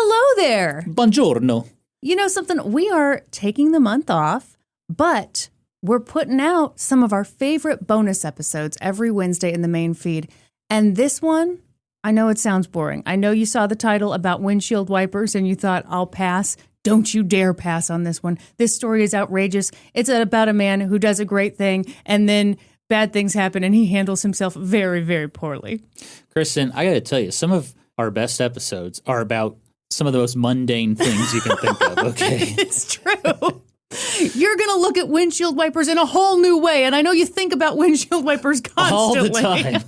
hello there. Buongiorno. You know something? We are taking the month off, but we're putting out some of our favorite bonus episodes every Wednesday in the main feed. And this one, I know it sounds boring. I know you saw the title about windshield wipers and you thought, I'll pass. Don't you dare pass on this one. This story is outrageous. It's about a man who does a great thing and then bad things happen and he handles himself very, very poorly. Kristin, I got to tell you, some of our best episodes are about some of the most mundane things you can think of, okay? It's true. You're going to look at windshield wipers in a whole new way, and I know you think about windshield wipers constantly. All the time.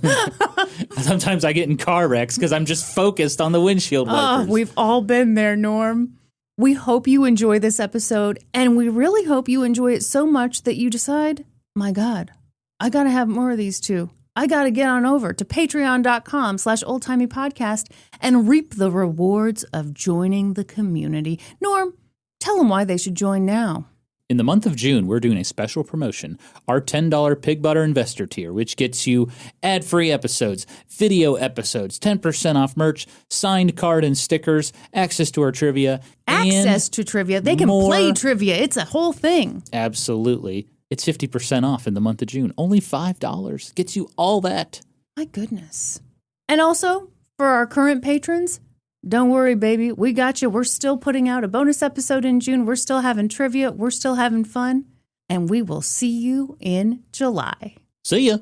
Sometimes I get in car wrecks because I'm just focused on the windshield wipers. We've all been there, Norm. We hope you enjoy this episode, and we really hope you enjoy it so much that you decide, my God, I got to have more of these too. I got to get on over to patreon.com/oldtimeypodcast and reap the rewards of joining the community. Norm, tell them why they should join now. In the month of June, we're doing a special promotion, our $10 Pig Butter Investor tier, which gets you ad-free episodes, video episodes, 10% off merch, signed card and stickers, access to our trivia. Access to trivia. They can play trivia. It's a whole thing. Absolutely. It's 50% off in the month of June. Only $5 gets you all that. My goodness. And also, for our current patrons, don't worry, baby. We got you. We're still putting out a bonus episode in June. We're still having trivia. We're still having fun. And we will see you in July. See ya.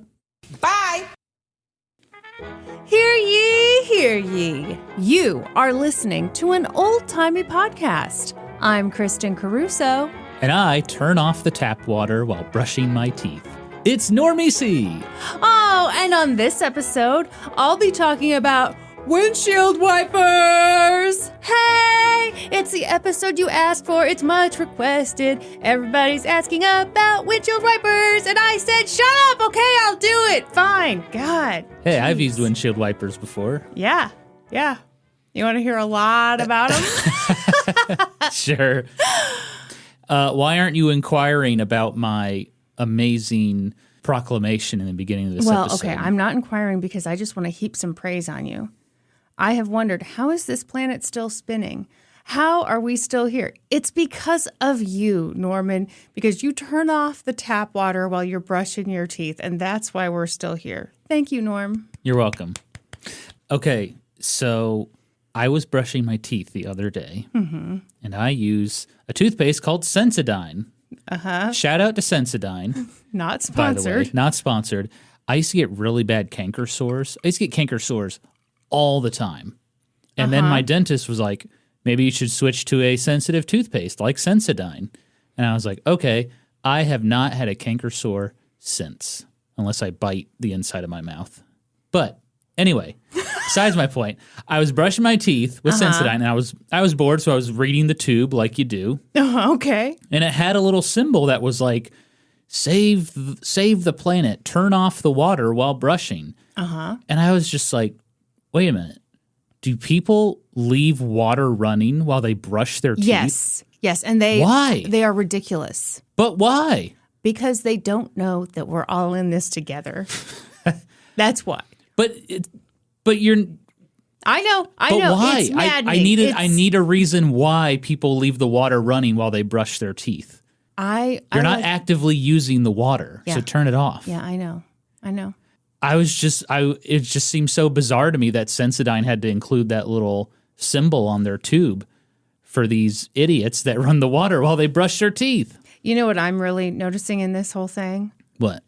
Bye. Hear ye, hear ye. You are listening to an old-timey podcast. I'm Kristin Caruso. And I turn off the tap water while brushing my teeth. It's Normie C. Oh, and on this episode, I'll be talking about windshield wipers. Hey, it's the episode you asked for. It's much requested. Everybody's asking about windshield wipers. And I said, shut up. Okay, I'll do it. Fine. God. Hey, Jeez. I've used windshield wipers before. Yeah. You want to hear a lot about them? Sure. Why aren't you inquiring about my amazing proclamation in the beginning of this episode? Well, okay, I'm not inquiring because I just want to heap some praise on you. I have wondered, how is this planet still spinning? How are we still here? It's because of you, Norman, because you turn off the tap water while you're brushing your teeth, and that's why we're still here. Thank you, Norm. You're welcome. Okay, so I was brushing my teeth the other day, and I use a toothpaste called Sensodyne. Shout out to Sensodyne. Not sponsored. By the way, not sponsored. I used to get really bad canker sores. I used to get canker sores all the time. And then my dentist was like, maybe you should switch to a sensitive toothpaste like Sensodyne. And I was like, okay, I have not had a canker sore since, unless I bite the inside of my mouth. But anyway, besides my point, I was brushing my teeth with Sensodyne, and I was bored, so I was reading the tube like you do. Okay. And it had a little symbol that was like, save the planet, turn off the water while brushing. And I was just like, wait a minute. Do people leave water running while they brush their teeth? Yes, and Why? They are ridiculous. But why? Because they don't know that we're all in this together. That's why. But you're. I know. Why? It's maddening. I need a reason why people leave the water running while they brush their teeth. You're not actively using the water, so turn it off. Yeah, I know. It just seems so bizarre to me that Sensodyne had to include that little symbol on their tube for these idiots that run the water while they brush their teeth. You know what I'm really noticing in this whole thing? What?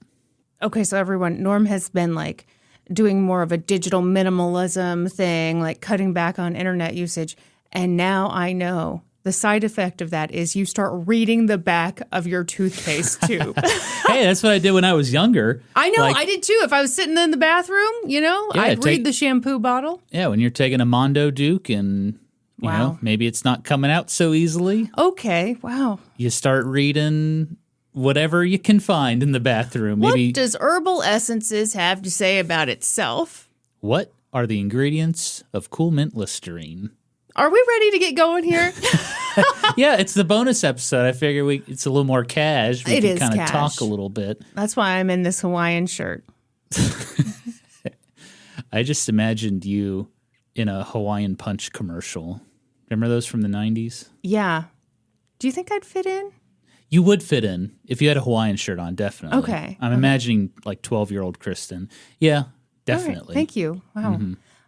Okay, so Norm has been like doing more of a digital minimalism thing, like cutting back on internet usage. And now I know the side effect of that is you start reading the back of your toothpaste tube. Hey, that's what I did when I was younger. I know, I did too. If I was sitting in the bathroom, I'd read the shampoo bottle. Yeah, when you're taking a Mondo Duke and, you know, maybe it's not coming out so easily. Okay, wow. You start reading whatever you can find in the bathroom. What does herbal essences have to say about itself? What are the ingredients of Cool Mint Listerine? Are we ready to get going here? Yeah, it's the bonus episode. I figure it's a little more cash. We can kind of cash. talk a little bit. That's why I'm in this Hawaiian shirt. I just imagined you in a Hawaiian Punch commercial. Remember those from the 90s? Yeah. Do you think I'd fit in? You would fit in if you had a Hawaiian shirt on, definitely. Okay. I'm imagining like 12-year-old Kristin. Yeah, definitely. All right. Thank you. Wow.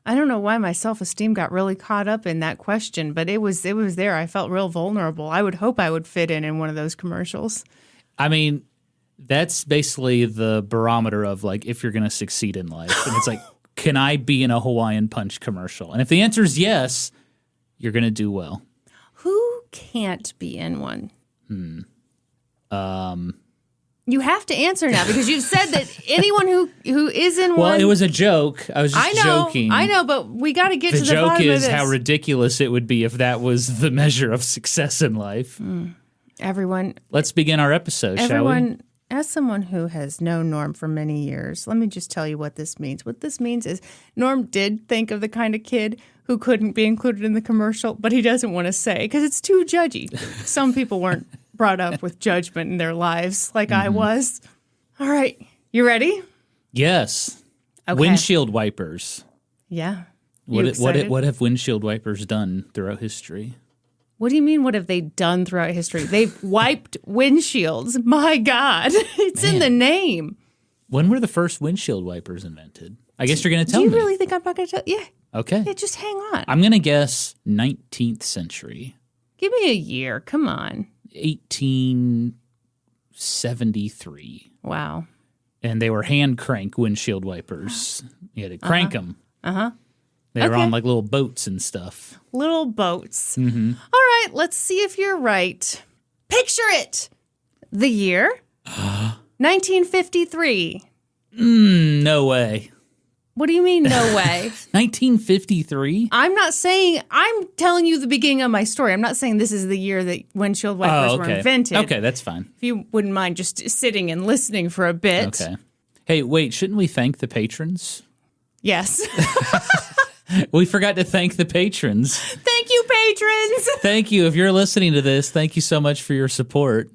I don't know why my self-esteem got really caught up in that question, but it was there. I felt real vulnerable. I would hope I would fit in one of those commercials. I mean, that's basically the barometer of like if you're going to succeed in life. And it's like, can I be in a Hawaiian Punch commercial? And if the answer is yes, you're going to do well. Who can't be in one? You have to answer now because you've said that anyone who is in one. Well, it was a joke. I was just joking. I know, but we got to get to the bottom of this. The joke is how ridiculous it would be if that was the measure of success in life. Everyone. Let's begin our episode, shall we? As someone who has known Norm for many years, let me just tell you what this means. What this means is Norm did think of the kind of kid who couldn't be included in the commercial, but he doesn't want to say because it's too judgy. Some people weren't brought up with judgment in their lives like I was. All right. You ready? Yes. Okay. Windshield wipers. Yeah. What have windshield wipers done throughout history? What do you mean, what have they done throughout history? They've wiped windshields. My God. It's in the name. When were the first windshield wipers invented? I guess you're going to tell me. Do you really think I'm not going to tell you? Yeah. Okay. Yeah, just hang on. I'm going to guess 19th century. Give me a year. Come on. 1873. Wow. And they were hand crank windshield wipers. You had to crank them. Uh-huh. They were on like little boats and stuff. Little boats. Mm-hmm. All right, let's see if you're right. Picture it. The year? 1953. No way. What do you mean, no way? 1953? I'm telling you the beginning of my story. I'm not saying this is the year that windshield wipers were invented. Okay, that's fine. If you wouldn't mind just sitting and listening for a bit. Okay. Hey, wait, shouldn't we thank the patrons? Yes. We forgot to thank the patrons. Thank you, patrons. Thank you. If you're listening to this, thank you so much for your support.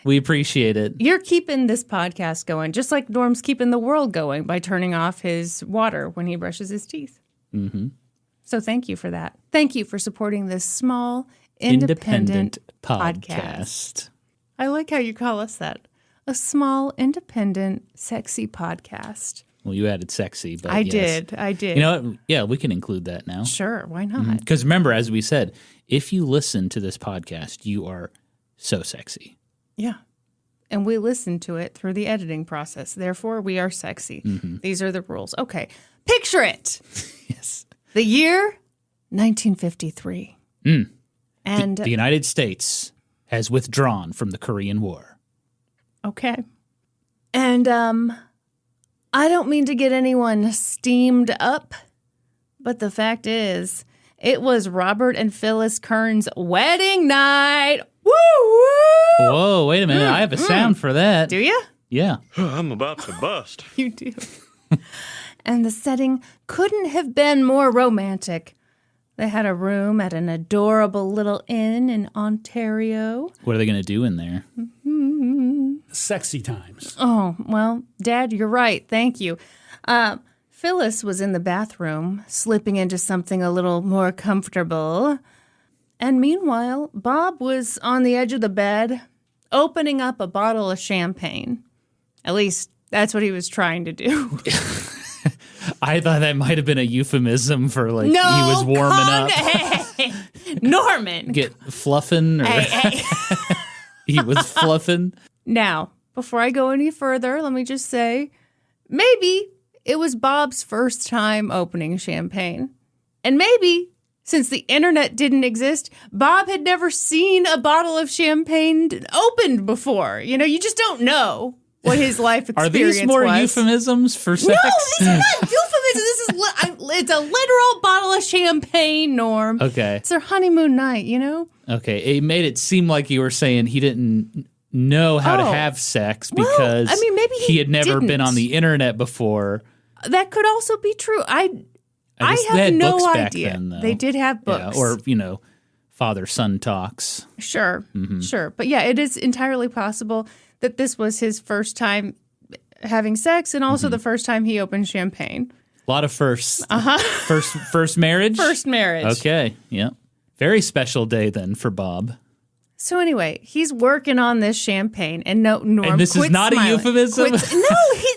We appreciate it. You're keeping this podcast going, just like Norm's keeping the world going by turning off his water when he brushes his teeth. Mm-hmm. So thank you for that. Thank you for supporting this small, independent podcast. I like how you call us that. A small, independent, sexy podcast. Well, you added sexy, but I yes. did. You know what? Yeah, we can include that now. Sure, why not? Because remember, as we said, if you listen to this podcast, you are so sexy. Yeah. And we listen to it through the editing process. Therefore, we are sexy. Mm-hmm. These are the rules. Okay. Picture it. Yes. The year 1953. And the United States has withdrawn from the Korean War. Okay. And I don't mean to get anyone steamed up, but the fact is, it was Robert and Phyllis Kearns' wedding night. Woo woo! Whoa, wait a minute. I have a sound for that. Do you? Yeah. I'm about to bust. You do. And the setting couldn't have been more romantic. They had a room at an adorable little inn in Ontario. What are they going to do in there? Sexy times. Oh, well, Dad, you're right. Thank you. Phyllis was in the bathroom, slipping into something a little more comfortable. And meanwhile, Bob was on the edge of the bed, opening up a bottle of champagne. At least, that's what he was trying to do. I thought that might have been a euphemism for, like, he was warming up. Hey, Norman. Get fluffing? Or Hey. He was fluffing? Now, before I go any further, let me just say, maybe it was Bob's first time opening champagne. And maybe, since the internet didn't exist, Bob had never seen a bottle of champagne opened before. You know, you just don't know what his life experience was. Are these more euphemisms for sex? No, these are not euphemisms. It's a literal bottle of champagne, Norm. Okay. It's their honeymoon night, you know? Okay. It made it seem like you were saying he didn't know how to have sex because maybe he had never didn't. been on the internet before. That could also be true. I guess they have had no books back idea. then, though. They did have books. Yeah, or, father-son talks. Sure. But yeah, it is entirely possible that this was his first time having sex and also the first time he opened champagne. A lot of firsts. Uh-huh. First marriage? First marriage. Okay, yeah. Very special day then for Bob. So anyway, he's working on this champagne, and Norm. And this is not smiling. a euphemism.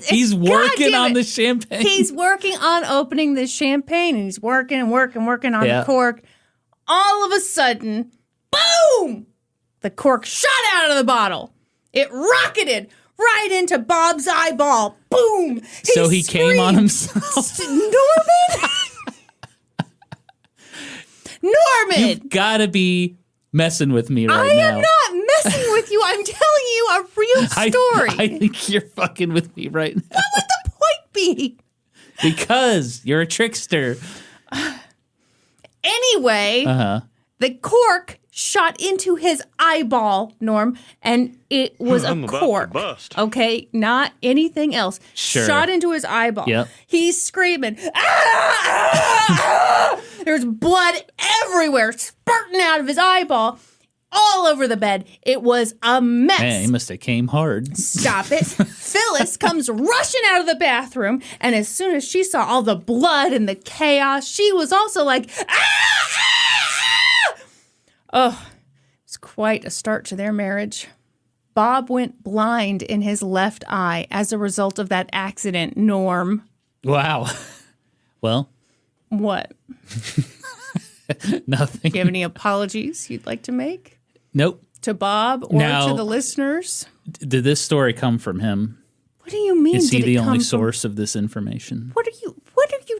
He's working on the champagne. He's working on opening this champagne, and he's working on the cork. All of a sudden, boom! The cork shot out of the bottle. It rocketed right into Bob's eyeball. Boom! So he came on himself. Norman! You've got to be messing with me right now. I am not messing with you. I'm telling you a real story. I think you're fucking with me right now. What would the point be? Because you're a trickster. Anyway, the cork shot into his eyeball, Norm, and it was I'm a about cork. to bust. Okay, not anything else. Sure. Shot into his eyeball. Yep. He's screaming. "Ah, ah, ah!" There's blood everywhere, spurting out of his eyeball, all over the bed. It was a mess. Man, he must have came hard. Stop it. Phyllis comes rushing out of the bathroom, and as soon as she saw all the blood and the chaos, she was also like, ah, ah, ah! Oh, it's quite a start to their marriage. Bob went blind in his left eye as a result of that accident, Norm. Wow. Well, What? nothing. Do you have any apologies you'd like to make Nope. to Bob or Now- to the listeners? Did this story come from him? What do you mean? Is he did it the only come from- source of this information? What are you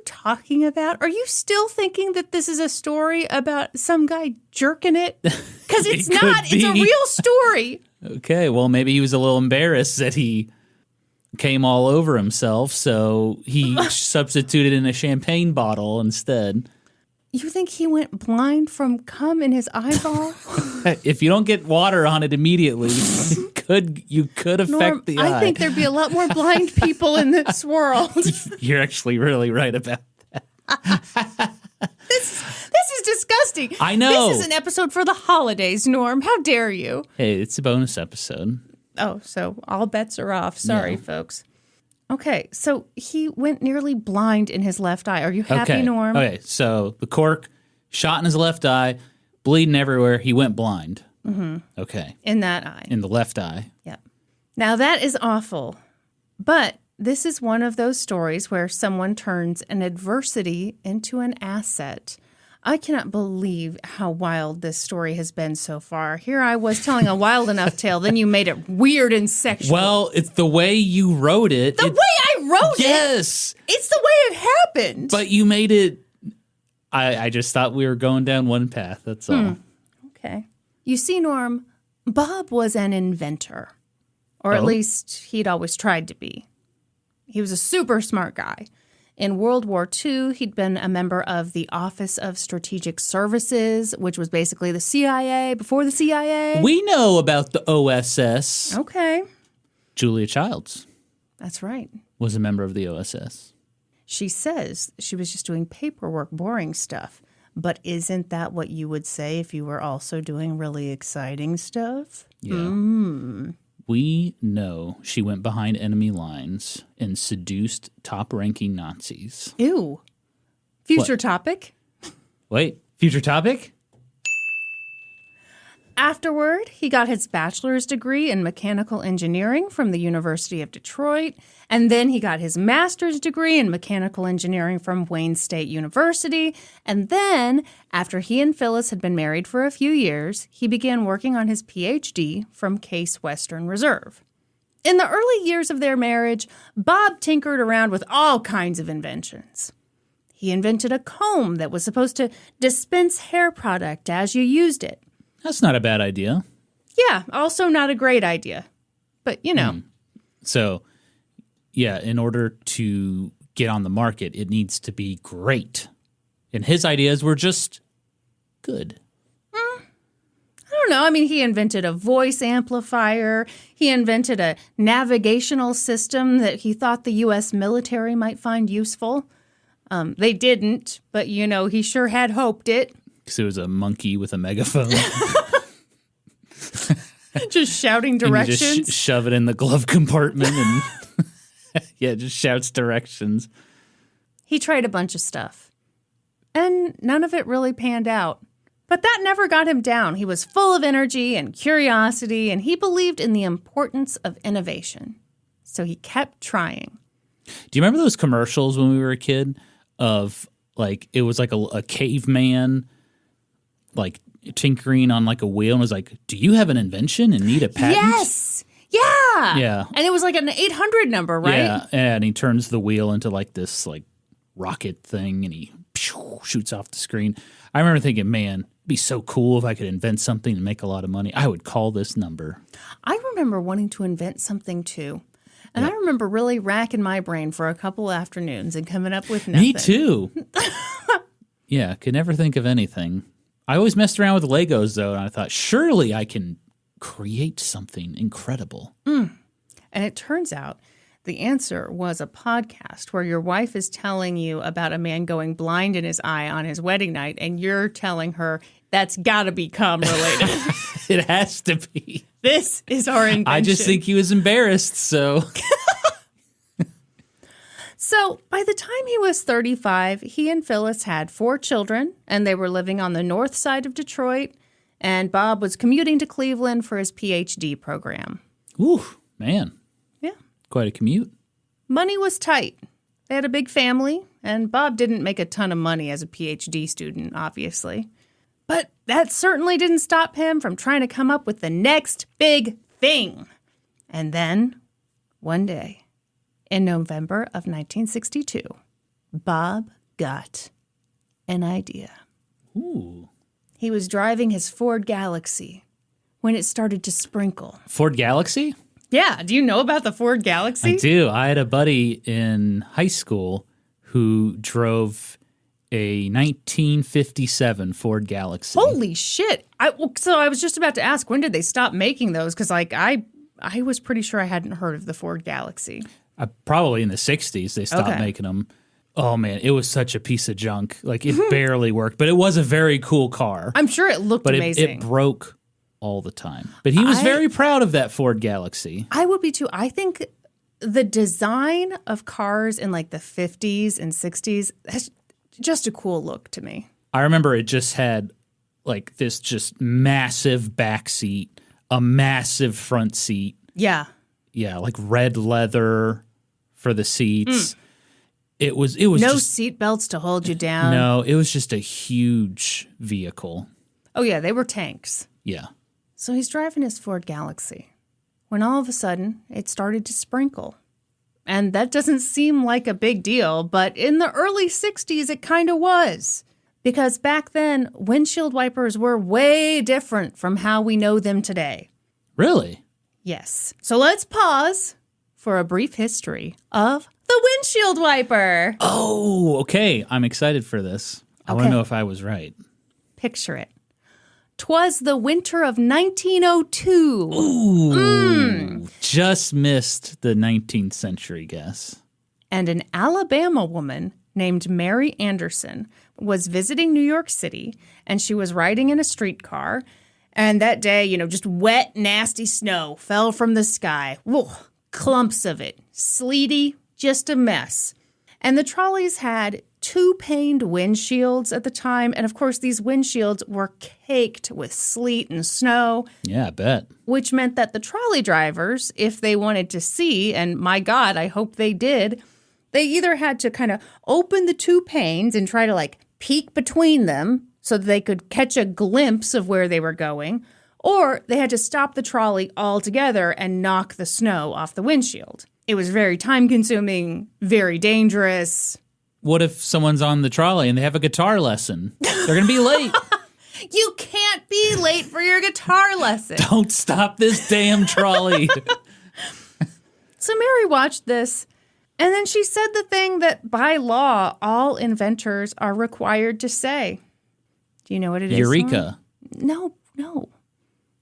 talking about? Are you still thinking that this is a story about some guy jerking it? Because it's It not. could It's a be. real story. Okay, well, maybe he was a little embarrassed that he came all over himself, so he substituted in a champagne bottle instead. You think he went blind from cum in his eyeball? If you don't get water on it immediately, you could affect Norm, the eye. I think there'd be a lot more blind people in this world. You're actually really right about that. This is disgusting. I know. This is an episode for the holidays, Norm. How dare you? Hey, it's a bonus episode. Oh, so all bets are off. Sorry, folks. Okay, so he went nearly blind in his left eye. Are you happy, Norm? Okay, so the cork shot in his left eye, bleeding everywhere. He went blind. Mm-hmm. Okay. In that eye. In the left eye. Yeah. Now that is awful, but this is one of those stories where someone turns an adversity into an asset. I cannot believe how wild this story has been so far. Here I was telling a wild enough tale, then you made it weird and sexual. Well, it's the way you wrote it. The way I wrote it? Yes. It's the way it happened. But you made it. I just thought we were going down one path. That's all. Okay. You see, Norm, Bob was an inventor, or at least he'd always tried to be. He was a super smart guy. In World War II, he'd been a member of the Office of Strategic Services, which was basically the CIA before the CIA. We know about the OSS. Okay. Julia Childs That's right. was a member of the OSS. She says she was just doing paperwork, boring stuff. But isn't that what you would say if you were also doing really exciting stuff? Yeah. We know she went behind enemy lines and seduced top-ranking Nazis. Ew. Future topic. Wait, future topic? Afterward, he got his bachelor's degree in mechanical engineering from the University of Detroit, and then he got his master's degree in mechanical engineering from Wayne State University, and then, after he and Phyllis had been married for a few years, he began working on his PhD from Case Western Reserve. In the early years of their marriage, Bob tinkered around with all kinds of inventions. He invented a comb that was supposed to dispense hair product as you used it. That's not a bad idea. Yeah, also not a great idea. But, you know. So, yeah, in order to get on the market, it needs to be great. And his ideas were just good. I don't know. I mean, he invented a voice amplifier. He invented a navigational system that he thought the U.S. military might find useful. They didn't, but, you know, he sure had hoped it. Because it was a monkey with a megaphone. Just shouting directions. And you just shove it in the glove compartment and yeah, just shouts directions. He tried a bunch of stuff. And none of it really panned out. But that never got him down. He was full of energy and curiosity, and he believed in the importance of innovation. So he kept trying. Do you remember those commercials when we were a kid of like it was like a caveman like tinkering on like a wheel and was like, "Do you have an invention and need a patent?" Yes. Yeah. Yeah. And it was like an 800 number, right? Yeah, and he turns the wheel into like this like rocket thing and he shoots off the screen. I remember thinking, man, it'd be so cool if I could invent something and make a lot of money. I would call this number. I remember wanting to invent something too. And I remember really racking my brain for a couple afternoons and coming up with nothing. Me too. Yeah, could never think of anything. I always messed around with Legos though, and I thought, surely I can create something incredible. And it turns out the answer was a podcast where your wife is telling you about a man going blind in his eye on his wedding night, and you're telling her that's got to be cum related. It has to be. This is our invention. I just think he was embarrassed, so. So by the time he was 35, he and Phyllis had 4 children, and they were living on the north side of Detroit, and Bob was commuting to Cleveland for his PhD program. Ooh, man. Yeah. Quite a commute. Money was tight. They had a big family, and Bob didn't make a ton of money as a PhD student, obviously. But that certainly didn't stop him from trying to come up with the next big thing. And then, one day, in November of 1962, Bob got an idea. Ooh. He was driving his Ford Galaxy when it started to sprinkle. Ford Galaxy? Yeah, do you know about the Ford Galaxy? I do. I had a buddy in high school who drove a 1957 Ford Galaxy. Holy shit. So I was just about to ask, when did they stop making those? Because like I was pretty sure I hadn't heard of the Ford Galaxy. Probably in the 60s they stopped making them. Oh, man, it was such a piece of junk. Like, it barely worked. But it was a very cool car. I'm sure it looked amazing. It broke all the time. But he was very proud of that Ford Galaxy. I would be too. I think the design of cars in like the 50s and 60s, that's just a cool look to me. I remember it just had like this just massive back seat, a massive front seat. Yeah. Yeah, like red leather for the seats. It was no just, seat belts to hold you down. No, it was just a huge vehicle. Oh yeah, they were tanks. Yeah. So he's driving his Ford Galaxy when all of a sudden it started to sprinkle. And that doesn't seem like a big deal, but in the early 60s it kind of was. Because back then, windshield wipers were way different from how we know them today. Really? Yes. So let's pause for a brief history of the windshield wiper. Oh, okay. I'm excited for this. I want to know if I was right. Picture it. 'Twas the winter of 1902. Ooh. Just missed the 19th century guess. And an Alabama woman named Mary Anderson was visiting New York City, and she was riding in a streetcar. And that day, just wet, nasty snow fell from the sky. Whoa, clumps of it. Sleety, just a mess. And the trolleys had 2-paned windshields at the time. And of course, these windshields were caked with sleet and snow. Yeah, I bet. Which meant that the trolley drivers, if they wanted to see, and my God, I hope they did, they either had to kind of open the 2 panes and try to like peek between them so that they could catch a glimpse of where they were going, or they had to stop the trolley altogether and knock the snow off the windshield. It was very time-consuming, very dangerous. What if someone's on the trolley and they have a guitar lesson? They're going to be late. You can't be late for your guitar lesson. Don't stop this damn trolley. So Mary watched this, and then she said the thing that by law all inventors are required to say. Do you know what it is? Eureka. No.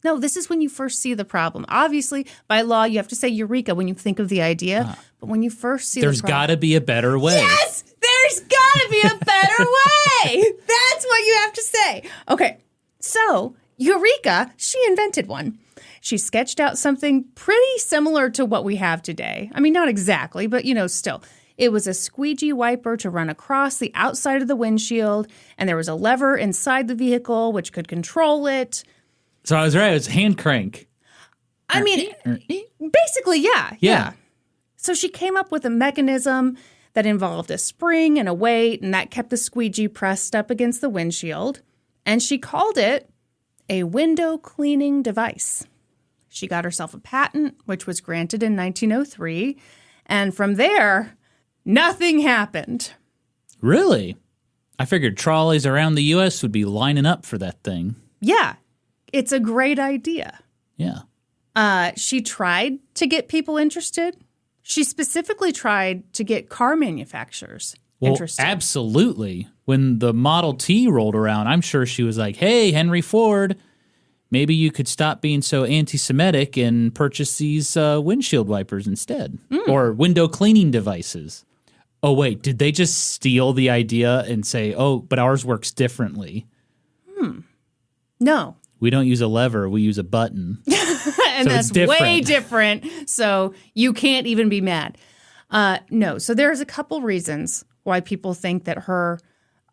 No, this is when you first see the problem. Obviously, by law, you have to say eureka when you think of the idea. But when you first see the problem. There's got to be a better way. Yes! There's got to be a better way! That's what you have to say. Okay, so Eureka, she invented one. She sketched out something pretty similar to what we have today. I mean, not exactly, but still. It was a squeegee wiper to run across the outside of the windshield, and there was a lever inside the vehicle which could control it. So I was right. It was hand crank. I mean, basically, yeah. Yeah. So she came up with a mechanism that involved a spring and a weight, and that kept the squeegee pressed up against the windshield. And she called it a window cleaning device. She got herself a patent, which was granted in 1903. And from there, nothing happened. Really? I figured trolleys around the U.S. would be lining up for that thing. Yeah, it's a great idea. Yeah. She tried to get people interested. She specifically tried to get car manufacturers interested. Absolutely. When the Model T rolled around, I'm sure she was like, hey, Henry Ford, maybe you could stop being so anti-Semitic and purchase these windshield wipers instead. Or window cleaning devices. Oh, wait, did they just steal the idea and say, oh, but ours works differently? No. We don't use a lever, we use a button. And So that's it's different. way different. So you can't even be mad. No. So there's a couple reasons why people think that her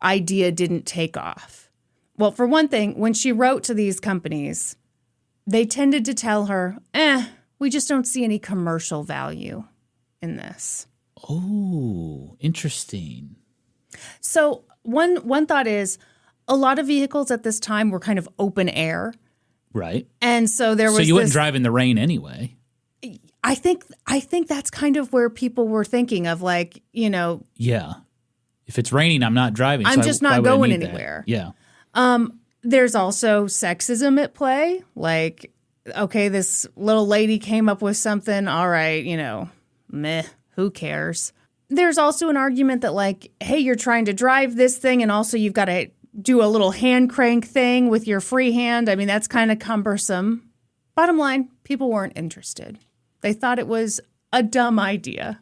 idea didn't take off. Well, for one thing, when she wrote to these companies, they tended to tell her, we just don't see any commercial value in this. Oh, interesting. So one thought is a lot of vehicles at this time were kind of open air. Right. And so there was So you wouldn't this, drive in the rain anyway. I think that's kind of where people were thinking of, like, you know, Yeah. If it's raining, I'm not driving. I'm so just why not would I going need that? anywhere. Yeah. There's also sexism at play. Like, okay, this little lady came up with something. All right, you know, meh, who cares? There's also an argument that, like, hey, you're trying to drive this thing and also you've got to do a little hand crank thing with your free hand. I mean, that's kind of cumbersome. Bottom line, people weren't interested. They thought it was a dumb idea.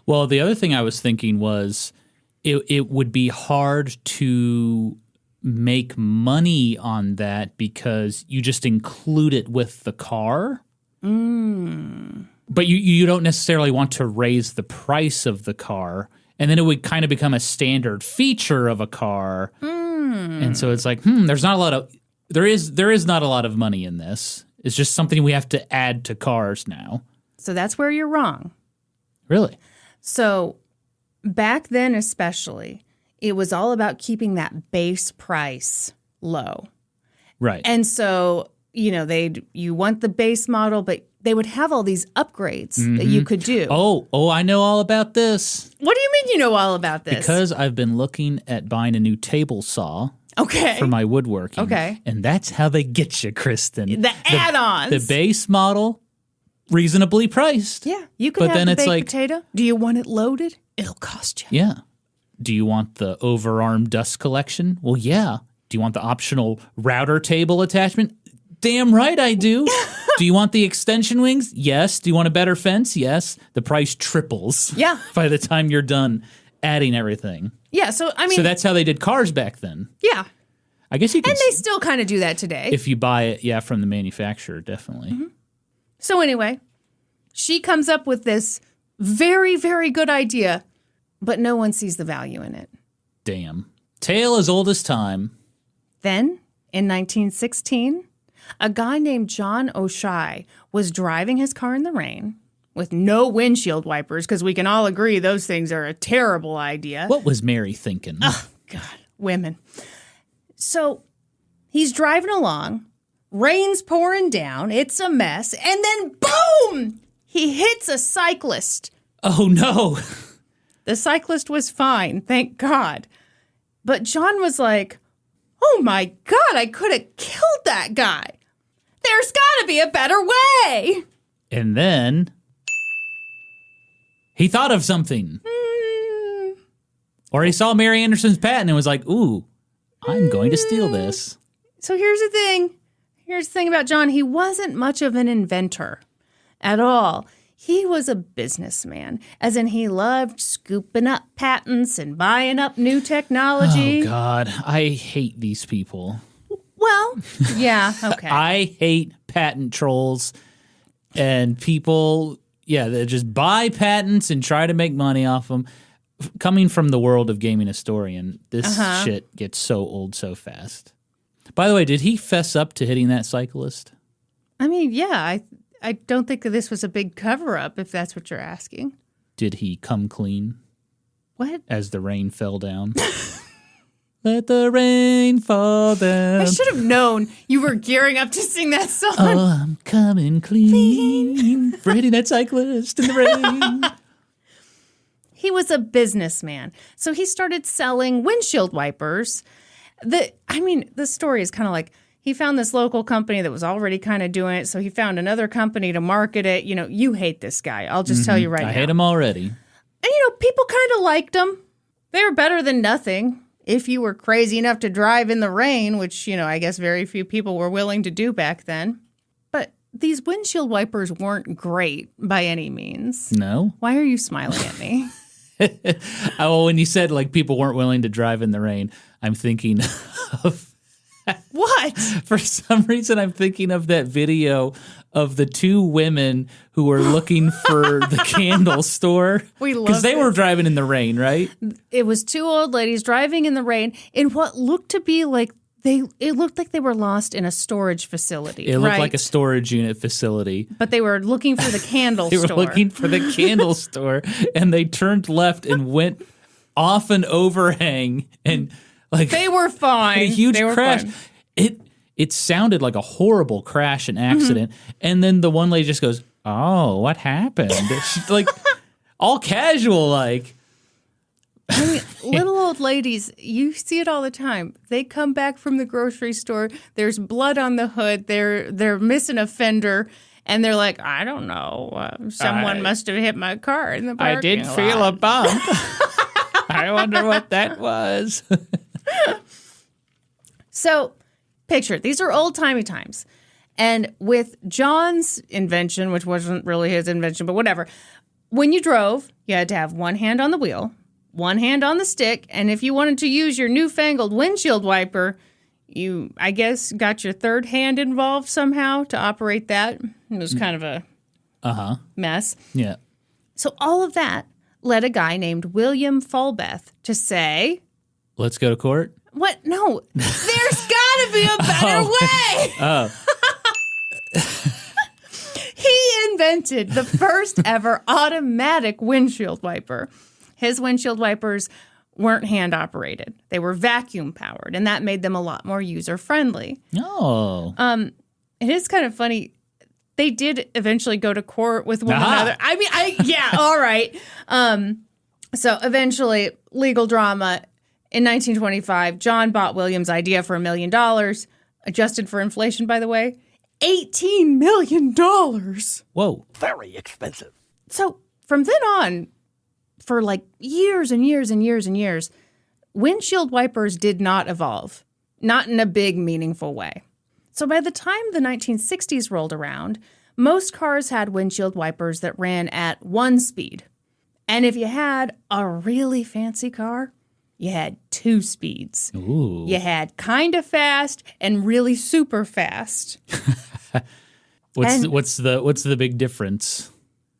Well, the other thing I was thinking was it would be hard to make money on that because you just include it with the car. But you don't necessarily want to raise the price of the car. And then it would kind of become a standard feature of a car. And so it's like, there's not a lot of there is not a lot of money in this. It's just something we have to add to cars now. So that's where you're wrong. Really? So back then especially, it was all about keeping that base price low. Right. And so, you know, you want the base model, but they would have all these upgrades that you could do. Oh, I know all about this. What do you mean you know all about this? Because I've been looking at buying a new table saw for my woodworking. Okay. And that's how they get you, Kristin. The add-ons. The base model, reasonably priced. Yeah, you can But have then the it's baked like, potato. Do you want it loaded? It'll cost you. yeah. Do you want the overarm dust collection? Well, yeah. Do you want the optional router table attachment? Damn right I do. Do you want the extension wings? Yes. Do you want a better fence? Yes. The price triples. Yeah. By the time you're done adding everything. Yeah, so I mean, So that's how they did cars back then. yeah. I guess you can. And they still kind of do that today. If you buy it, from the manufacturer, definitely. So anyway, she comes up with this very, very good idea, but no one sees the value in it. Damn. Tale as old as time. Then, in 1916, a guy named John O'Shea was driving his car in the rain with no windshield wipers, because we can all agree those things are a terrible idea. What was Mary thinking? Oh, God, women. So he's driving along, rain's pouring down, it's a mess, and then boom! He hits a cyclist. Oh, no. The cyclist was fine, thank God. But John was like, oh my God, I could have killed that guy. There's got to be a better way. And then he thought of something. Or he saw Mary Anderson's patent and was like, ooh, I'm going to steal this. So here's the thing. Here's the thing about John. He wasn't much of an inventor at all. He was a businessman, as in he loved scooping up patents and buying up new technology. Oh, God. I hate these people. Well, yeah, okay. I hate patent trolls and people, that just buy patents and try to make money off them. coming from the world of gaming historian, this shit gets so old so fast. By the way, did he fess up to hitting that cyclist? I mean, yeah, I don't think that this was a big cover-up, if that's what you're asking. Did he come clean? What? As the rain fell down. Let the rain fall down. I should have known you were gearing up to sing that song. Oh, I'm coming clean. For hitting that cyclist in the rain. He was a businessman, so he started selling windshield wipers. The story is kind of like he found this local company that was already kind of doing it, so he found another company to market it. You know, you hate this guy. I'll just tell you right now. I hate him already. And, people kind of liked him. They were better than nothing. If you were crazy enough to drive in the rain, which, I guess very few people were willing to do back then. But these windshield wipers weren't great by any means. No? Why are you smiling at me? Oh, when you said people weren't willing to drive in the rain, I'm thinking of what? For some reason, I'm thinking of that video of the two women who were looking for the candle store. We love because they were driving in the rain, right? It was two old ladies driving in the rain in what looked to be like it looked like they were lost in a storage facility. It looked like a storage unit facility. But they were looking for the candle store. They were looking for the candle store, and they turned left and went off an overhang, and they were fine. A huge crash. It sounded like a horrible crash and accident, and then the one lady just goes, "Oh, what happened?" She's all casual, like. I mean, little old ladies, you see it all the time. They come back from the grocery store. There's blood on the hood. They're missing a fender, and they're like, I don't know. Someone must have hit my car in the parking lot. I did feel a bump. I wonder what that was. So, picture it. These are old-timey times. And with John's invention, which wasn't really his invention, but whatever, when you drove, you had to have one hand on the wheel, one hand on the stick, and if you wanted to use your newfangled windshield wiper, you, I guess, got your third hand involved somehow to operate that. It was kind of a mess. Yeah. So all of that led a guy named William Falbeth to say... Let's go to court? What? No. There's got to be a better way. Oh. He invented the first ever automatic windshield wiper. His windshield wipers weren't hand operated. They were vacuum powered, and that made them a lot more user friendly. Oh. It is kind of funny. They did eventually go to court with one another. I mean, yeah, all right. So eventually, legal drama. In 1925, John bought William's idea for $1 million, adjusted for inflation, by the way. $18 million. Whoa. Very expensive. So from then on, for years and years and years and years, windshield wipers did not evolve, not in a big, meaningful way. So by the time the 1960s rolled around, most cars had windshield wipers that ran at 1 speed. And if you had a really fancy car, you had 2 speeds. Ooh. You had kind of fast and really super fast. What's the big difference?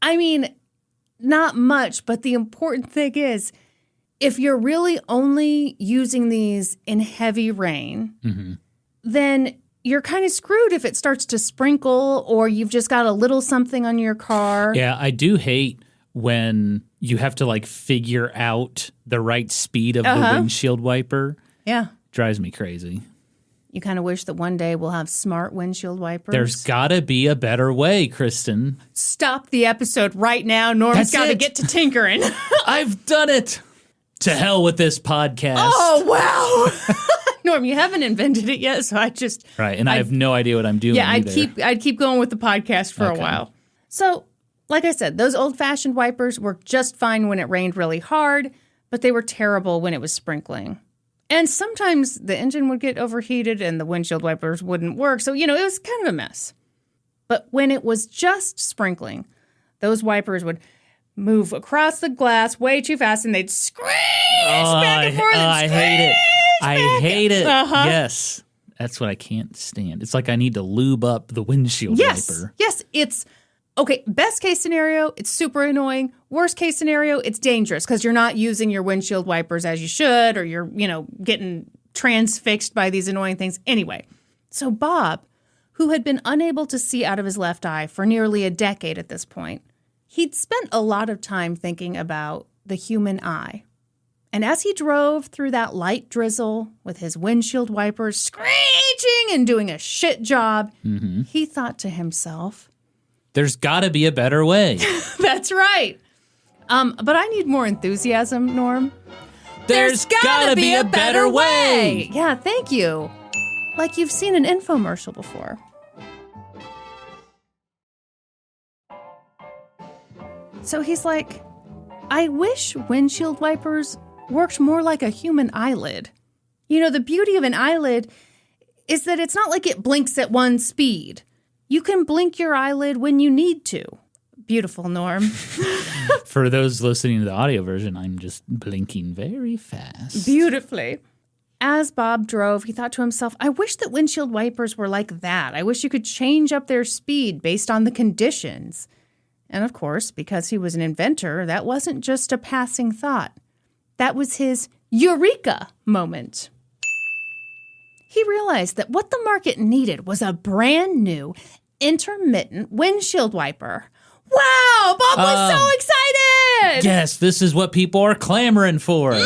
I mean, not much, but the important thing is, if you're really only using these in heavy rain, then you're kind of screwed if it starts to sprinkle or you've just got a little something on your car. Yeah, I do hate when you have to figure out the right speed of the windshield wiper. Yeah. Drives me crazy. You kind of wish that one day we'll have smart windshield wipers. There's got to be a better way, Kristin. Stop the episode right now. Norm's got to get to tinkering. I've done it. To hell with this podcast. Oh, wow. Norm, you haven't invented it yet, so I just... Right, and I have no idea what I'm doing either. I'd keep going with the podcast for a while. So, like I said, those old-fashioned wipers worked just fine when it rained really hard, but they were terrible when it was sprinkling. And sometimes the engine would get overheated and the windshield wipers wouldn't work, so, it was kind of a mess. But when it was just sprinkling, those wipers would move across the glass way too fast and they'd screech back and forth. I hate it. I hate it. Yes. That's what I can't stand. It's like I need to lube up the windshield wiper. Yes, it's Okay, best case scenario, it's super annoying. Worst case scenario, it's dangerous because you're not using your windshield wipers as you should, or you're, getting transfixed by these annoying things. Anyway, so Bob, who had been unable to see out of his left eye for nearly a decade at this point, he'd spent a lot of time thinking about the human eye. And as he drove through that light drizzle with his windshield wipers screeching and doing a shit job, he thought to himself, there's got to be a better way. That's right. But I need more enthusiasm, Norm. There's gotta be a better way. Yeah, thank you. Like you've seen an infomercial before. So he's like, I wish windshield wipers worked more like a human eyelid. The beauty of an eyelid is that it's not like it blinks at one speed. You can blink your eyelid when you need to. Beautiful, Norm. For those listening to the audio version, I'm just blinking very fast. Beautifully. As Bob drove, he thought to himself, I wish that windshield wipers were like that. I wish you could change up their speed based on the conditions. And of course, because he was an inventor, that wasn't just a passing thought. That was his eureka moment. He realized that what the market needed was a brand new intermittent windshield wiper. Wow, Bob was so excited! Yes, this is what people are clamoring for.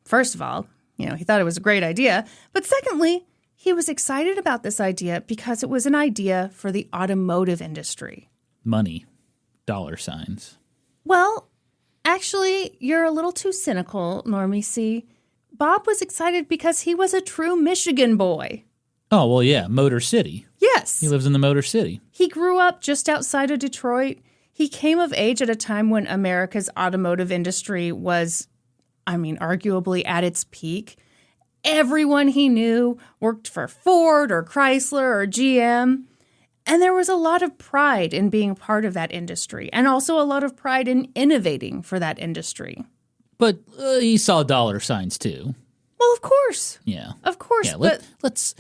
First of all, he thought it was a great idea. But secondly, he was excited about this idea because it was an idea for the automotive industry. Money. Dollar signs. Well, actually, you're a little too cynical, Normie C. Bob was excited because he was a true Michigan boy. Oh, well, yeah, Motor City. Yes. He lives in the Motor City. He grew up just outside of Detroit. He came of age at a time when America's automotive industry was, arguably at its peak. Everyone he knew worked for Ford or Chrysler or GM. And there was a lot of pride in being part of that industry, and also a lot of pride in innovating for that industry. But he saw dollar signs, too. Well, of course. Yeah. Of course. Yeah, but let's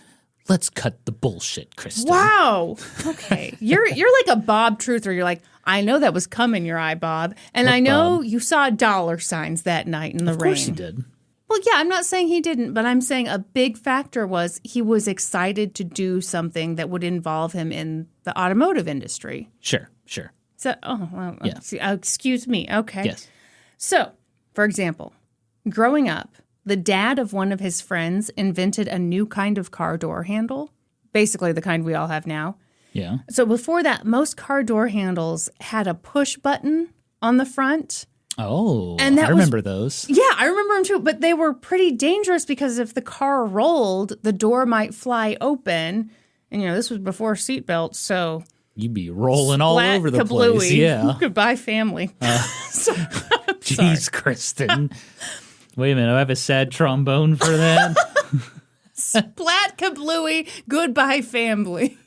cut the bullshit, Kristin. Wow. Okay. You're like a Bob truther. You're like, I know that was cum in your eye, Bob. And What I know Bob? You saw dollar signs that night in the rain. Of course he did. Well, yeah, I'm not saying he didn't, but I'm saying a big factor was he was excited to do something that would involve him in the automotive industry. Sure. So, Yeah. Excuse me. Okay. Yes. So, for example, growing up, the dad of one of his friends invented a new kind of car door handle, basically the kind we all have now. Yeah. So before that, most car door handles had a push button on the front. Oh, And that I remember those. Yeah, I remember them too, but they were pretty dangerous because if the car rolled, the door might fly open. And, this was before seatbelts, so... You'd be rolling all splat over the kablooey. place. Yeah. Goodbye, family. Jeez, Kristin. Wait a minute, I have a sad trombone for that. Splat kablooey. Goodbye, family.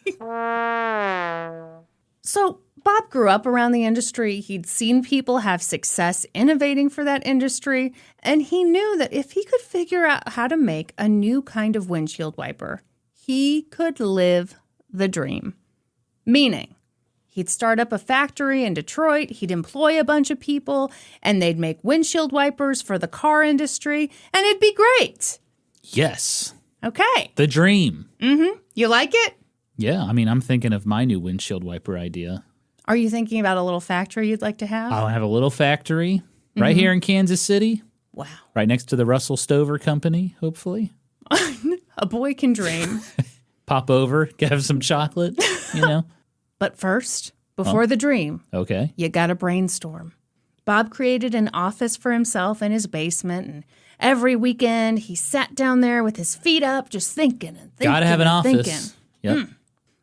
So Bob grew up around the industry. He'd seen people have success innovating for that industry, and he knew that if he could figure out how to make a new kind of windshield wiper, he could live the dream. Meaning, he'd start up a factory in Detroit, he'd employ a bunch of people, and they'd make windshield wipers for the car industry, and it'd be great. Yes. Okay. The dream. You like it? Yeah, I'm thinking of my new windshield wiper idea. Are you thinking about a little factory you'd like to have? I'll have a little factory right here in Kansas City. Wow. Right next to the Russell Stover Company, hopefully. A boy can dream. Pop over, have some chocolate, But first, before the dream, Okay. you gotta brainstorm. Bob created an office for himself in his basement, and every weekend he sat down there with his feet up, just thinking and thinking. Gotta have an and office. thinking. Yep.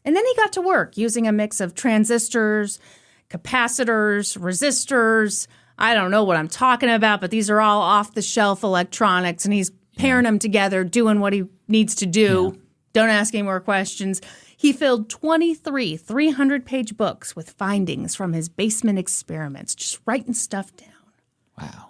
And then he got to work using a mix of transistors, capacitors, resistors. I don't know what I'm talking about, but these are all off-the-shelf electronics, and he's pairing them together, doing what he needs to do. Yeah. Don't ask any more questions. He filled 23 300-page books with findings from his basement experiments, just writing stuff down. Wow.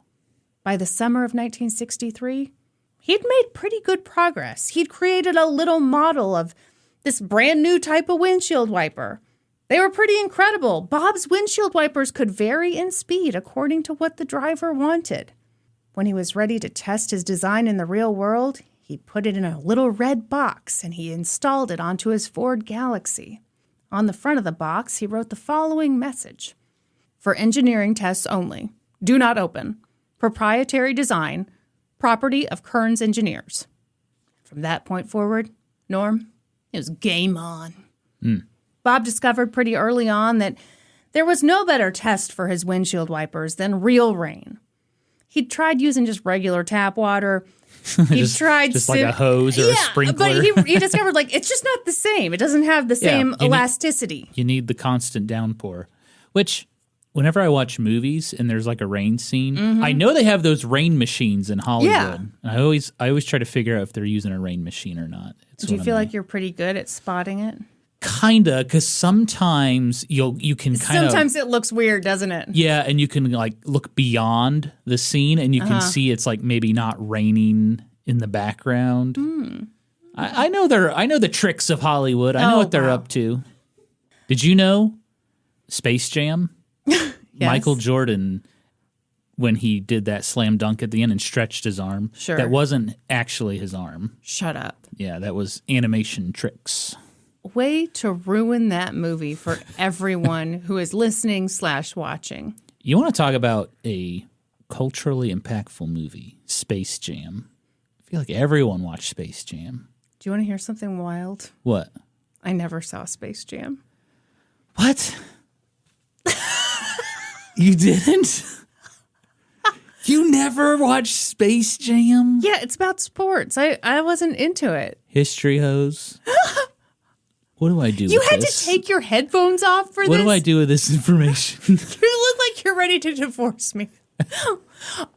By the summer of 1963, he'd made pretty good progress. He'd created a little model of this brand new type of windshield wiper. They were pretty incredible. Bob's windshield wipers could vary in speed according to what the driver wanted. When he was ready to test his design in the real world, he put it in a little red box and he installed it onto his Ford Galaxy. On the front of the box, he wrote the following message. For engineering tests only. Do not open. Proprietary design. Property of Kearns Engineers. From that point forward, Norm, it was game on. Bob discovered pretty early on that there was no better test for his windshield wipers than real rain. He'd tried using just regular tap water. He tried just like a hose or a sprinkler. But he discovered it's just not the same. It doesn't have the same elasticity. You need the constant downpour, which whenever I watch movies and there's like a rain scene, I know they have those rain machines in Hollywood. Yeah. And I always try to figure out if they're using a rain machine or not. Do you feel like you're pretty good at spotting it? Kinda, because sometimes you can kind of. Sometimes it looks weird, doesn't it? Yeah, and you can look beyond the scene, and you can see it's maybe not raining in the background. I know the tricks of Hollywood. I know what they're up to. Did you know Space Jam? Yes. Michael Jordan, when he did that slam dunk at the end and stretched his arm, that wasn't actually his arm. Shut up. Yeah, that was animation tricks. Way to ruin that movie for everyone who is listening / watching. You want to talk about a culturally impactful movie, Space Jam. I feel like everyone watched Space Jam. Do you want to hear something wild? What? I never saw Space Jam. What? You didn't? You never watched Space Jam? Yeah, it's about sports. I wasn't into it. History hose. What do I do You with had this? to take your headphones off for What this? do I do with this information? You look like you're ready to divorce me.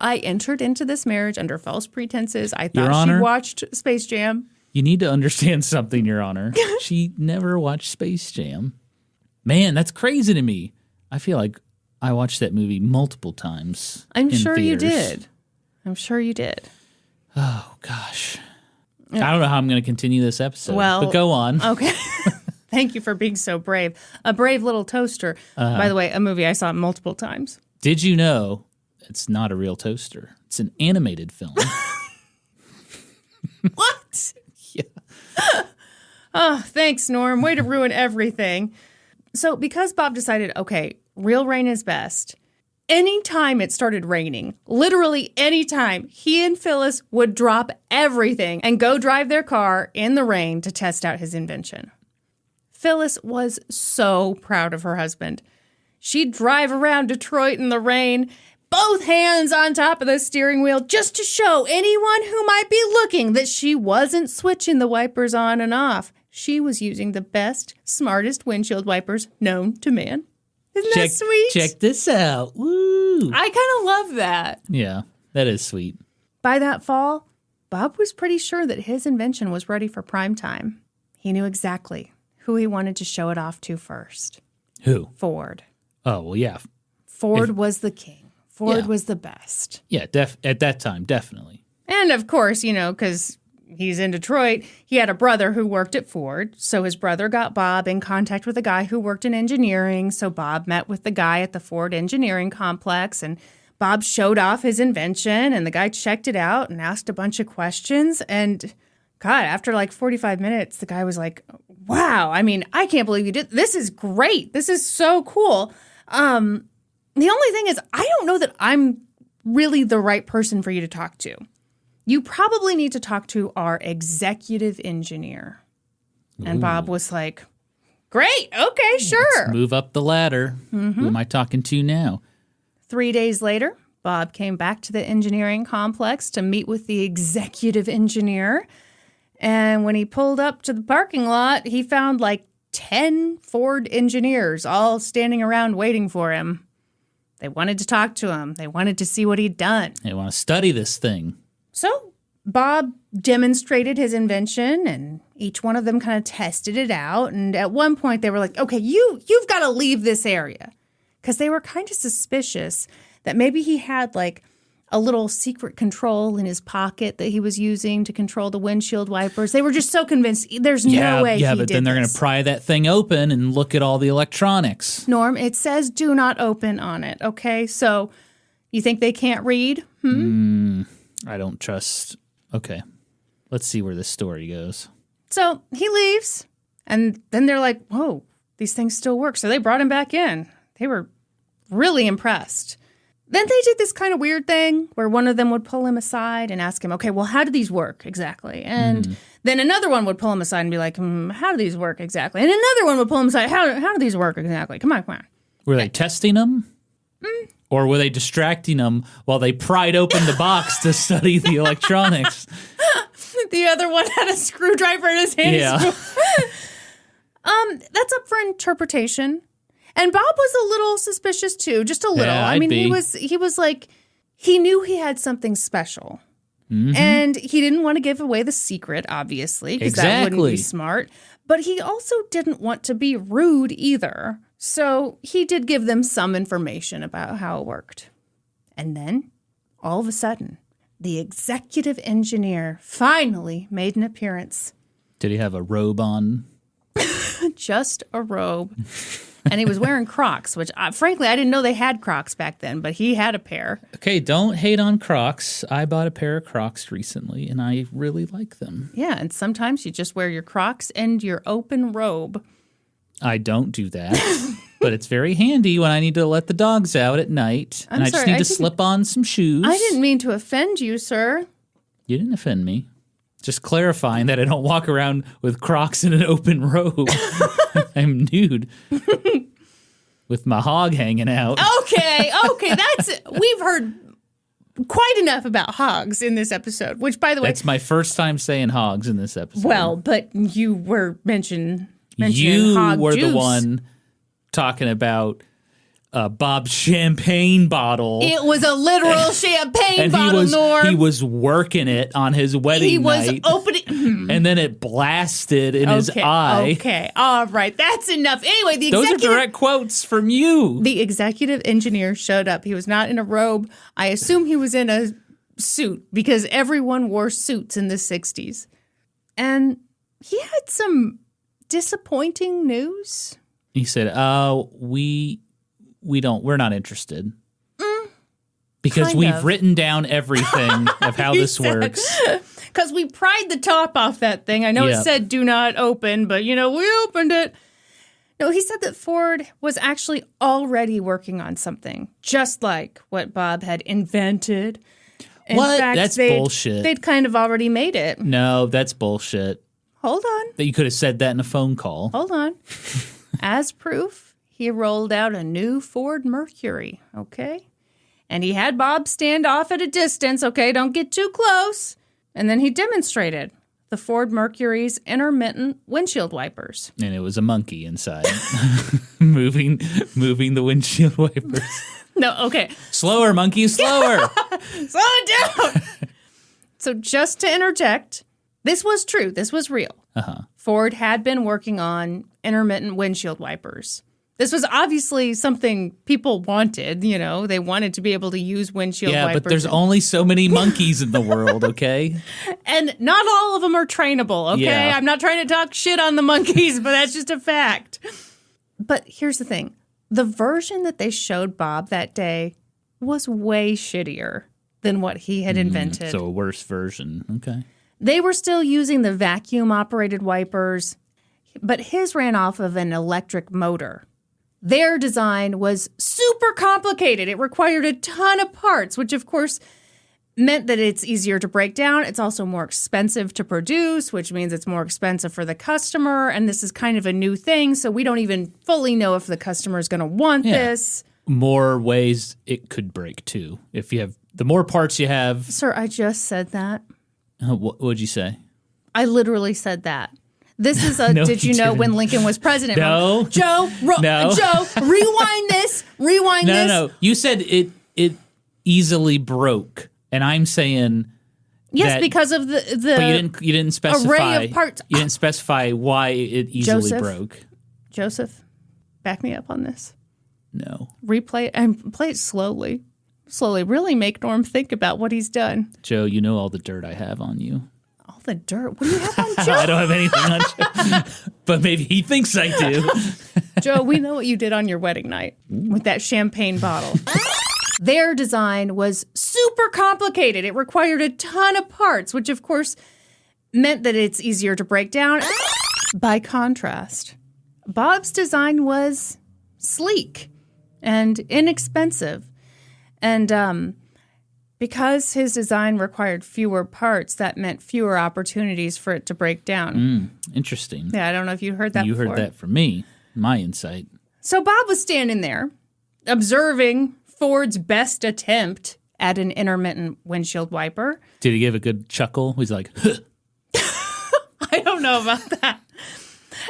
I entered into this marriage under false pretenses. I Your thought she Honor? watched Space Jam. You need to understand something, Your Honor. She never watched Space Jam. Man, that's crazy to me. I feel like I watched that movie multiple times. I'm in sure you theaters. did. I'm sure you did. Oh, gosh. I don't know how I'm going to continue this episode, Well, but go on. Okay. Thank you for being so brave. A Brave Little Toaster. By the way, a movie I saw multiple times. Did you know it's not a real toaster? It's an animated film. What? Yeah. Oh, thanks, Norm. Way to ruin everything. So because Bob decided, okay, real rain is best, anytime it started raining, literally anytime, he and Phyllis would drop everything and go drive their car in the rain to test out his invention. Phyllis was so proud of her husband. She'd drive around Detroit in the rain, both hands on top of the steering wheel, just to show anyone who might be looking that she wasn't switching the wipers on and off. She was using the best, smartest windshield wipers known to man. Isn't that sweet? Check this out. Woo. I kind of love that. Yeah, that is sweet. By that fall, Bob was pretty sure that his invention was ready for prime time. He knew exactly who he wanted to show it off to first. Who? Ford. Oh, well, yeah. Ford was the king. Ford was the best. Yeah, at that time, definitely. And of course, because he's in Detroit, he had a brother who worked at Ford. So his brother got Bob in contact with a guy who worked in engineering. So Bob met with the guy at the Ford engineering complex, and Bob showed off his invention, and the guy checked it out and asked a bunch of questions. And God, after 45 minutes, the guy was like, wow, I can't believe you did. This is great. This is so cool. The only thing is, I don't know that I'm really the right person for you to talk to. You probably need to talk to our executive engineer. And Bob was like, great, okay, sure. Let's move up the ladder. Who am I talking to now? 3 days later, Bob came back to the engineering complex to meet with the executive engineer. And when he pulled up to the parking lot, he found 10 Ford engineers all standing around waiting for him. They wanted to talk to him. They wanted to see what he'd done. They want to study this thing. So Bob demonstrated his invention, and each one of them kind of tested it out. And at one point, they were like, okay, you've got to leave this area. Because they were kind of suspicious that maybe he had a little secret control in his pocket that he was using to control the windshield wipers. They were just so convinced there's no way he did Yeah, but then they're going to pry that thing open and look at all the electronics. Norm, it says do not open on it, okay? So you think they can't read? I don't trust. Okay, let's see where this story goes. So he leaves, and then they're like, whoa, these things still work. So they brought him back in. They were really impressed. Then they did this kind of weird thing where one of them would pull him aside and ask him, okay, well, how do these work exactly? And then another one would pull him aside and be like, how do these work exactly? And another one would pull him aside, how do these work exactly? Come on. Were they testing them? Or were they distracting them while they pried open the box to study the electronics? The other one had a screwdriver in his hand. Yeah. That's up for interpretation. And Bob was a little suspicious too, just a little. Yeah, I mean, I'd he was like, he knew he had something special. And he didn't want to give away the secret, obviously, because that wouldn't be smart. But he also didn't want to be rude either. So he did give them some information about how it worked. And then, all of a sudden, the executive engineer finally made an appearance. Did he have a robe on? Just a robe. And he was wearing Crocs, which, frankly, I didn't know they had Crocs back then, but he had a pair. Okay, don't hate on Crocs. I bought a pair of Crocs recently, and I really like them. Yeah, and sometimes you just wear your Crocs and your open robe. I don't do that, but it's very handy when I need to let the dogs out at night, and I just need to slip on some shoes. I didn't mean to offend you, sir. You didn't offend me. Just clarifying that I don't walk around with Crocs and an open robe. I'm nude with my hog hanging out. Okay, we've heard quite enough about hogs in this episode, which, by the way... That's my first time saying hogs in this episode. Well, but you were mentioning you hog were juice. the one talking about Bob's champagne bottle. It was a literal champagne bottle, Norm. He was working it on his wedding night. He was opening... And then it blasted in his eye. Okay, all right, that's enough. Anyway, those are direct quotes from you. The executive engineer showed up. He was not in a robe. I assume he was in a suit because everyone wore suits in the 60s. And he had some disappointing news. He said, we're not interested. Because we've written down everything of how this works. Because we pried the top off that thing. I know it said do not open, but, we opened it. No, he said that Ford was actually already working on something, just like what Bob had invented. In fact, that's bullshit. They'd kind of already made it. No, that's bullshit. Hold on. That you could have said that in a phone call. Hold on. As proof, he rolled out a new Ford Mercury, okay? And he had Bob stand off at a distance, okay? Don't get too close. And then he demonstrated the Ford Mercury's intermittent windshield wipers. And it was a monkey inside, moving the windshield wipers. No, okay. Slower, monkey, slower. Slow it down. So just to interject, this was true. This was real. Ford had been working on intermittent windshield wipers. This was obviously something people wanted, They wanted to be able to use windshield wipers. Yeah, but there's only so many monkeys in the world, okay? And not all of them are trainable, okay? Yeah. I'm not trying to talk shit on the monkeys, but that's just a fact. But here's the thing. The version that they showed Bob that day was way shittier than what he had invented. So a worse version, okay. They were still using the vacuum-operated wipers, but his ran off of an electric motor. Their design was super complicated. It required a ton of parts, which of course meant that it's easier to break down. It's also more expensive to produce, which means it's more expensive for the customer. And this is kind of a new thing, so we don't even fully know if the customer is going to want this. More ways it could break too. If you have the more parts you have. Sir, I just said that. What'd you say? I literally said that. This is a, No, did you know didn't. when Lincoln was president? No. Joe, No. Joe, rewind this. Rewind this. No. You said it easily broke, and I'm saying yes, because of the but you didn't specify array of parts. You didn't specify why it easily broke. Joseph, back me up on this. No. Replay it and play it slowly slowly really make Norm think about what he's done. Joe, you know all the dirt I have on you. All the dirt? What do you have on Joe? I don't have anything on Joe. But maybe he thinks I do. Joe, we know what you did on your wedding night with that champagne bottle. Their design was super complicated. It required a ton of parts, which of course meant that it's easier to break down. By contrast, Bob's design was sleek and inexpensive. And because his design required fewer parts, that meant fewer opportunities for it to break down. Interesting. Yeah, I don't know if you heard that before. You heard that from me, my insight. So Bob was standing there, observing Ford's best attempt at an intermittent windshield wiper. Did he give a good chuckle? He's like, huh. I don't know about that.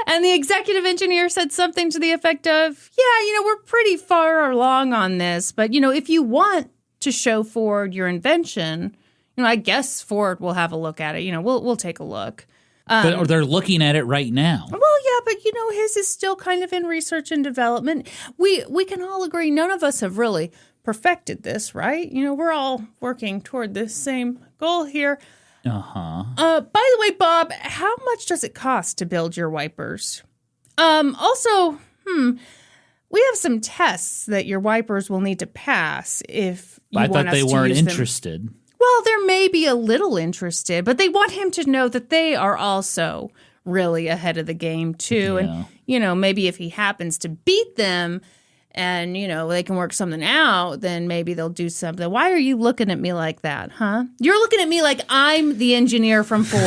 And the executive engineer said something to the effect of, yeah, we're pretty far along on this, but, if you want to show Ford your invention, I guess Ford will have a look at it. We'll take a look. But they're looking at it right now. Well, yeah, but, his is still kind of in research and development. We can all agree none of us have really perfected this, right? We're all working toward this same goal here. Uh-huh. By the way, Bob, how much does it cost to build your wipers? Also, we have some tests that your wipers will need to pass if you want us to use them. I thought they weren't interested. Well, they're maybe a little interested, but they want him to know that they are also really ahead of the game, too. Yeah. And, maybe if he happens to beat them and, they can work something out, then maybe they'll do something. Why are you looking at me like that, huh? You're looking at me like I'm the engineer from Ford.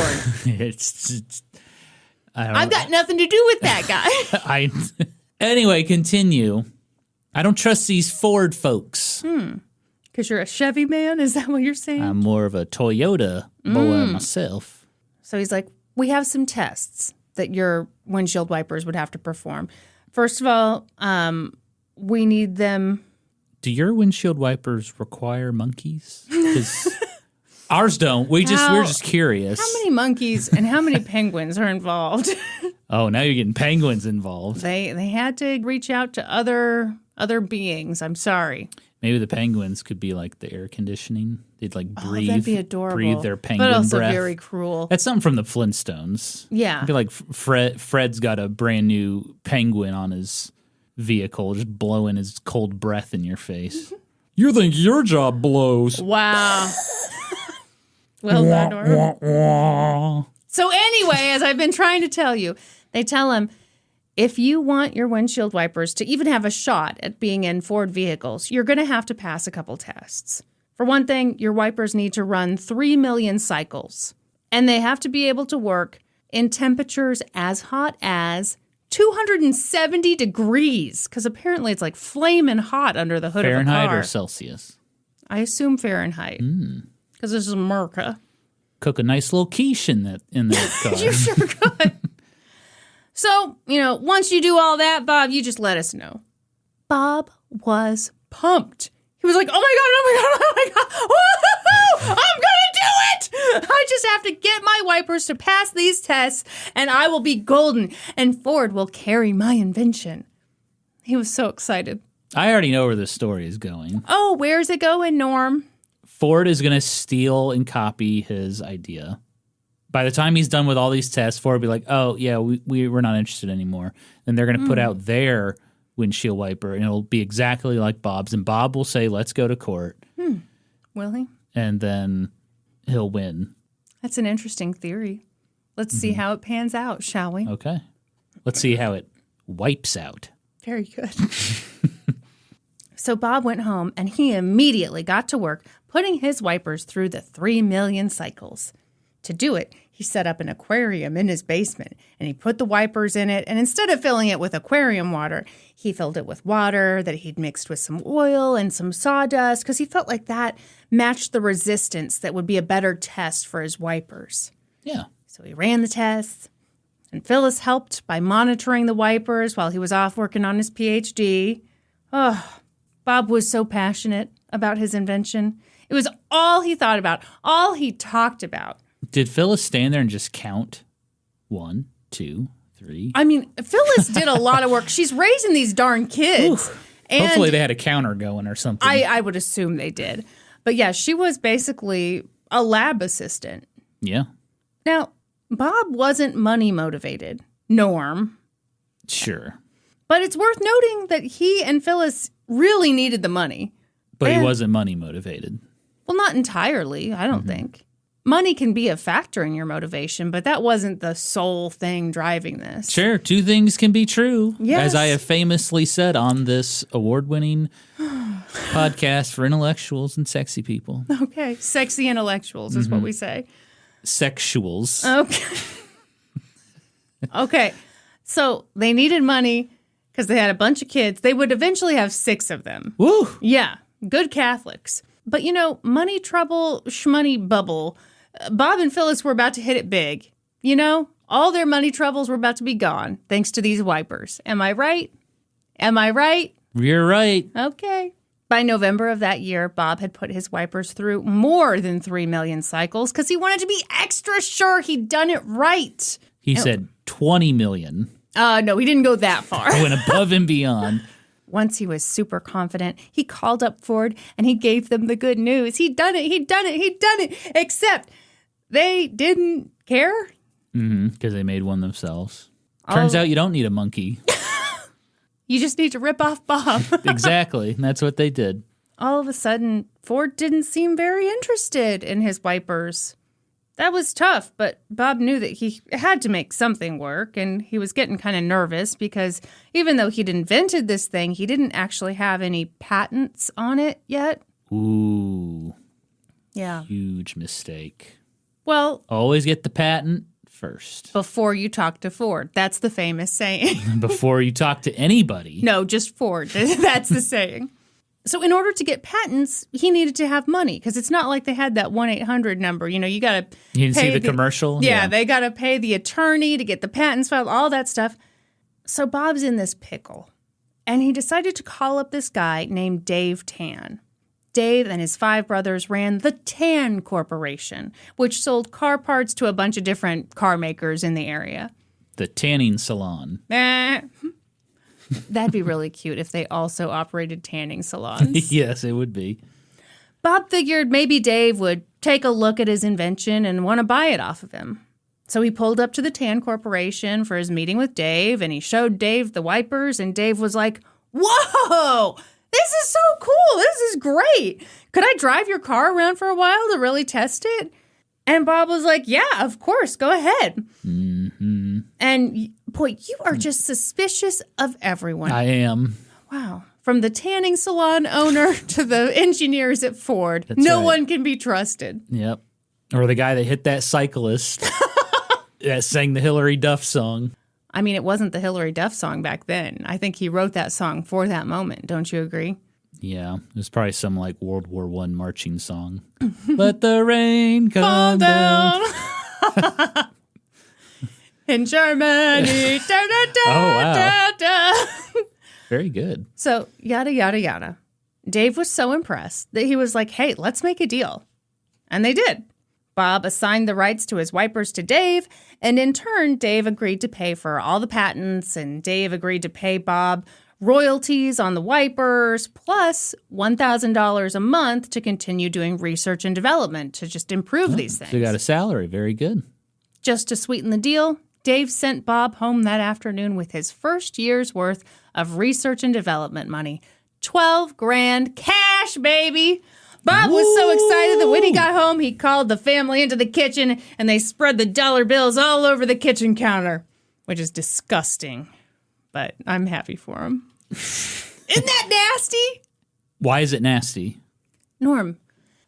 I've got nothing to do with that guy. Anyway, continue. I don't trust these Ford folks. Because you're a Chevy man? Is that what you're saying? I'm more of a Toyota boy myself. So he's like, we have some tests that your windshield wipers would have to perform. First of all, we need them. Do your windshield wipers require monkeys? Because ours don't. We're just curious. How many monkeys and how many penguins are involved? Oh, now you're getting penguins involved. They had to reach out to other beings. I'm sorry. Maybe the penguins could be like the air conditioning. They'd like breathe. That'd be adorable. Breathe their penguin but also breath. Very cruel. That's something from the Flintstones. Yeah. It'd be like Fred's got a brand new penguin on his vehicle, just blowing his cold breath in your face. You think your job blows? Wow. Well done, Norm. So anyway, as I've been trying to tell you, they tell him, if you want your windshield wipers to even have a shot at being in Ford vehicles, you're going to have to pass a couple tests. For one thing, your wipers need to run 3 million cycles, and they have to be able to work in temperatures as hot as 270 degrees, because apparently it's like flaming hot under the hood of a car. Fahrenheit or Celsius? I assume Fahrenheit, because this is America. Cook a nice little quiche in that car. You sure could. So, once you do all that, Bob, you just let us know. Bob was pumped. He was like, oh my God, woo-hoo, I'm going to do it. I just have to get my wipers to pass these tests and I will be golden and Ford will carry my invention. He was so excited. I already know where this story is going. Oh, where's it going, Norm? Ford is going to steal and copy his idea. By the time he's done with all these tests, Ford will be like, oh, yeah, we're not interested anymore. And they're going to put out their windshield wiper, and it'll be exactly like Bob's. And Bob will say, let's go to court. Will he? And then he'll win. That's an interesting theory. Let's see how it pans out, shall we? Okay. Let's see how it wipes out. Very good. So Bob went home, and he immediately got to work putting his wipers through the 3 million cycles. To do it, he set up an aquarium in his basement, and he put the wipers in it, and instead of filling it with aquarium water, he filled it with water that he'd mixed with some oil and some sawdust, because he felt like that matched the resistance that would be a better test for his wipers. Yeah. So he ran the tests, and Phyllis helped by monitoring the wipers while he was off working on his PhD. Oh, Bob was so passionate about his invention. It was all he thought about, all he talked about. Did Phyllis stand there and just count? 1, 2, 3. I mean, Phyllis did a lot of work. She's raising these darn kids. And Hopefully they had a counter going or something. I would assume they did. But yeah, she was basically a lab assistant. Yeah. Now, Bob wasn't money motivated. Norm. Sure. But it's worth noting that he and Phyllis really needed the money. But he wasn't money motivated. Well, not entirely, I don't think. Money can be a factor in your motivation, but that wasn't the sole thing driving this. Sure, two things can be true. Yes. As I have famously said on this award-winning podcast for intellectuals and sexy people. Okay, sexy intellectuals is what we say. Sexuals. Okay. Okay, so they needed money because they had a bunch of kids. They would eventually have 6 of them. Woo! Yeah, good Catholics. But money trouble, shmoney bubble. Bob and Phyllis were about to hit it big. All their money troubles were about to be gone thanks to these wipers. Am I right? Am I right? You're right. Okay. By November of that year, Bob had put his wipers through more than 3 million cycles because he wanted to be extra sure he'd done it right. He said 20 million. No, he didn't go that far. Went above and beyond. Once he was super confident, he called up Ford and he gave them the good news. He'd done it, he'd done it, he'd done it. Except they didn't care. Because they made one themselves. Turns out you don't need a monkey. You just need to rip off Bob. Exactly. And that's what they did. All of a sudden, Ford didn't seem very interested in his wipers. That was tough, but Bob knew that he had to make something work, and he was getting kind of nervous because even though he'd invented this thing, he didn't actually have any patents on it yet. Ooh. Yeah. Huge mistake. Well, Always get the patent first. before you talk to Ford. That's the famous saying. Before you talk to anybody. No, just Ford. That's the saying. So in order to get patents, he needed to have money because it's not like they had that 1-800 number. You got to You didn't see the commercial? Yeah, they got to pay the attorney to get the patents filed, all that stuff. So Bob's in this pickle, and he decided to call up this guy named Dave Tan. Dave and his 5 brothers ran the Tan Corporation, which sold car parts to a bunch of different car makers in the area. The tanning salon. That'd be really cute if they also operated tanning salons. Yes, it would be. Bob figured maybe Dave would take a look at his invention and want to buy it off of him. So he pulled up to the Tan Corporation for his meeting with Dave, and he showed Dave the wipers, and Dave was like, "Whoa, this is so cool. This is great. Could I drive your car around for a while to really test it?" And Bob was like, "Yeah, of course. Go ahead." Mm-hmm. And boy, you are just suspicious of everyone. I am. Wow. From the tanning salon owner to the engineers at Ford, no right. one can be trusted. Yep. Or the guy that hit that cyclist that sang the Hillary Duff song. I mean, it wasn't the Hillary Duff song back then. I think he wrote that song for that moment. Don't you agree? Yeah. It was probably some World War I marching song. Let the rain come down. In Germany. Da, da, da, Oh, wow. da, da. Very good. So, yada, yada, yada. Dave was so impressed that he was like, "Hey, let's make a deal." And they did. Bob assigned the rights to his wipers to Dave, and in turn, Dave agreed to pay for all the patents, and Dave agreed to pay Bob royalties on the wipers, plus $1,000 a month to continue doing research and development to just improve these things. So you got a salary. Very good. Just to sweeten the deal, Dave sent Bob home that afternoon with his first year's worth of research and development money. $12,000 cash, baby. Bob was so excited that when he got home, he called the family into the kitchen and they spread the dollar bills all over the kitchen counter, which is disgusting, but I'm happy for him. Isn't that nasty? Why is it nasty? Norm,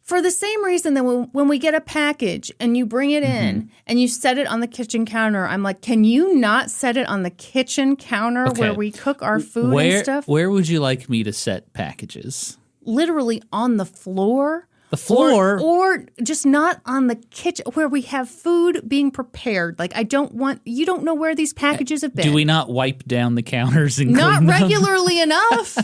for the same reason that when we get a package and you bring it in and you set it on the kitchen counter, I'm like, can you not set it on the kitchen counter Okay. where we cook our food and stuff? Where would you like me to set packages? Literally on the floor. The floor? Or just not on the kitchen where we have food being prepared. Like, you don't know where these packages have been. Do we not wipe down the counters and Not clean them? regularly enough.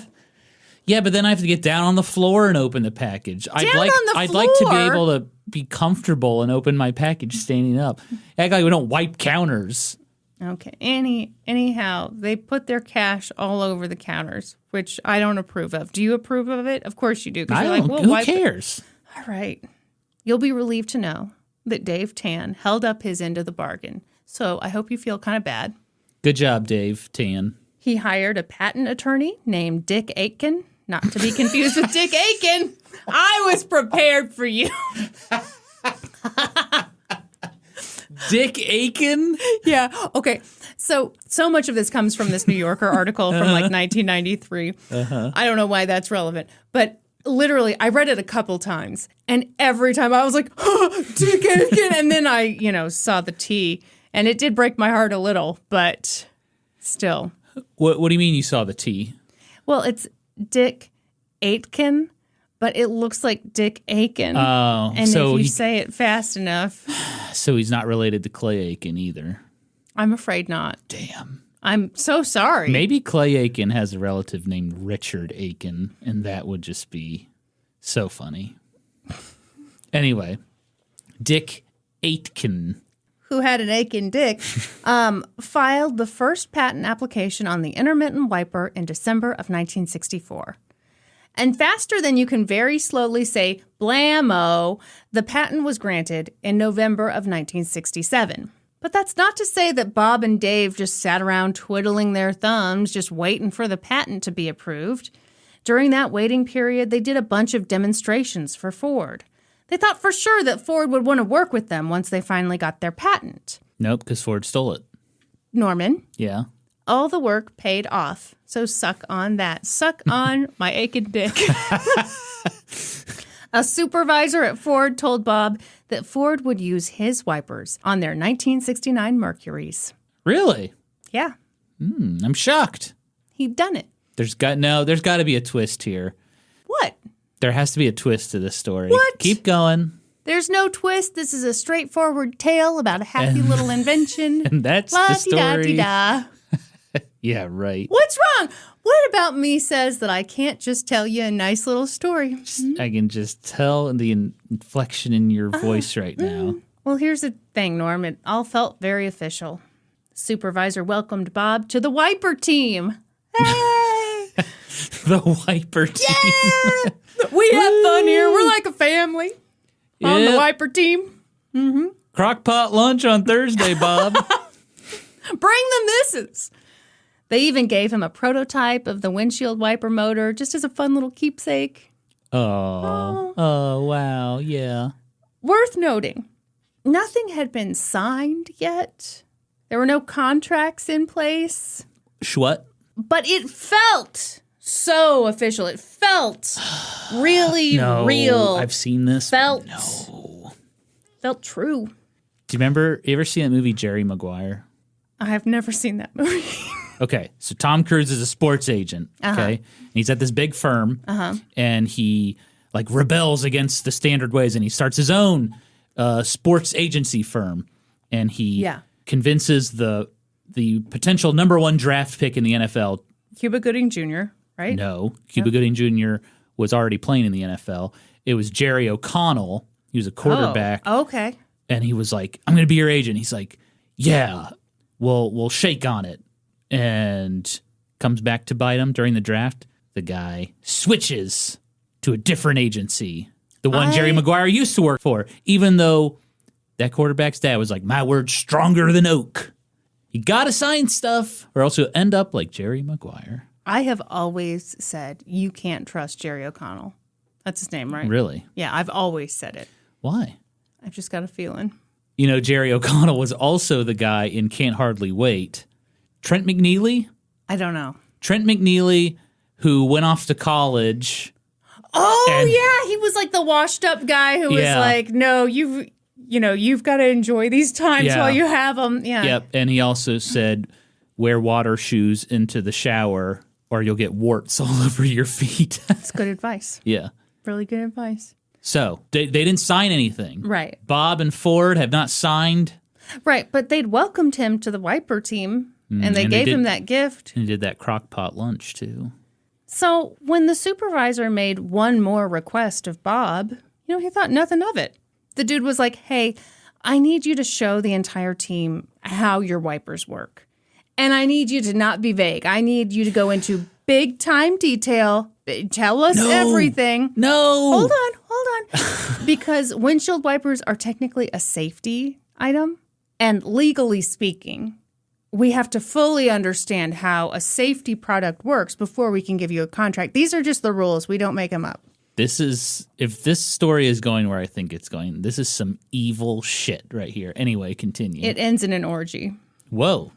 Yeah, but then I have to get down on the floor and open the package. On the I'd like to be floor? able to be comfortable and open my package standing up. Act like we don't wipe counters. Okay. Anyhow, they put their cash all over the counters, which I don't approve of. Do you approve of it? Of course you do. 'Cause I you're don't. like, well, Who why cares? All right. You'll be relieved to know that Dave Tan held up his end of the bargain. So I hope you feel kind of bad. Good job, Dave Tan. He hired a patent attorney named Dick Aitken, not to be confused with Dick Aiken. I was prepared for you. Dick Aiken? Yeah. Okay. So much of this comes from this New Yorker article from like 1993. I don't know why that's relevant, but literally I read it a couple times and every time I was like, oh, Dick Aiken. And then I, saw the T and it did break my heart a little, but still. What do you mean you saw the T? Well, it's Dick Aitken, but it looks like Dick Aiken. Oh, and so if you say it fast enough. So he's not related to Clay Aiken either. I'm afraid not. Damn. I'm so sorry. Maybe Clay Aiken has a relative named Richard Aiken, and that would just be so funny. Anyway, Dick Aitken, who had an Aiken dick, filed the first patent application on the intermittent wiper in December of 1964. And faster than you can very slowly say blammo, the patent was granted in November of 1967. But that's not to say that Bob and Dave just sat around twiddling their thumbs, just waiting for the patent to be approved. During that waiting period, they did a bunch of demonstrations for Ford. They thought for sure that Ford would want to work with them once they finally got their patent. Nope, because Ford stole it. Norman, Yeah. all the work paid off. So suck on that. Suck on my aching dick. A supervisor at Ford told Bob that Ford would use his wipers on their 1969 Mercurys. Really? Yeah, I'm shocked. he'd done it. There's got to be a twist here. What? There has to be a twist to this story. What? Keep going. There's no twist. This is a straightforward tale about a happy little invention. And that's the story. La-di-da-di-da. Yeah, right. What's wrong? What about me says that I can't just tell you a nice little story? I can just tell the inflection in your voice right now. Well, here's the thing, Norm. It all felt very official. Supervisor welcomed Bob to the wiper team. Hey! The wiper team. Yeah! We have fun here. We're like a family on the Yep. wiper team. Crock-pot lunch on Thursday, Bob. Bring the missus. They even gave him a prototype of the windshield wiper motor just as a fun little keepsake. Oh, wow, yeah. Worth noting, nothing had been signed yet. There were no contracts in place. What? But it felt so official. It felt really No, real. I've seen this. Felt. No. Felt true. Do you remember, you ever seen that movie Jerry Maguire? I have never seen that movie. Okay, so Tom Cruise is a sports agent, okay? And he's at this big firm, and he, rebels against the standard ways, and he starts his own sports agency firm, and he convinces the potential number one draft pick in the NFL. Cuba Gooding Jr., right? No, Cuba Gooding Jr. was already playing in the NFL. It was Jerry O'Connell. He was a quarterback. Oh, okay. And he was like, I'm going to be your agent. He's like, yeah, we'll shake on it. And comes back to bite him during the draft. The guy switches to a different agency, the one Jerry Maguire used to work for, even though that quarterback's dad was like, my word's stronger than oak. You got to sign stuff or else you'll end up like Jerry Maguire. I have always said you can't trust Jerry O'Connell. That's his name, right? Really? Yeah, I've always said it. Why? I've just got a feeling. You know, Jerry O'Connell was also the guy in Can't Hardly Wait. Trent McNeely? I don't know. Trent McNeely, who went off to college. Oh, yeah. He was like the washed up guy who was like, no, you've got to enjoy these times while you have them. Yeah. Yep. And he also said, wear water shoes into the shower or you'll get warts all over your feet. That's good advice. Yeah. Really good advice. So they didn't sign anything. Right. Bob and Ford have not signed. Right. But they'd welcomed him to the wiper team and they gave him that gift. And he did that crock pot lunch too. So when the supervisor made one more request of Bob, he thought nothing of it. The dude was like, hey, I need you to show the entire team how your wipers work. And I need you to not be vague. I need you to go into big time detail. Tell us everything. No. Hold on. Because windshield wipers are technically a safety item. And legally speaking, we have to fully understand how a safety product works before we can give you a contract. These are just the rules. We don't make them up. If this story is going where I think it's going, this is some evil shit right here. Anyway, continue. It ends in an orgy. Whoa.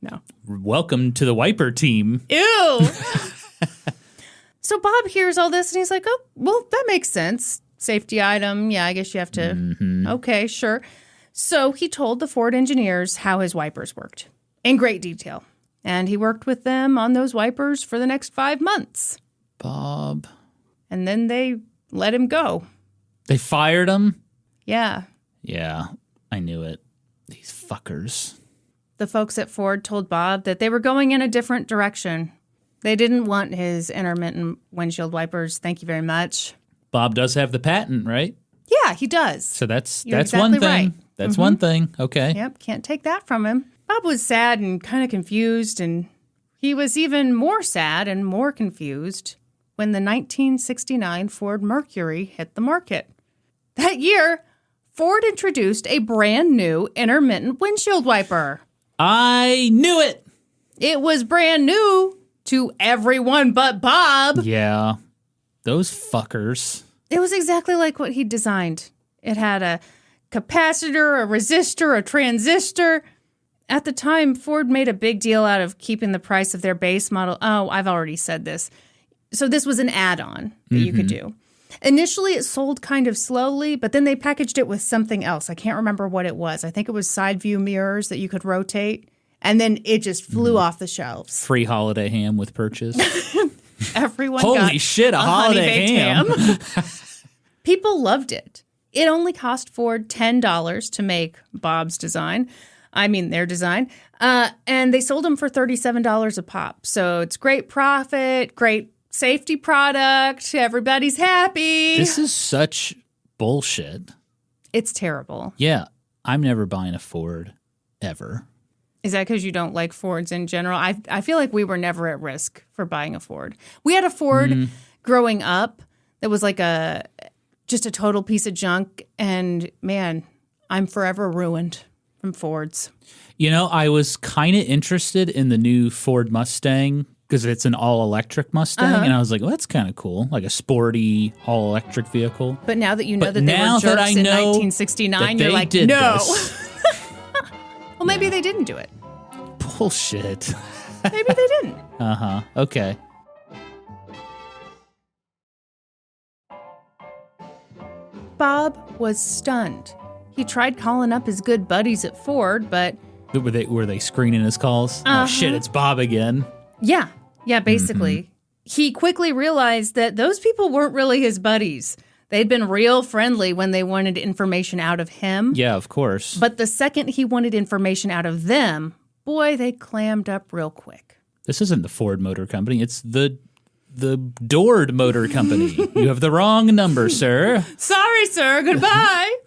No. Welcome to the wiper team. Ew. So Bob hears all this and he's like, oh, well, that makes sense. Safety item. Yeah, I guess you have to. Mm-hmm. Okay, sure. So he told the Ford engineers how his wipers worked in great detail. And he worked with them on those wipers for the next 5 months. Bob. And then they let him go. They fired him? Yeah. Yeah, I knew it. These fuckers. The folks at Ford told Bob that they were going in a different direction. They didn't want his intermittent windshield wipers. Thank you very much. Bob does have the patent, right? Yeah, he does. So that's exactly one thing. Right. That's one thing. Okay. Yep, can't take that from him. Bob was sad and kind of confused, and he was even more sad and more confused when the 1969 Ford Mercury hit the market. That year, Ford introduced a brand new intermittent windshield wiper. I knew it. It was brand new to everyone but Bob. Yeah, those fuckers. It was exactly like what he designed. It had a capacitor, a resistor, a transistor. At the time, Ford made a big deal out of keeping the price of their base model. Oh, I've already said this. So this was an add-on that you could do. Initially, it sold kind of slowly, but then they packaged it with something else. I can't remember what it was. I think it was side view mirrors that you could rotate, and then it just flew off the shelves. Free holiday ham with purchase. Everyone Holy got shit, a holiday ham. People loved it. It only cost Ford $10 to make Bob's design. I mean, their design. And they sold them for $37 a pop. So it's great profit, great safety product. Everybody's happy. This is such bullshit. It's terrible. Yeah, I'm never buying a Ford, ever. Is that because you don't like Fords in general? I feel like we were never at risk for buying a Ford. We had a Ford growing up that was like just a total piece of junk. And man, I'm forever ruined from Fords. You know, I was kind of interested in the new Ford Mustang because it's an all-electric Mustang, and I was like, well, that's kind of cool, like a sporty all-electric vehicle. But now that you know But that they now were that I jerks in know 1969, that you're they like, did no. this. Well, maybe they didn't do it. Bullshit. Maybe they didn't. Uh-huh. Okay. Bob was stunned. He tried calling up his good buddies at Ford, but Were they screening his calls? Oh, shit, it's Bob again. yeah, basically. He quickly realized that those people weren't really his buddies. They'd been real friendly when they wanted information out of him. Yeah, of course. But the second he wanted information out of them, boy, they clammed up real quick. This isn't the Ford Motor Company. It's the Dord Motor Company. You have the wrong number, sir. Sorry, sir. Goodbye.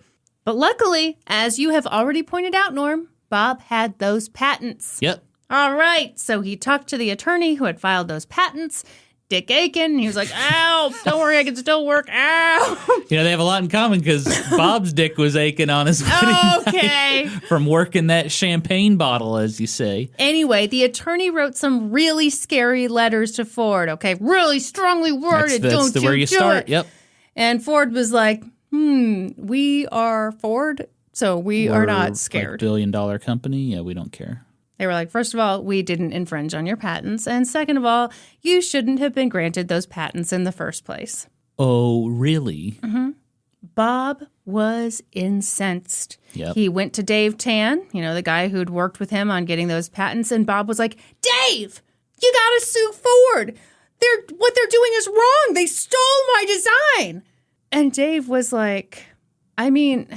But luckily, as you have already pointed out, Norm, Bob had those patents. Yep. All right. So he talked to the attorney who had filed those patents, Dick Aiken. He was like, ow, don't worry, I can still work. Ow. You know, they have a lot in common because Bob's dick was aching on his wedding Okay. night from working that champagne bottle, as you say. Anyway, the attorney wrote some really scary letters to Ford, okay? Really strongly worded. That's Don't where you do start. it. Yep. And Ford was like, we are Ford, so we are We're not like scared. $1 billion company. Yeah, we don't care. They were like, first of all, we didn't infringe on your patents. And second of all, you shouldn't have been granted those patents in the first place. Oh, really? Bob was incensed. Yep. He went to Dave Tan, the guy who'd worked with him on getting those patents. And Bob was like, Dave, you got to sue Ford. What they're doing is wrong. They stole my design. And Dave was like, I mean,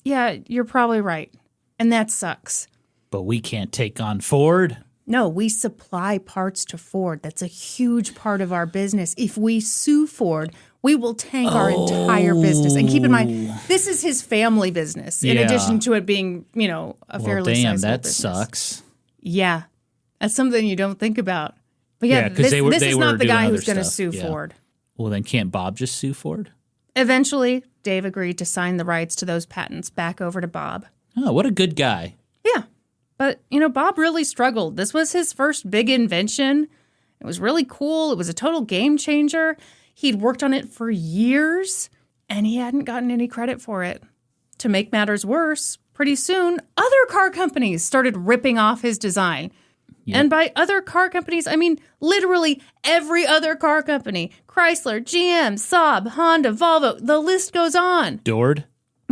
yeah, you're probably right. And that sucks. But we can't take on Ford. No, we supply parts to Ford. That's a huge part of our business. If we sue Ford, We will tank our entire business. And keep in mind, this is his family business, in Yeah. addition to it being, a fairly damn, sizable that business. sucks. Yeah. That's something you don't think about. But yeah, 'cause this they were is not the doing guy other who's going to stuff. sue Yeah. Ford. Well, then can't Bob just sue Ford? Eventually, Dave agreed to sign the rights to those patents back over to Bob. Oh, what a good guy. Yeah. But, Bob really struggled. This was his first big invention. It was really cool. It was a total game changer. He'd worked on it for years, and he hadn't gotten any credit for it. To make matters worse, pretty soon, other car companies started ripping off his design. Yep. And by other car companies, I mean literally every other car company. Chrysler, GM, Saab, Honda, Volvo, the list goes on. Dord?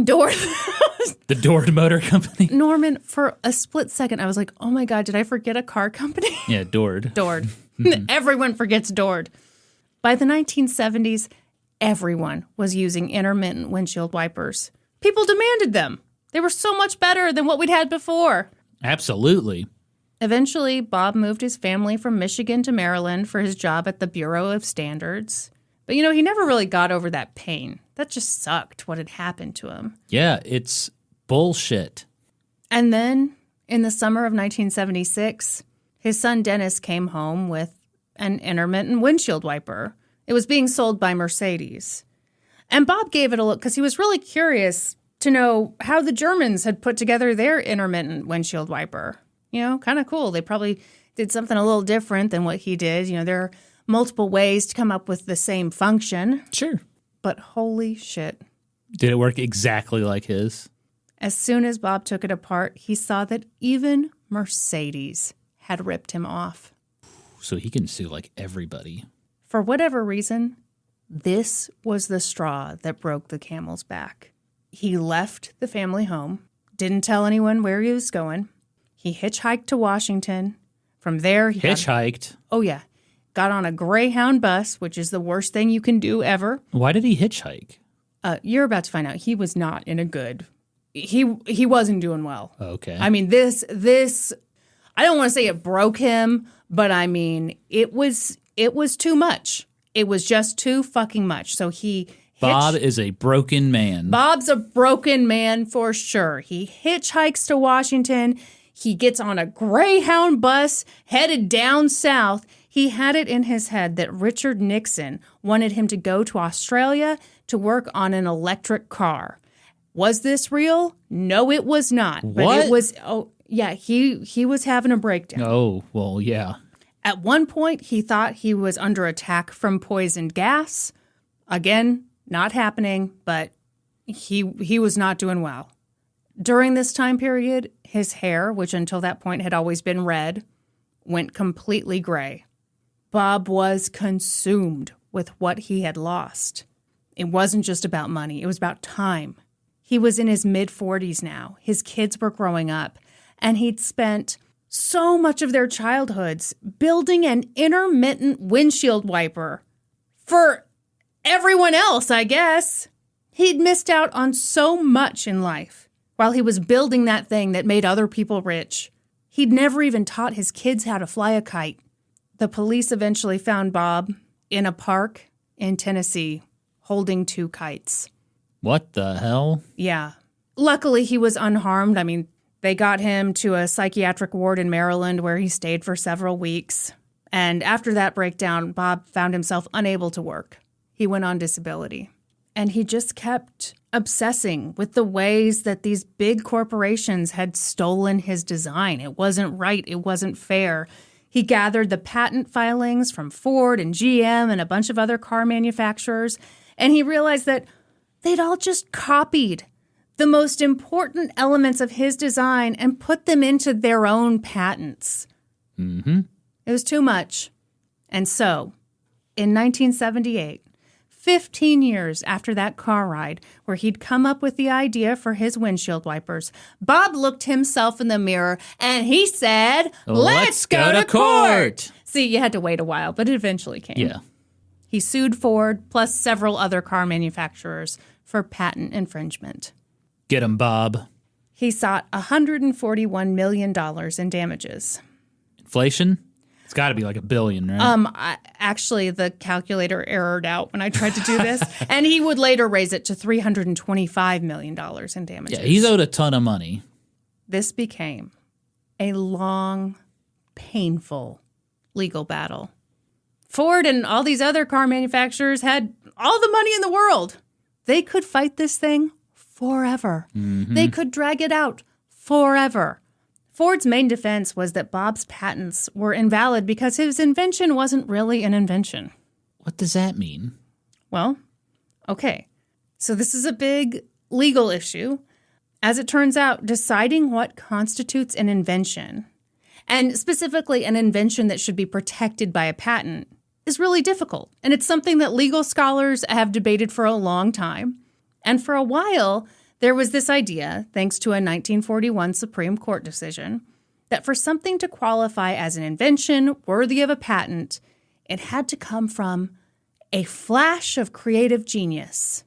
Dord. The Dord Motor Company? Norman, for a split second, I was like, oh my God, did I forget a car company? Yeah, Dord. Dord. Everyone forgets Dord. By the 1970s, everyone was using intermittent windshield wipers. People demanded them. They were so much better than what we'd had before. Absolutely. Eventually, Bob moved his family from Michigan to Maryland for his job at the Bureau of Standards. But, he never really got over that pain. That just sucked, what had happened to him. Yeah, it's bullshit. And then, in the summer of 1976, his son Dennis came home with an intermittent windshield wiper. It was being sold by Mercedes. And Bob gave it a look because he was really curious to know how the Germans had put together their intermittent windshield wiper. Kind of cool. They probably did something a little different than what he did. There are multiple ways to come up with the same function. Sure. But holy shit. Did it work exactly like his? As soon as Bob took it apart, he saw that even Mercedes had ripped him off. So he can sue like everybody. For whatever reason, this was the straw that broke the camel's back. He left the family home, didn't tell anyone where he was going. He hitchhiked to Washington. From there, he Hitchhiked? got on a Greyhound bus, which is the worst thing you can do ever. Why did he hitchhike? You're about to find out. He was not in a good... He wasn't doing well. Okay. I mean, this... I don't want to say it broke him, but I mean, it was too much. It was just too fucking much. So Bob is a broken man. Bob's a broken man for sure. He hitchhikes to Washington. He gets on a Greyhound bus headed down south. He had it in his head that Richard Nixon wanted him to go to Australia to work on an electric car. Was this real? No, it was not. But What? it was, he was having a breakdown. Oh, well, yeah. At one point, he thought he was under attack from poisoned gas. Again, not happening, but he was not doing well. During this time period, his hair, which until that point had always been red, went completely gray. Bob was consumed with what he had lost. It wasn't just about money. It was about time. He was in his mid-40s now. His kids were growing up, and he'd spent so much of their childhoods building an intermittent windshield wiper for everyone else, I guess. He'd missed out on so much in life while he was building that thing that made other people rich. He'd never even taught his kids how to fly a kite. The police eventually found Bob in a park in Tennessee holding 2 kites. What the hell? Yeah. Luckily, he was unharmed. I mean, they got him to a psychiatric ward in Maryland where he stayed for several weeks. And after that breakdown, Bob found himself unable to work. He went on disability. And he just kept obsessing with the ways that these big corporations had stolen his design. It wasn't right. It wasn't fair. He gathered the patent filings from Ford and GM and a bunch of other car manufacturers, and he realized that they'd all just copied the most important elements of his design and put them into their own patents. Mm-hmm. It was too much. And so, in 1978, 15 years after that car ride where he'd come up with the idea for his windshield wipers, Bob looked himself in the mirror and he said, "Let's go to court." See, you had to wait a while, but it eventually came. Yeah. He sued Ford plus several other car manufacturers for patent infringement. Get him, Bob. He sought $141 million in damages. Inflation? It's got to be like $1 billion, right? actually, the calculator errored out when I tried to do this. And he would later raise it to $325 million in damages. Yeah, he's owed a ton of money. This became a long, painful legal battle. Ford and all these other car manufacturers had all the money in the world. They could fight this thing forever. Mm-hmm. They could drag it out forever. Ford's main defense was that Bob's patents were invalid because his invention wasn't really an invention. What does that mean? Well, okay. So this is a big legal issue. As it turns out, deciding what constitutes an invention, and specifically an invention that should be protected by a patent, is really difficult. And it's something that legal scholars have debated for a long time. And for a while, there was this idea, thanks to a 1941 Supreme Court decision, that for something to qualify as an invention worthy of a patent, it had to come from a flash of creative genius.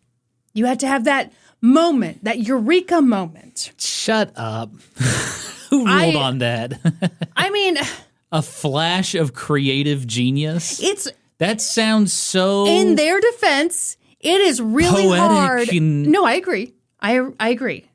You had to have that moment, that eureka moment. Shut up. Who ruled on that? I mean, a flash of creative genius? it's That sounds so... in their defense, it is really poetic hard. and- No, I agree. I agree.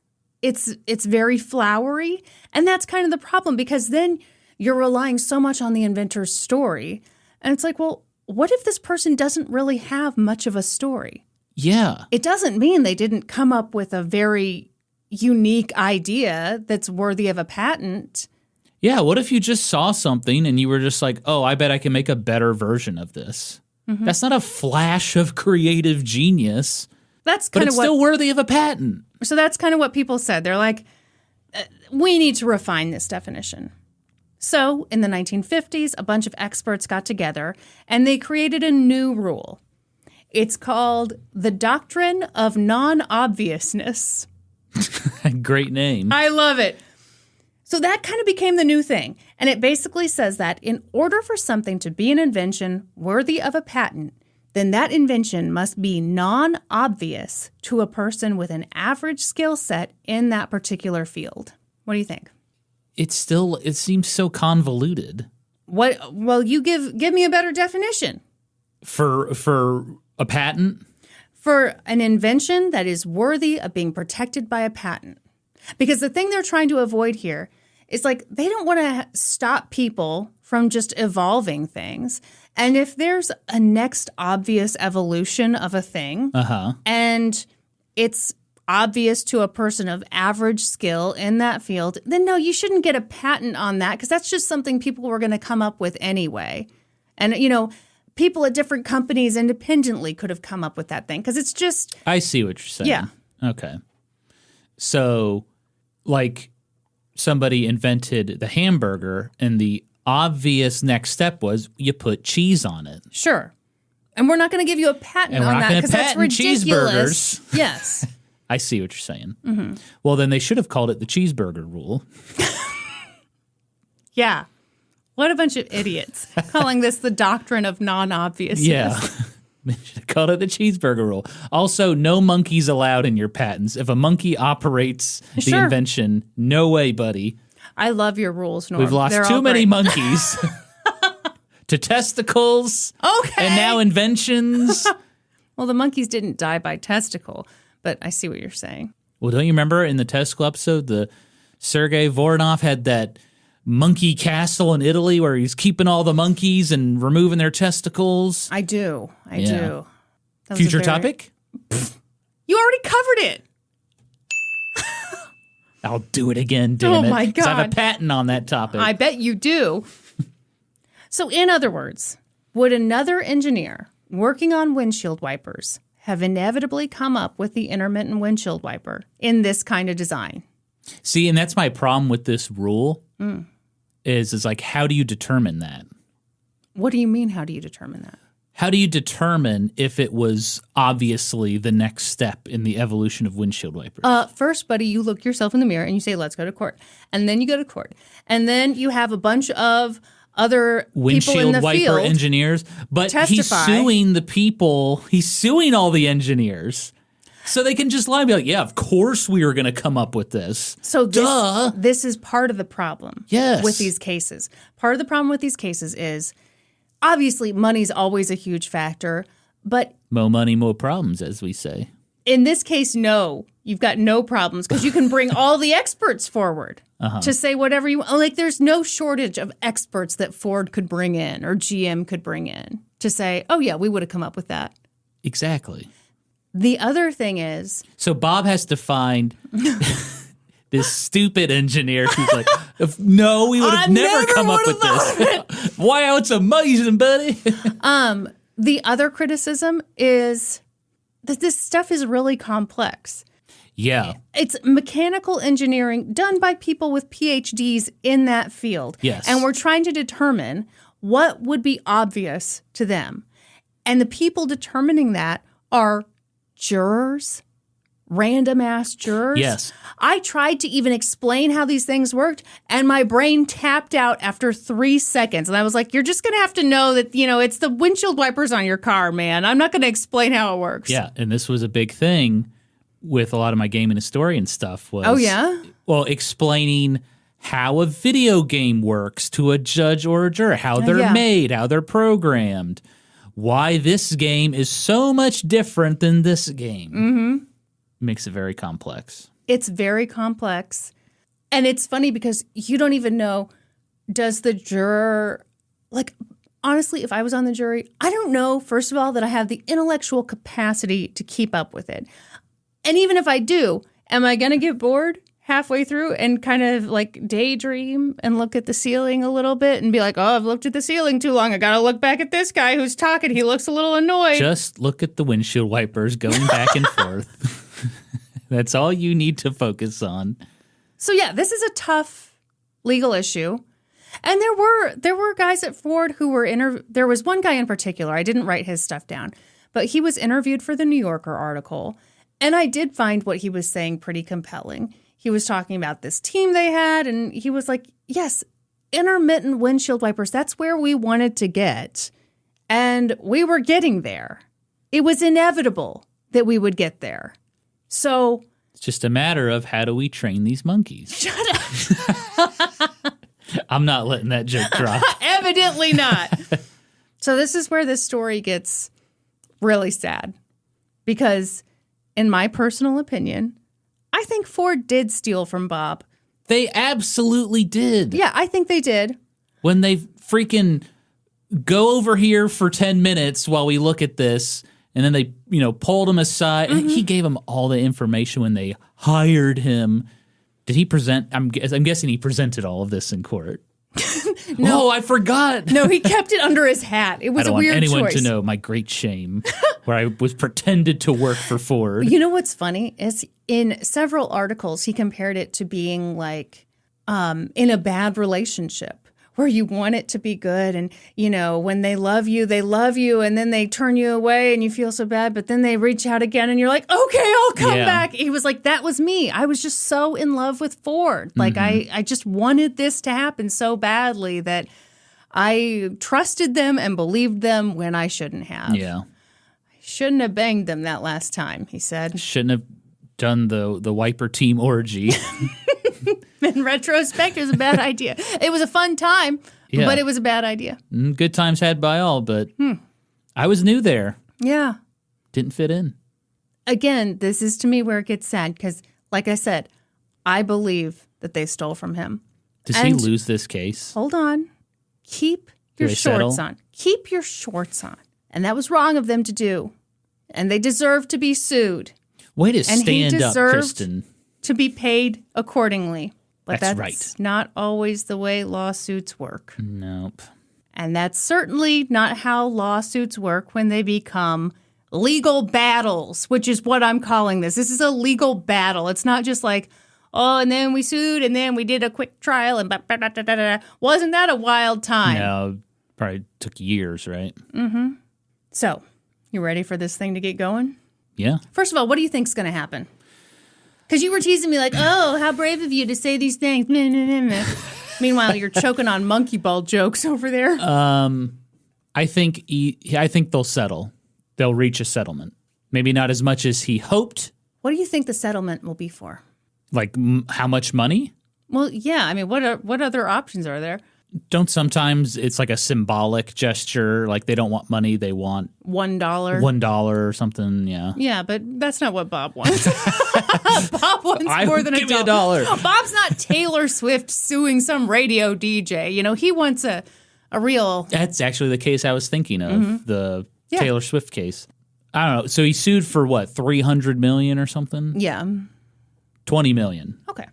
It's very flowery, and that's kind of the problem because then you're relying so much on the inventor's story, and it's like, well, what if this person doesn't really have much of a story? Yeah. It doesn't mean they didn't come up with a very unique idea that's worthy of a patent. Yeah, what if you just saw something and you were just like, oh, I bet I can make a better version of this? Mm-hmm. That's not a flash of creative genius, That's but kind it's of what. still worthy of a patent. So that's kind of what people said. They're like, we need to refine this definition. So in the 1950s, a bunch of experts got together and they created a new rule. It's called the doctrine of non-obviousness. Great name. I love it. So that kind of became the new thing. And it basically says that in order for something to be an invention worthy of a patent, then that invention must be non-obvious to a person with an average skill set in that particular field. What do you think? It seems so convoluted. What? Well, you give me a better definition. For a patent? For an invention that is worthy of being protected by a patent. Because the thing they're trying to avoid here is like they don't want to stop people from just evolving things. And if there's a next obvious evolution of a thing, and it's obvious to a person of average skill in that field, then no, you shouldn't get a patent on that because that's just something people were going to come up with anyway. And, you know, people at different companies independently could have come up with that thing because it's just... I see what you're saying. Yeah. Okay. So, like, somebody invented the hamburger and the obvious next step was you put cheese on it. Sure. And we're not going to give you a patent on that because that's ridiculous. Cheeseburgers. Yes. I see what you're saying. Mm-hmm. Well, then they should have called it the cheeseburger rule. Yeah. What a bunch of idiots calling this the doctrine of non-obviousness. Yeah. They should have called it the cheeseburger rule. Also, no monkeys allowed in your patents. If a monkey operates the invention, no way, buddy. I love your rules, Norm. We've lost too many monkeys to testicles and now inventions. Well, the monkeys didn't die by testicle, but I see what you're saying. Well, don't you remember in the testicle episode, the Sergei Voronov had that monkey castle in Italy where he's keeping all the monkeys and removing their testicles? I do. I do. That was Future topic? You already covered it. I'll do it again, damn it. Oh, my 'Cause I have a God. patent on that topic. I bet you do. So in other words, would another engineer working on windshield wipers have inevitably come up with the intermittent windshield wiper in this kind of design? See, and that's my problem with this rule is like, how do you determine that? What do you mean, how do you determine that? How do you determine if it was obviously the next step in the evolution of windshield wipers? First, buddy, you look yourself in the mirror and you say, let's go to court. And then you go to court. And then you have a bunch of other people in windshield the wiper field engineers, but he's testify. suing the people. He's suing all the engineers. So they can just lie and be like, yeah, of course we were going to come up with this. So Duh. this is part of the problem Yes. with these cases. Part of the problem with these cases is obviously money's always a huge factor, but More money, more problems, as we say. in this case, no, you've got no problems because you can bring all the experts forward to say whatever you want. Like, there's no shortage of experts that Ford could bring in or GM could bring in to say, oh, yeah, we would have come up with that. Exactly. The other thing is... So Bob has to find this stupid engineer who's like, no, we would have never come up with this. Wow, it's amazing, buddy. The other criticism is that this stuff is really complex. Yeah. It's mechanical engineering done by people with PhDs in that field. Yes. And we're trying to determine what would be obvious to them. And the people determining that are jurors, random-ass jurors. Yes. I tried to even explain how these things worked, and my brain tapped out after 3 seconds. And I was like, you're just going to have to know that, it's the windshield wipers on your car, man. I'm not going to explain how it works. Yeah, and this was a big thing with a lot of my game and historian stuff was... Oh, yeah? Well, explaining how a video game works to a judge or a juror, how they're made, how they're programmed, why this game is so much different than this game. Mm-hmm. Makes it very complex. It's very complex. And it's funny because you don't even know, does the juror, honestly, if I was on the jury, I don't know, first of all, that I have the intellectual capacity to keep up with it. And even if I do, am I going to get bored halfway through and kind of daydream and look at the ceiling a little bit and be like, oh, I've looked at the ceiling too long. I got to look back at this guy who's talking. He looks a little annoyed. Just look at the windshield wipers going back and forth. That's all you need to focus on. So yeah, this is a tough legal issue. And there were guys at Ford who were there was one guy in particular, I didn't write his stuff down, but he was interviewed for the New Yorker article. And I did find what he was saying pretty compelling. He was talking about this team they had, and he was like, yes, intermittent windshield wipers, that's where we wanted to get. And we were getting there. It was inevitable that we would get there. So it's just a matter of how do we train these monkeys? Shut up. I'm not letting that joke drop. Evidently not. So this is where this story gets really sad. Because in my personal opinion, I think Ford did steal from Bob. They absolutely did. Yeah, I think they did. When they freaking go over here for 10 minutes while we look at this, and then they, pulled him aside, and he gave them all the information when they hired him. Did he present? I'm guessing he presented all of this in court. No, I forgot. No, he kept it under his hat. It was a weird choice. I don't want anyone to know my great shame where I was pretended to work for Ford. You know what's funny is in several articles, he compared it to being in a bad relationship where you want it to be good. And, when they love you, and then they turn you away and you feel so bad, but then they reach out again and you're like, okay, I'll come back. He was like, that was me. I was just so in love with Ford. I just wanted this to happen so badly that I trusted them and believed them when I shouldn't have. Yeah. I shouldn't have banged them that last time, he said. Shouldn't have done the wiper team orgy. In retrospect, it was a bad idea. It was a fun time, but it was a bad idea. Good times had by all, but I was new there. Yeah. Didn't fit in. Again, this is to me where it gets sad because, like I said, I believe that they stole from him. Does he lose this case? Hold on. Keep your shorts on. Keep your shorts on. And that was wrong of them to do. And they deserve to be sued. Way to stand up, Kristin. To be paid accordingly. But that's right. Not always the way lawsuits work. Nope. And that's certainly not how lawsuits work when they become legal battles, which is what I'm calling this. This is a legal battle. It's not just like, oh, and then we sued, and then we did a quick trial, and wasn't that a wild time? No, probably took years, right? Mm-hmm. So, you ready for this thing to get going? Yeah. First of all, what do you think's going to happen? Because you were teasing me like, oh, how brave of you to say these things. Meanwhile, you're choking on monkey ball jokes over there. I think they'll settle. They'll reach a settlement. Maybe not as much as he hoped. What do you think the settlement will be for? Like how much money? Well, yeah. I mean, what other options are there? Don't sometimes it's like a symbolic gesture, like they don't want money, they want $1. $1 or something, yeah. Yeah, but that's not what Bob wants. Bob wants more than give me $1. $1. Bob's not Taylor Swift suing some radio DJ. You know, he wants a real... That's actually the case I was thinking of, the Taylor Swift case. I don't know. So he sued for what, $300 million or something? Yeah. $20 million. Okay.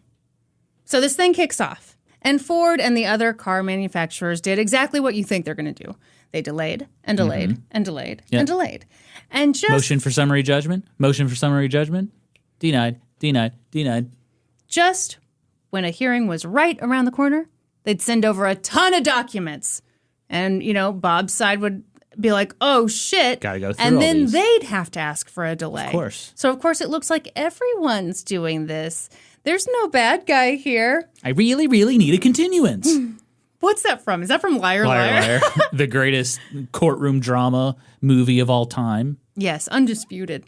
So this thing kicks off. And Ford and the other car manufacturers did exactly what you think they're going to do. They delayed and delayed and delayed and delayed. And just... Motion for summary judgment. Motion for summary judgment. Denied. Denied. Denied. Just when a hearing was right around the corner, they'd send over a ton of documents. And, you know, Bob's side would be like, oh, shit. Gotta go through and all then these. they'd have to ask for a delay. Of course. So, of course, it looks like everyone's doing this. There's no bad guy here. I really, really need a continuance. What's that from? Is that from Liar, Liar? The greatest courtroom drama movie of all time. Yes, undisputed.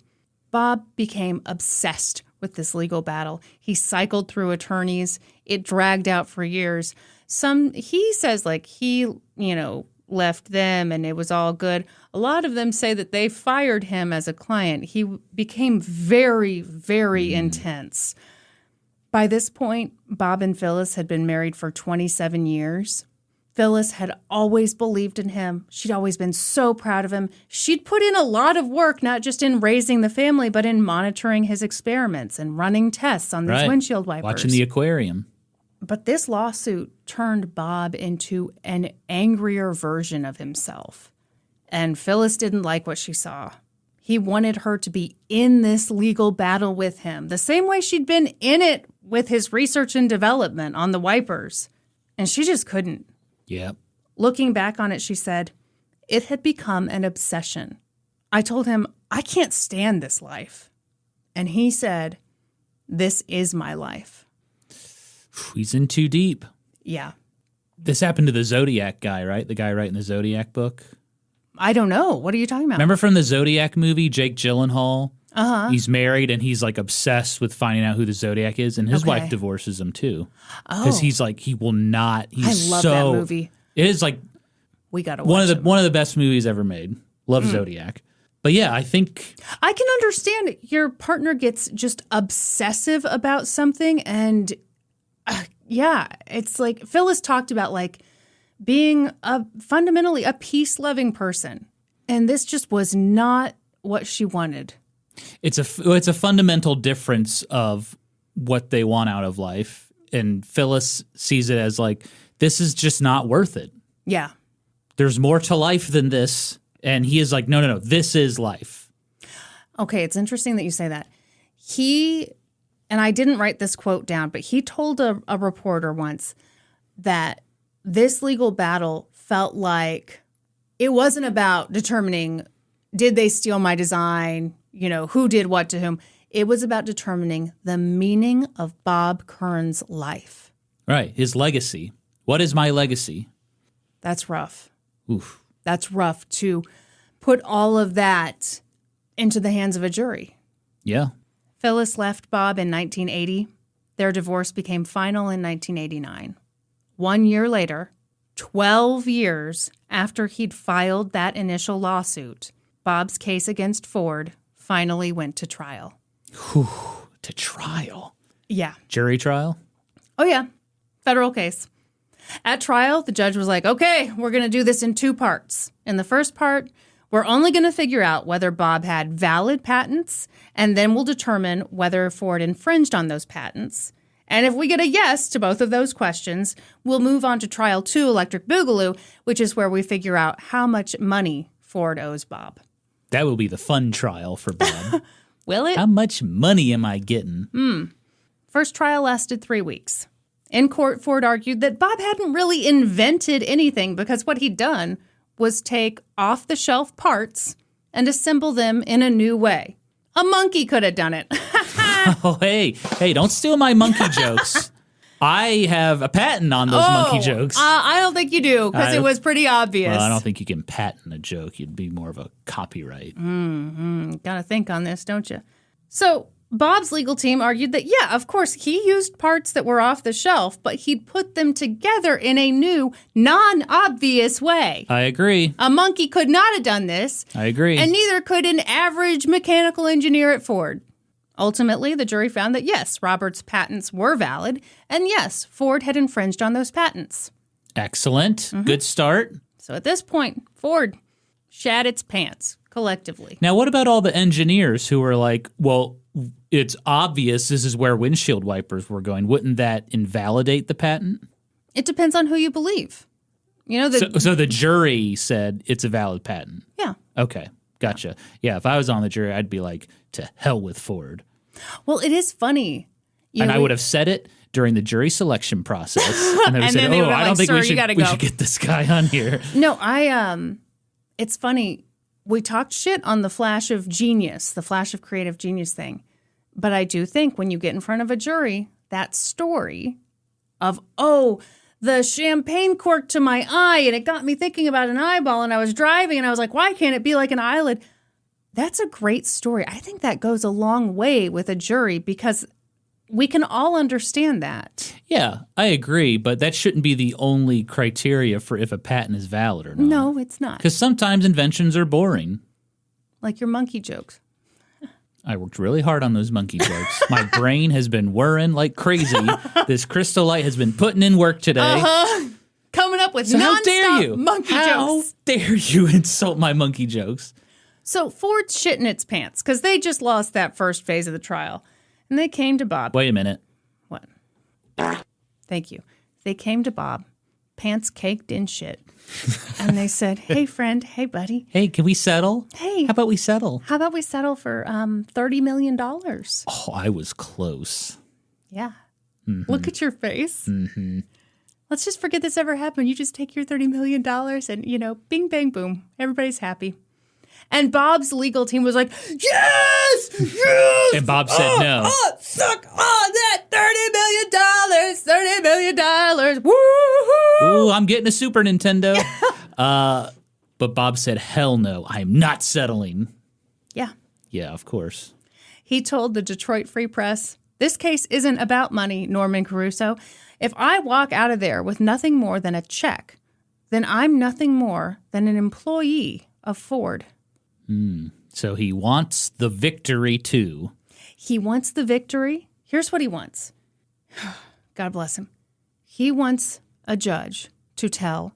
Bob became obsessed with this legal battle. He cycled through attorneys. It dragged out for years. He says like he, you know, left them and it was all good. A lot of them say that they fired him as a client. He became very, very intense. By this point, Bob and Phyllis had been married for 27 years. Phyllis had always believed in him. She'd always been so proud of him. She'd put in a lot of work, not just in raising the family, but in monitoring his experiments and running tests on these windshield wipers. Watching the aquarium. But this lawsuit turned Bob into an angrier version of himself. And Phyllis didn't like what she saw. He wanted her to be in this legal battle with him, the same way she'd been in it with his research and development on the wipers. And she just couldn't. Yep. Looking back on it, she said, it had become an obsession. I told him, I can't stand this life. And he said, this is my life. He's in too deep. Yeah. This happened to the Zodiac guy, right? The guy writing the Zodiac book. I don't know. What are you talking about? Remember from the Zodiac movie, Jake Gyllenhaal? Uh-huh. He's married and he's like obsessed with finding out who the Zodiac is, and his wife divorces him too. Because he's like, he will not. He's I love that movie. It is like we got to watch one of the best movies ever made. Love Zodiac. But yeah, I think I can understand your partner gets just obsessive about something, and yeah, it's like Phyllis talked about like being fundamentally a peace-loving person, and this just was not what she wanted. it's a fundamental difference of what they want out of life, and Phyllis sees it as like, this is just not worth it. Yeah. There's more to life than this. And he is like, no, this is life. Okay, it's interesting that you say that. And I didn't write this quote down, but he told a reporter once that this legal battle felt like it wasn't about determining, did they steal my design? You know, who did what to whom? It was about determining the meaning of Bob Kearns' life. Right. His legacy. What is my legacy? That's rough. Oof. That's rough to put all of that into the hands of a jury. Yeah. Phyllis left Bob in 1980. Their divorce became final in 1989. 1 year later, 12 years after he'd filed that initial lawsuit, Bob's case against Ford finally went to trial. Whew, to trial? Yeah. Jury trial? Oh, yeah. Federal case. At trial, the judge was like, okay, we're going to do this in 2 parts. In the first part, we're only going to figure out whether Bob had valid patents, and then we'll determine whether Ford infringed on those patents. And if we get a yes to both of those questions, we'll move on to trial 2, Electric Boogaloo, which is where we figure out how much money Ford owes Bob. That will be the fun trial for Bob. Will it? How much money am I getting? First trial lasted 3 weeks. In court, Ford argued that Bob hadn't really invented anything because what he'd done was take off-the-shelf parts and assemble them in a new way. A monkey could have done it. Oh, hey, don't steal my monkey jokes. I have a patent on those monkey jokes. I don't think you do, because it was pretty obvious. Well, I don't think you can patent a joke. You'd be more of a copyright. Gotta think on this, don't you? So Bob's legal team argued that, yeah, of course, he used parts that were off the shelf, but he'd put them together in a new, non-obvious way. I agree. A monkey could not have done this. I agree. And neither could an average mechanical engineer at Ford. Ultimately, the jury found that, yes, Robert's patents were valid, and yes, Ford had infringed on those patents. Excellent. Mm-hmm. Good start. So at this point, Ford shat its pants collectively. Now, what about all the engineers who were like, well, it's obvious this is where windshield wipers were going. Wouldn't that invalidate the patent? It depends on who you believe. You know, So the jury said it's a valid patent. Yeah. Okay. Gotcha. Yeah, if I was on the jury, I'd be like, to hell with Ford. Well, it is funny. I would have said it during the jury selection process. And they would have said, they would I have don't like, think we "Sir, should get this guy on here. No, it's funny. We talked shit on the flash of genius, the flash of creative genius thing. But I do think when you get in front of a jury, that story of, the champagne cork to my eye and it got me thinking about an eyeball and I was driving and I was like, why can't it be like an eyelid? That's a great story. I think that goes a long way with a jury because we can all understand that. Yeah, I agree, but that shouldn't be the only criteria for if a patent is valid or not. No, it's not. Because sometimes inventions are boring. Like your monkey jokes. I worked really hard on those monkey jokes. My brain has been whirring like crazy. This crystal light has been putting in work today. Coming up with So how dare nonstop you? monkey How jokes. dare you insult my monkey jokes? So Ford's shitting its pants because they just lost that first phase of the trial. And they came to Bob. Wait a minute. What? Thank you. They came to Bob, pants caked in shit. And they said, hey, friend. Hey, buddy. Hey, can we settle? Hey. How about we settle? How about we settle for $30 million? Oh, I was close. Yeah. Mm-hmm. Look at your face. Mm-hmm. Let's just forget this ever happened. You just take your $30 million and, bing, bang, boom. Everybody's happy. And Bob's legal team was like, yes, yes. And Bob said no. Suck on that $30 million. Woo-hoo. Ooh, I'm getting a Super Nintendo. But Bob said, hell no, I'm not settling. Yeah. Yeah, of course. He told the Detroit Free Press, this case isn't about money, Norman Caruso. If I walk out of there with nothing more than a check, then I'm nothing more than an employee of Ford. So he wants the victory too. He wants the victory. Here's what he wants. God bless him. He wants a judge to tell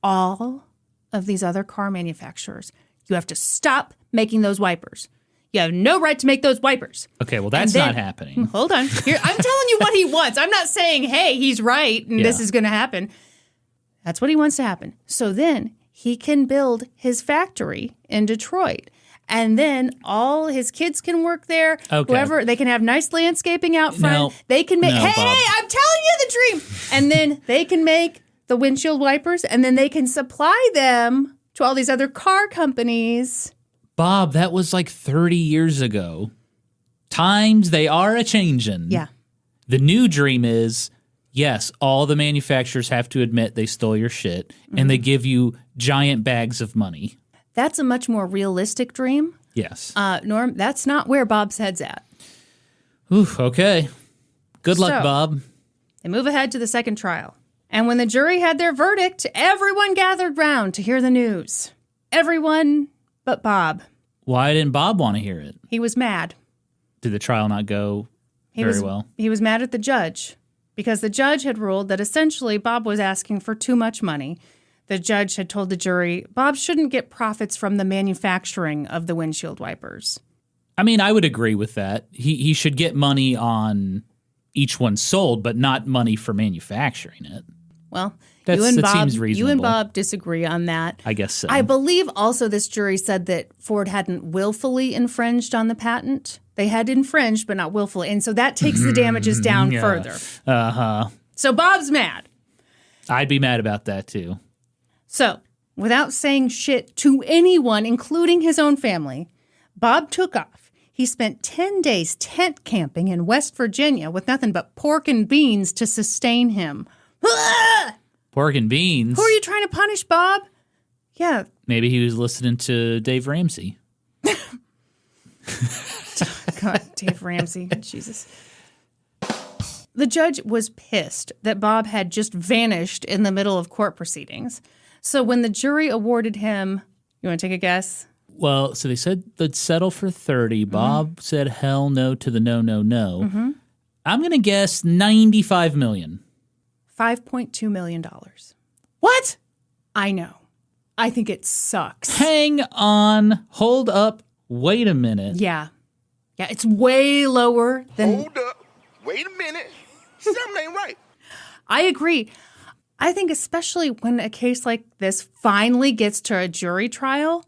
all of these other car manufacturers, you have to stop making those wipers. You have no right to make those wipers. Okay, well, that's not happening. Hold on. Here, I'm telling you what he wants. I'm not saying, hey, he's right and this is going to happen. That's what he wants to happen. So then he can build his factory in Detroit. And then all his kids can work there. Okay. Whoever, they can have nice landscaping out front. No. They can make, No, hey, Bob. I'm telling you the dream. And then they can make the windshield wipers and then they can supply them to all these other car companies. Bob, that was like 30 years ago. Times, they are a-changin'. Yeah. The new dream is, yes, all the manufacturers have to admit they stole your shit, and they give you giant bags of money. That's a much more realistic dream. Yes. Norm, that's not where Bob's head's at. Oof, okay. Good luck, So- Bob. They move ahead to the second trial. And when the jury had their verdict, everyone gathered round to hear the news. Everyone but Bob. Why didn't Bob want to hear it? He was mad. Did the trial not go very well? He was mad at the judge because the judge had ruled that essentially Bob was asking for too much money. The judge had told the jury Bob shouldn't get profits from the manufacturing of the windshield wipers. I mean, I would agree with that. He should get money on each one sold, but not money for manufacturing it. Well, That you and seems you reasonable. and Bob disagree on that. I guess so. I believe also this jury said that Ford hadn't willfully infringed on the patent. They had infringed, but not willfully. And so that takes the damages down further. Uh-huh. So Bob's mad. I'd be mad about that, too. So without saying shit to anyone, including his own family, Bob took off. He spent 10 days tent camping in West Virginia with nothing but pork and beans to sustain him. Pork and beans. Who are you trying to punish, Bob? Yeah. Maybe he was listening to Dave Ramsey. God, Dave Ramsey. Jesus. The judge was pissed that Bob had just vanished in the middle of court proceedings. So when the jury awarded him, you want to take a guess? Well, so they said they'd settle for 30. Bob said hell no to the no, no, no. I'm going to guess $95 million. $5.2 million. What? I know. I think it sucks. Hang on. Hold up. Wait a minute. Yeah. Yeah, it's way lower than... Hold up. Wait a minute. Something ain't right. I agree. I think especially when a case like this finally gets to a jury trial,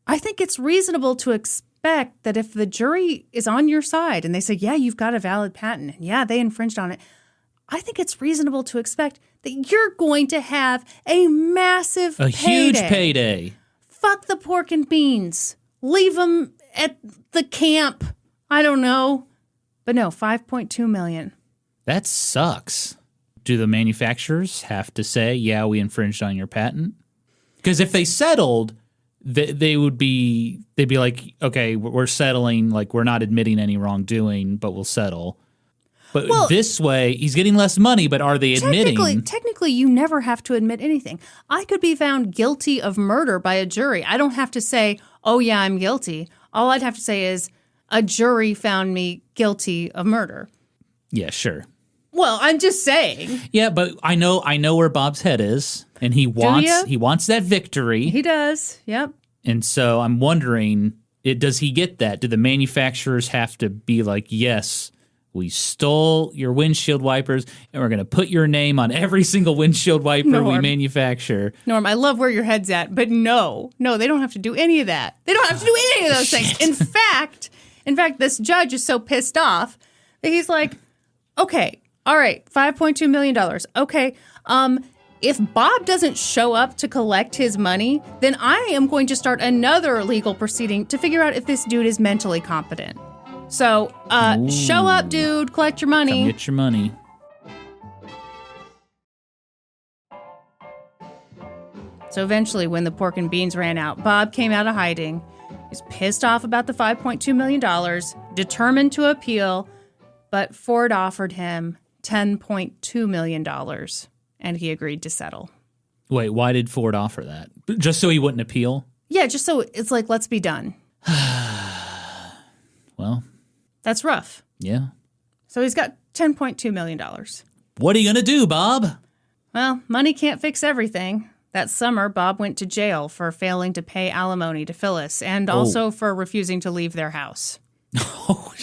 I think it's reasonable to expect that if the jury is on your side and they say, yeah, you've got a valid patent, and yeah, they infringed on it, I think it's reasonable to expect that you're going to have a massive huge payday. Fuck the pork and beans. Leave them at the camp. I don't know. But no, $5.2 million. That sucks. Do the manufacturers have to say, yeah, we infringed on your patent? Because if they settled, they'd be like, okay, we're settling, like we're not admitting any wrongdoing, but we'll settle. But this way, he's getting less money, but are they admitting? Technically, you never have to admit anything. I could be found guilty of murder by a jury. I don't have to say, oh, yeah, I'm guilty. All I'd have to say is a jury found me guilty of murder. Yeah, sure. Well, I'm just saying. Yeah, but I know where Bob's head is, and he wants that victory. He does. Yep. And so I'm wondering, does he get that? Do the manufacturers have to be like, yes, we stole your windshield wipers, and we're going to put your name on every single windshield wiper we manufacture? Norm, I love where your head's at, but no, they don't have to do any of that. They don't have to do any of those things. In fact, this judge is so pissed off that he's like, okay, all right, $5.2 million. Okay, if Bob doesn't show up to collect his money, then I am going to start another legal proceeding to figure out if this dude is mentally competent. So, show up, dude, collect your money. Come get your money. So eventually, when the pork and beans ran out, Bob came out of hiding. He's pissed off about the $5.2 million, determined to appeal, but Ford offered him $10.2 million, and he agreed to settle. Wait, why did Ford offer that? Just so he wouldn't appeal? Yeah, just so it's like, let's be done. Well. That's rough. Yeah. So he's got $10.2 million. What are you going to do, Bob? Well, money can't fix everything. That summer, Bob went to jail for failing to pay alimony to Phyllis and also for refusing to leave their house. Oh,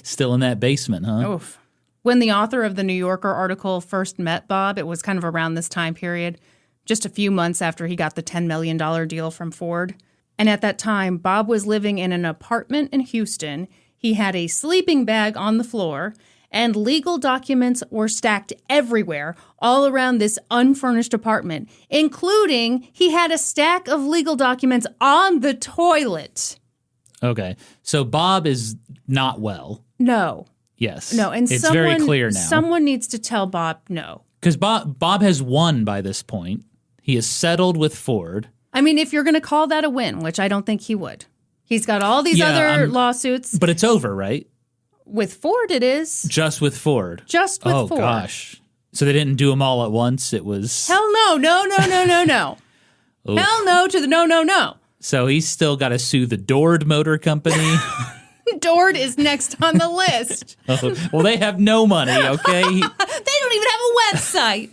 still in that basement, huh? Oof. When the author of the New Yorker article first met Bob, it was kind of around this time period, just a few months after he got the $10 million deal from Ford. And at that time, Bob was living in an apartment in Houston. He had a sleeping bag on the floor, and legal documents were stacked everywhere, all around this unfurnished apartment, including he had a stack of legal documents on the toilet. Okay. So Bob is not well. No. Yes. No, and it's very clear now. Someone needs to tell Bob no. Because Bob has won by this point. He is settled with Ford. I mean, if you're going to call that a win, which I don't think he would. He's got all these other lawsuits. But it's over, right? With Ford, it is. Just with Ford. Just with Ford. Oh, gosh. So they didn't do them all at once? It was... Hell no. No. Hell no to the no. So he's still got to sue the Dord Motor Company. Dord is next on the list. Well, they have no money, okay? They don't even have a website.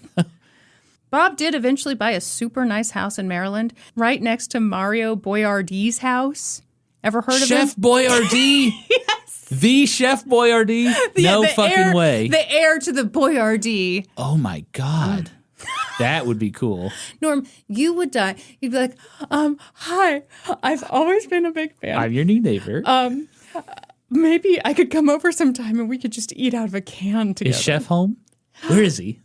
Bob did eventually buy a super nice house in Maryland, right next to Mario Boiardi's house. Ever heard of him? Chef Boyardee? Yes. The Chef Boyardee? No fucking way. The heir to the Boyardee. Oh, my God. That would be cool. Norm, you would die. You'd be like, hi, I've always been a big fan. I'm your new neighbor. Maybe I could come over sometime and we could just eat out of a can together. Is Chef home? Where is he?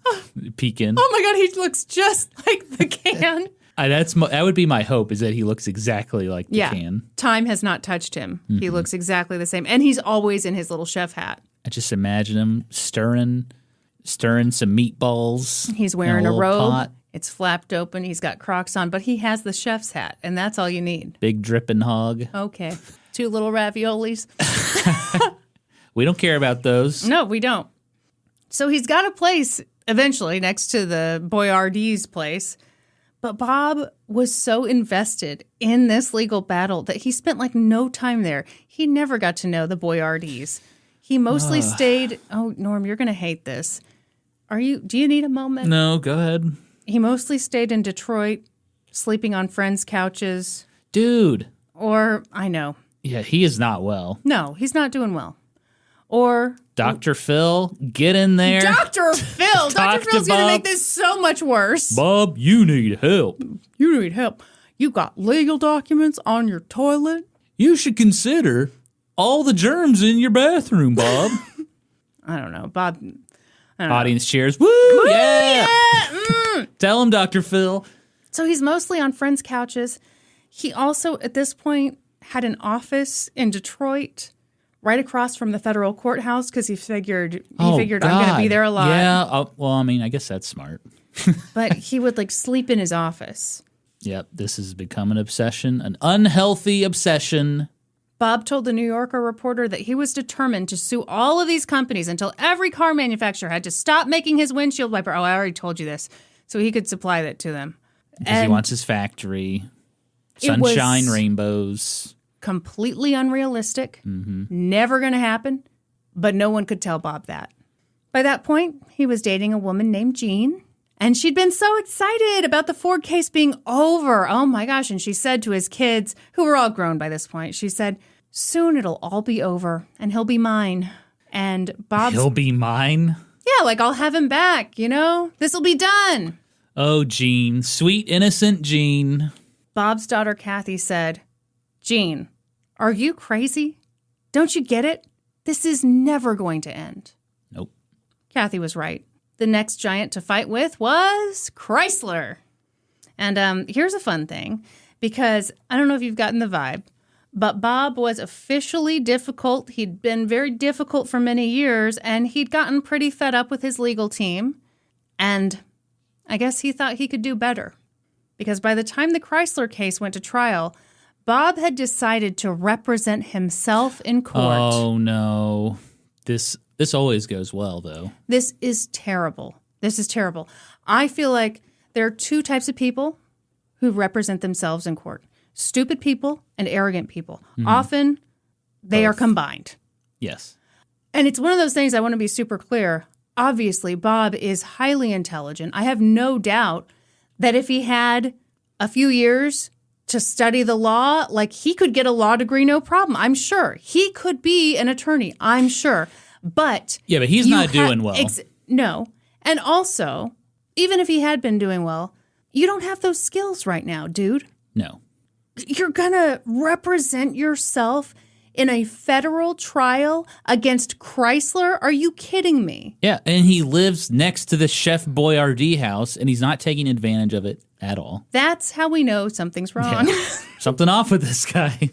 Peek in. Oh my God, he looks just like the can. That would be my hope, is that he looks exactly like the can. Time has not touched him. Mm-hmm. He looks exactly the same. And he's always in his little chef hat. I just imagine him stirring some meatballs. He's wearing a robe. Pot. It's flapped open. He's got Crocs on, but he has the chef's hat, and that's all you need. Big dripping hog. Okay. 2 little raviolis. We don't care about those. No, we don't. So he's got a place eventually next to the Boyardee's place. But Bob was so invested in this legal battle that he spent like no time there. He never got to know the Boyardees. He mostly stayed. Oh, Norm, you're going to hate this. Do you need a moment? No, go ahead. He mostly stayed in Detroit, sleeping on friends' couches. Dude. Or, I know. Yeah, he is not well. No, he's not doing well. Or Dr. Phil, get in there. Dr. Phil! Dr. Phil's going to make this so much worse. Bob, you need help. You need help. You got legal documents on your toilet? You should consider all the germs in your bathroom, Bob. I don't know. Bob. Audience cheers. Woo! Yeah! Tell him, Dr. Phil. So he's mostly on friends' couches. He also, at this point, had an office in Detroit right across from the federal courthouse because he figured I'm going to be there a lot. Yeah. Well, I mean, I guess that's smart. But he would like sleep in his office. Yep. This has become an obsession, an unhealthy obsession. Bob told the New Yorker reporter that he was determined to sue all of these companies until every car manufacturer had to stop making his windshield wiper. Oh, I already told you this. So he could supply that to them. Because he wants his factory. Sunshine, rainbows. Completely unrealistic. Never going to happen. But no one could tell Bob that. By that point, he was dating a woman named Jean. And she'd been so excited about the Ford case being over. Oh my gosh. And she said to his kids, who were all grown by this point, she said, soon it'll all be over and he'll be mine. And Bob's... He'll be mine? Yeah, like I'll have him back, you know? This'll be done. Oh, Jean. Sweet, innocent Jean. Bob's daughter, Kathy, said, Jean, are you crazy? Don't you get it? This is never going to end. Nope. Kathy was right. The next giant to fight with was Chrysler. And here's a fun thing, because I don't know if you've gotten the vibe, but Bob was officially difficult. He'd been very difficult for many years, and he'd gotten pretty fed up with his legal team. And I guess he thought he could do better. Because by the time the Chrysler case went to trial, Bob had decided to represent himself in court. Oh, no. This always goes well, though. This is terrible. This is terrible. I feel like there are 2 types of people who represent themselves in court. Stupid people and arrogant people. Often, they are combined. Yes. And it's one of those things I want to be super clear. Obviously, Bob is highly intelligent. I have no doubt that if he had a few years to study the law, like he could get a law degree, no problem. I'm sure. He could be an attorney. I'm sure. But yeah, but he's not doing well. No. And also, even if he had been doing well, you don't have those skills right now, dude. No. You're going to represent yourself in a federal trial against Chrysler? Are you kidding me? Yeah, and he lives next to the Chef Boyardee house, and he's not taking advantage of it at all. That's how we know something's wrong. Yeah. Something off with this guy.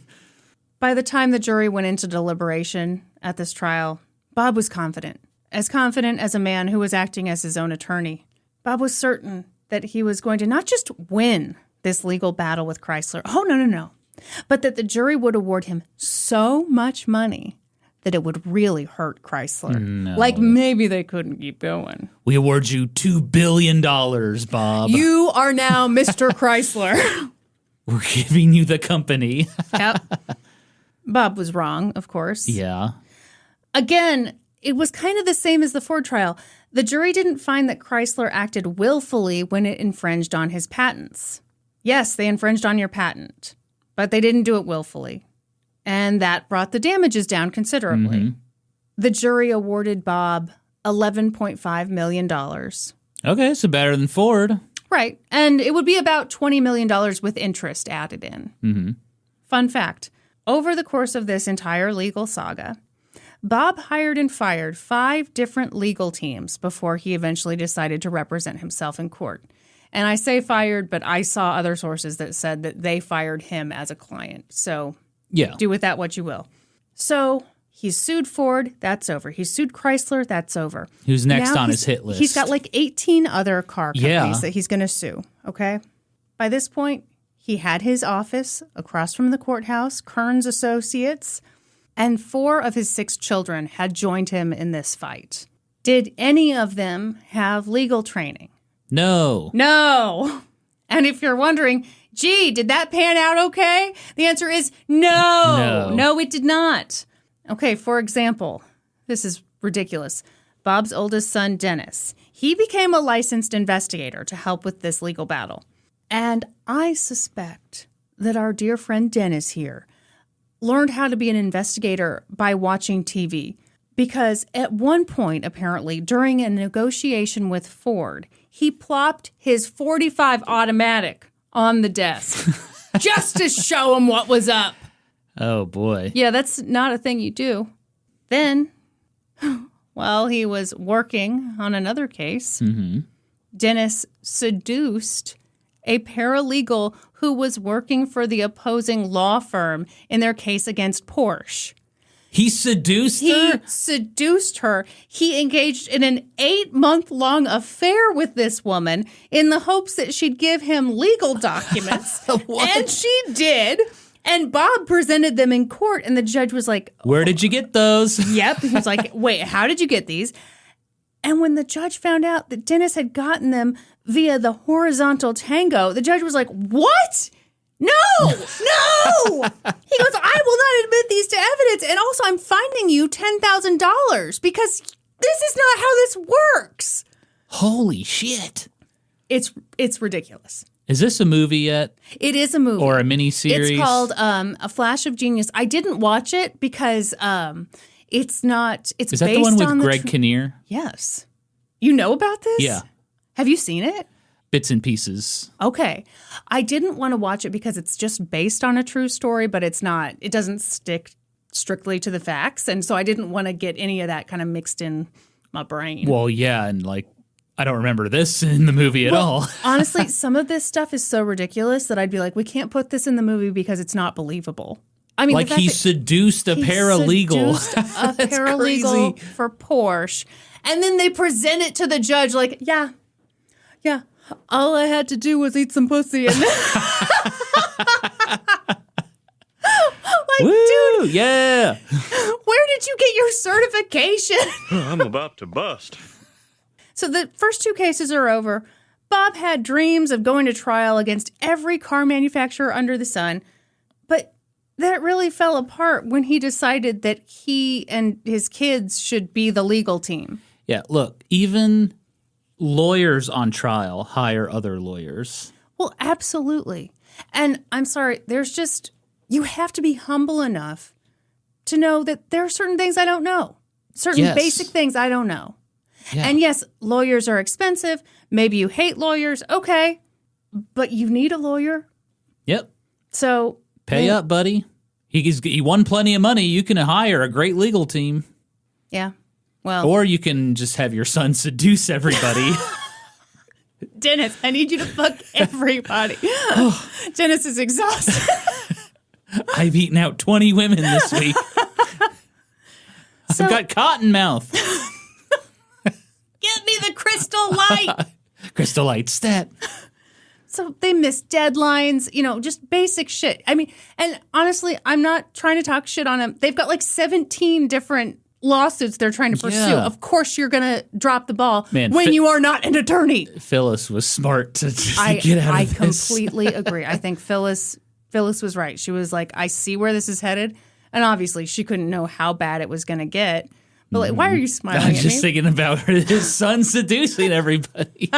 By the time the jury went into deliberation at this trial, Bob was confident as a man who was acting as his own attorney. Bob was certain that he was going to not just win this legal battle with Chrysler. Oh, no. But that the jury would award him so much money that it would really hurt Chrysler. No. Like maybe they couldn't keep going. We award you $2 billion, Bob. You are now Mr. Chrysler. We're giving you the company. Yep. Bob was wrong, of course. Yeah. Again, it was kind of the same as the Ford trial. The jury didn't find that Chrysler acted willfully when it infringed on his patents. Yes, they infringed on your patent, but they didn't do it willfully. And that brought the damages down considerably. Mm-hmm. The jury awarded Bob $11.5 million. Okay, so better than Ford. Right. And it would be about $20 million with interest added in. Mm-hmm. Fun fact, over the course of this entire legal saga, Bob hired and fired 5 different legal teams before he eventually decided to represent himself in court. And I say fired, but I saw other sources that said that they fired him as a client. So yeah, do with that what you will. So he's sued Ford. That's over. He's sued Chrysler. That's over. Who's next on his hit list? He's got like 18 other car companies that he's going to sue. Okay. By this point, He had his office across from the courthouse, Kearns Associates, and 4 of his 6 children had joined him in this fight. Did any of them have legal training? No. No. And if you're wondering, gee, did that pan out okay? The answer is no. No, it did not. Okay, for example, this is ridiculous. Bob's oldest son, Dennis, he became a licensed investigator to help with this legal battle. And I suspect that our dear friend Dennis here learned how to be an investigator by watching TV. Because at one point, apparently, during a negotiation with Ford, he plopped his .45 automatic on the desk just to show him what was up. Oh, boy. Yeah, that's not a thing you do. Then, while he was working on another case, Dennis seduced a paralegal who was working for the opposing law firm in their case against Porsche. He seduced her? He seduced her. He engaged in an 8-month-long affair with this woman in the hopes that she'd give him legal documents. And she did. And Bob presented them in court, and the judge was like, Where did you get those? Yep. He was like, wait, how did you get these? And when the judge found out that Dennis had gotten them via the horizontal tango, the judge was like, what? No! He goes, I will not admit these to evidence. And also, I'm fining you $10,000 because this is not how this works. Holy shit. It's ridiculous. Is this a movie yet? It is a movie. Or a miniseries? It's called A Flash of Genius. I didn't watch it because it's not, it's Is that based the one with on Greg Kinnear? Yes. You know about this? Yeah. Have you seen it? Bits and pieces. Okay. I didn't want to watch it because it's just based on a true story, but it doesn't stick strictly to the facts. And so I didn't want to get any of that kind of mixed in my brain. Well, yeah, and I don't remember this in the movie at all. Honestly, some of this stuff is so ridiculous that I'd be like, we can't put this in the movie because it's not believable. I mean, he seduced a paralegal. Seduced a paralegal crazy. for Porsche. And then they present it to the judge like, yeah. All I had to do was eat some pussy. And Woo, dude, yeah. Where did you get your certification? I'm about to bust. So the first 2 cases are over. Bob had dreams of going to trial against every car manufacturer under the sun. But that really fell apart when he decided that he and his kids should be the legal team. Yeah, look, even lawyers on trial hire other lawyers. Well, absolutely. And I'm sorry, you have to be humble enough to know that there are certain things I don't know. Certain basic things I don't know. Yeah. And yes, lawyers are expensive. Maybe you hate lawyers. Okay. But you need a lawyer. Yep. So pay up, buddy. He won plenty of money. You can hire a great legal team. Yeah. Well, or you can just have your son seduce everybody. Dennis, I need you to fuck everybody. Dennis is exhausted. I've eaten out 20 women this week. I've got cotton mouth. Get me the crystal light. Crystal light stat. So they missed deadlines, just basic shit. I mean, and honestly, I'm not trying to talk shit on them. They've got like 17 different lawsuits they're trying to pursue. Yeah. Of course you're going to drop the ball when you are not an attorney. Phyllis was smart to get out of this. I completely agree. I think Phyllis was right. She was like, I see where this is headed. And obviously she couldn't know how bad it was going to get. But why are you smiling I'm at just me? thinking about his son seducing everybody.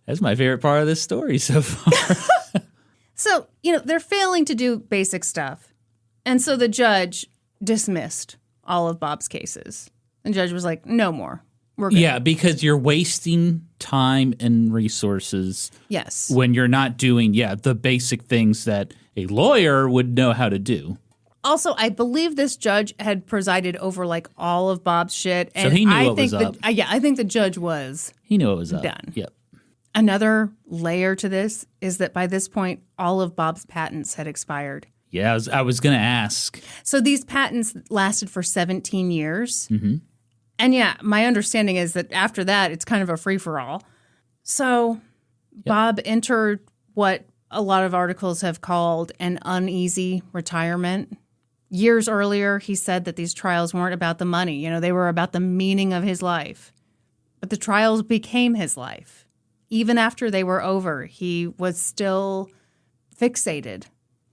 That's my favorite part of this story so far. So, they're failing to do basic stuff. And so the judge dismissed all of Bob's cases. And the judge was like, no more. We're good. Yeah, because you're wasting time and resources. Yes. When you're not doing, the basic things that a lawyer would know how to do. Also, I believe this judge had presided over like all of Bob's shit. And so he knew what was up. I think the judge was He knew it was up. done. Yep. Another layer to this is that by this point, all of Bob's patents had expired. Yeah, I was going to ask. So these patents lasted for 17 years. Mm-hmm. And my understanding is that after that, it's kind of a free-for-all. So Bob entered what a lot of articles have called an uneasy retirement. Years earlier, he said that these trials weren't about the money. You know, they were about the meaning of his life. But the trials became his life. Even after they were over, he was still fixated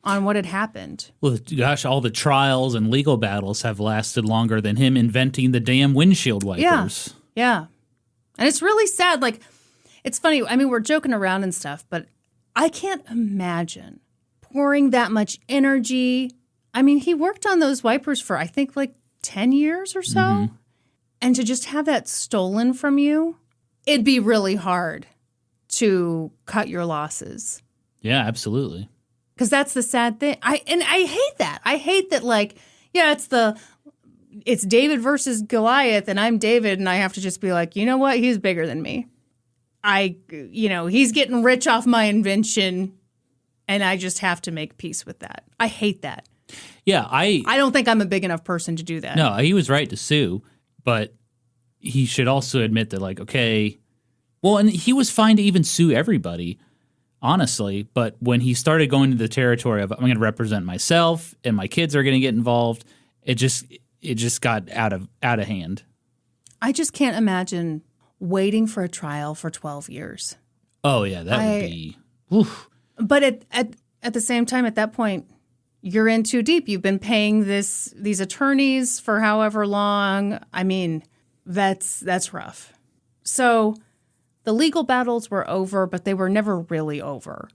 on what had happened. Well, gosh, all the trials and legal battles have lasted longer than him inventing the damn windshield wipers. Yeah. And it's really sad. Like, it's funny. I mean, we're joking around and stuff, but I can't imagine pouring that much energy. I mean, he worked on those wipers for, I think, like 10 years or so. Mm-hmm. And to just have that stolen from you, it'd be really hard to cut your losses. Yeah, absolutely. Because that's the sad thing. I hate that. I hate that, like, yeah, it's David versus Goliath, and I'm David, and I have to just be like, you know what? He's bigger than me. He's getting rich off my invention, and I just have to make peace with that. I hate that. Yeah, I don't think I'm a big enough person to do that. No, he was right to sue, but he should also admit that, like, okay, well, and he was fine to even sue everybody, honestly, but when he started going to the territory of, I'm going to represent myself and my kids are going to get involved, it just got out of hand. I just can't imagine waiting for a trial for 12 years. Oh, yeah, that would be... Oof. But at the same time, at that point, you're in too deep. You've been paying these attorneys for however long. I mean, that's rough. So the legal battles were over, but they were never really over.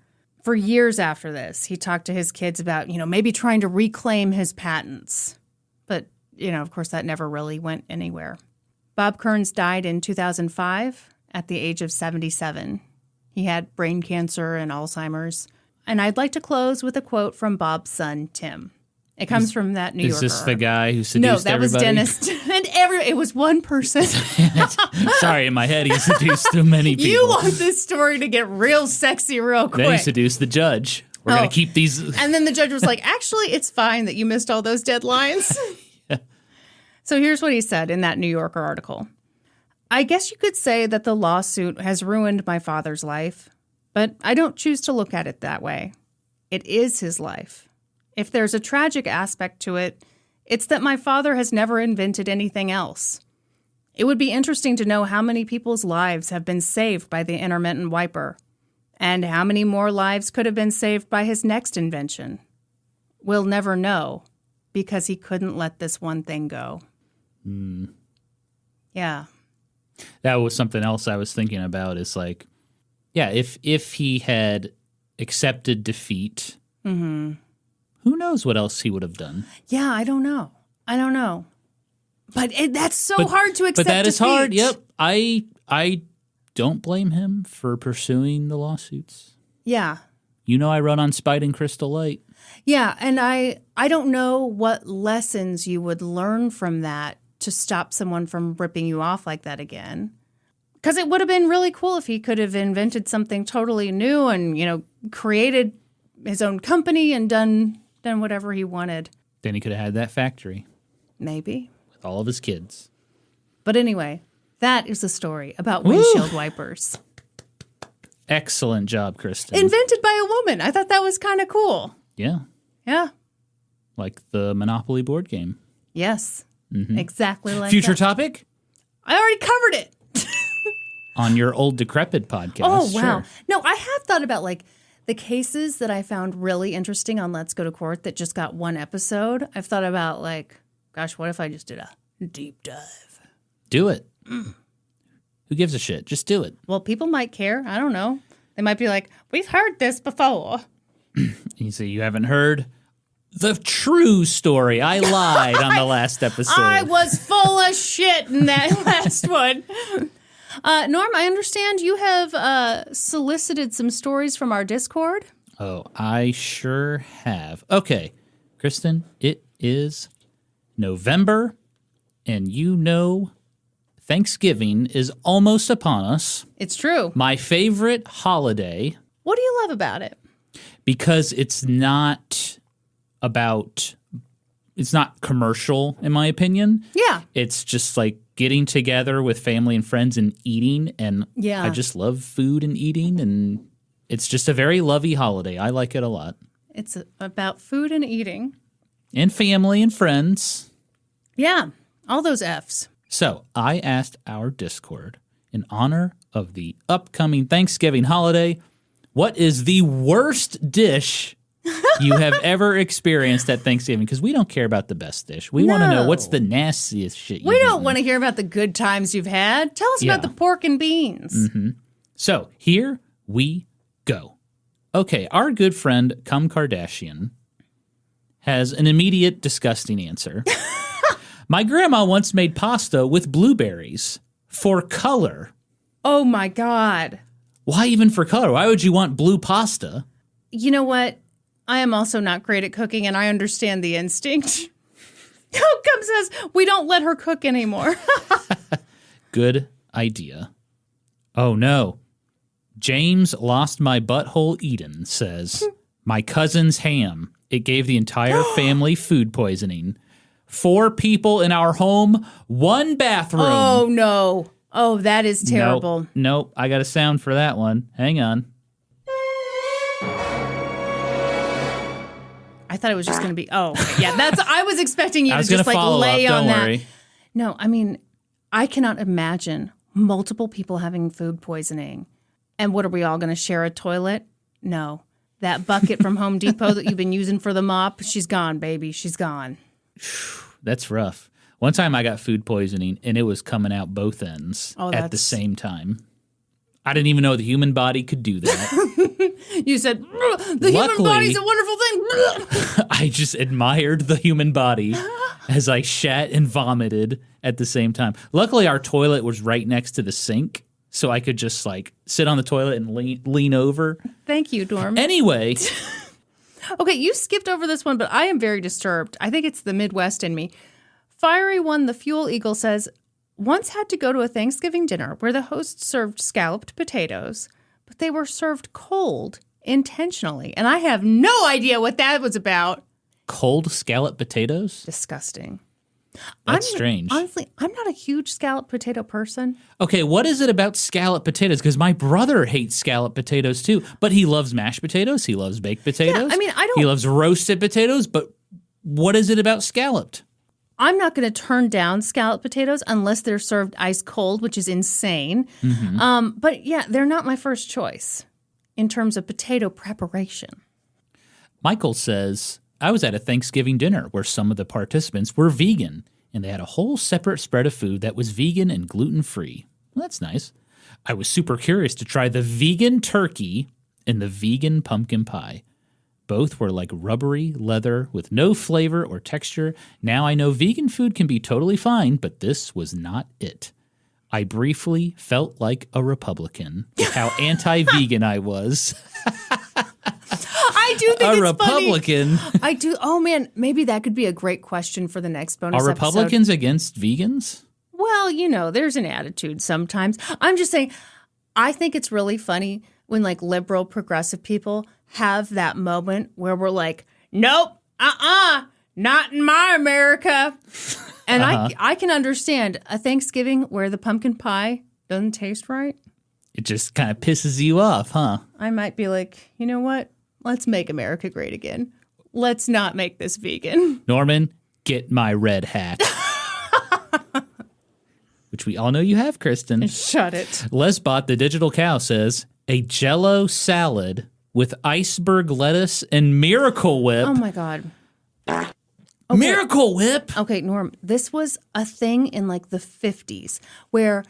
For years after this, he talked to his kids about, maybe trying to reclaim his patents. But, of course, that never really went anywhere. Bob Kearns died in 2005 at the age of 77. He had brain cancer and Alzheimer's. And I'd like to close with a quote from Bob's son, Tim. It comes from that New Yorker. Is this the guy who seduced everybody? No, that was Dennis. And it was one person. Sorry, in my head, he seduced too many people. You want this story to get real sexy real quick. Then he seduced the judge. We're going to keep these. And then the judge was like, actually, it's fine that you missed all those deadlines. Yeah. So here's what he said in that New Yorker article. I guess you could say that the lawsuit has ruined my father's life, but I don't choose to look at it that way. It is his life. If there's a tragic aspect to it, it's that my father has never invented anything else. It would be interesting to know how many people's lives have been saved by the intermittent wiper, and how many more lives could have been saved by his next invention. We'll never know, because he couldn't let this one thing go. Yeah. That was something else I was thinking about, is like, yeah, if he had accepted defeat, who knows what else he would have done? Yeah, I don't know. But that's so hard to accept. But that is defeat. hard. Yep. I don't blame him for pursuing the lawsuits. Yeah. I run on Spite and Crystal Light. Yeah, and I don't know what lessons you would learn from that to stop someone from ripping you off like that again. Because it would have been really cool if he could have invented something totally new and, created his own company and done whatever he wanted. Then he could have had that factory. Maybe. With all of his kids. But anyway, that is the story about windshield wipers. Excellent job, Kristin. Invented by a woman. I thought that was kind of cool. Yeah. Yeah. Like the Monopoly board game. Yes. Mm-hmm. Exactly like Future that. topic? I already covered it. On your Old Decrepit podcast. Oh, wow. Sure. No, I have thought about the cases that I found really interesting on Let's Go to Court that just got one episode. I've thought about gosh, what if I just did a deep dive? Do it. Who gives a shit? Just do it. Well, people might care. I don't know. They might be like, we've heard this before. You say you haven't heard the true story. I lied on the last episode. I was full of shit in that last one. Norm, I understand you have solicited some stories from our Discord. Oh, I sure have. Okay, Kristin, it is November, and Thanksgiving is almost upon us. It's true. My favorite holiday. What do you love about it? Because it's not commercial, in my opinion. Yeah. It's just like getting together with family and friends and eating. And yeah. I just love food and eating. And It's just a very lovey holiday. I like it a lot. It's about food and eating. And family and friends. Yeah, all those F's. So I asked our Discord, in honor of the upcoming Thanksgiving holiday, what is the worst dish you have ever experienced at Thanksgiving? Because we don't care about the best dish. We want to know what's the nastiest shit you've We don't eaten. want to hear about the good times you've had. Tell us about the pork and beans. Mm-hmm. So here we go. Okay, our good friend Cum Kardashian has an immediate disgusting answer. My grandma once made pasta with blueberries for color. Oh, my God. Why even for color? Why would you want blue pasta? You know what? I am also not great at cooking, and I understand the instinct. How come says we don't let her cook anymore? Good idea. Oh, no. James lost my butthole Eden says, my cousin's ham. It gave the entire family food poisoning. 4 people in our home, 1 bathroom. Oh, no. Oh, that is terrible. Nope. I got a sound for that one. Hang on. I thought it was just going to be, yeah, that's, I was expecting you to just like follow lay up, on don't that. worry. No, I mean, I cannot imagine multiple people having food poisoning. And what are we all going to share a toilet? No. That bucket from Home Depot that you've been using for the mop, she's gone, baby. She's gone. That's rough. One time I got food poisoning and it was coming out both ends at the same time. I didn't even know the human body could do that. You said, the human body's a wonderful thing. I just admired the human body as I shat and vomited at the same time. Luckily, our toilet was right next to the sink, so I could just like sit on the toilet and lean over. Thank you, Norm. Anyway. Okay, you skipped over this one, but I am very disturbed. I think it's the Midwest in me. Fiery One, the Fuel Eagle says, once had to go to a Thanksgiving dinner where the host served scalloped potatoes, but they were served cold intentionally. And I have no idea what that was about. Cold scalloped potatoes? Disgusting. That's strange. Honestly, I'm not a huge scalloped potato person. Okay, what is it about scalloped potatoes? Because my brother hates scalloped potatoes too, but he loves mashed potatoes. He loves baked potatoes. Yeah, I mean, He loves roasted potatoes, but what is it about scalloped? I'm not going to turn down scalloped potatoes unless they're served ice cold, which is insane. Mm-hmm. But yeah, they're not my first choice in terms of potato preparation. Michael says, I was at a Thanksgiving dinner where some of the participants were vegan, and they had a whole separate spread of food that was vegan and gluten-free. Well, that's nice. I was super curious to try the vegan turkey and the vegan pumpkin pie. Both were like rubbery leather with no flavor or texture. Now I know vegan food can be totally fine, but this was not it. I briefly felt like a Republican with how anti-vegan I was. I do think it's Republican. funny. I do. Oh, man, maybe that could be a great question for the next bonus Are episode. Republicans against vegans? Well, you know, there's an attitude sometimes. I'm just saying, I think it's really funny when like liberal progressive people have that moment where we're like, nope, not in my America. And I can understand a Thanksgiving where the pumpkin pie doesn't taste right. It just kind of pisses you off, huh? I might be like, you know what? Let's make America great again. Let's not make this vegan. Norman, get my red hat. Which we all know you have, Kristin. Shut it. Lesbot, the digital cow, says, a Jell-O salad with iceberg lettuce and Miracle Whip. Oh, my God. Okay. Miracle Whip? Okay, Norm, this was a thing in like the 50s where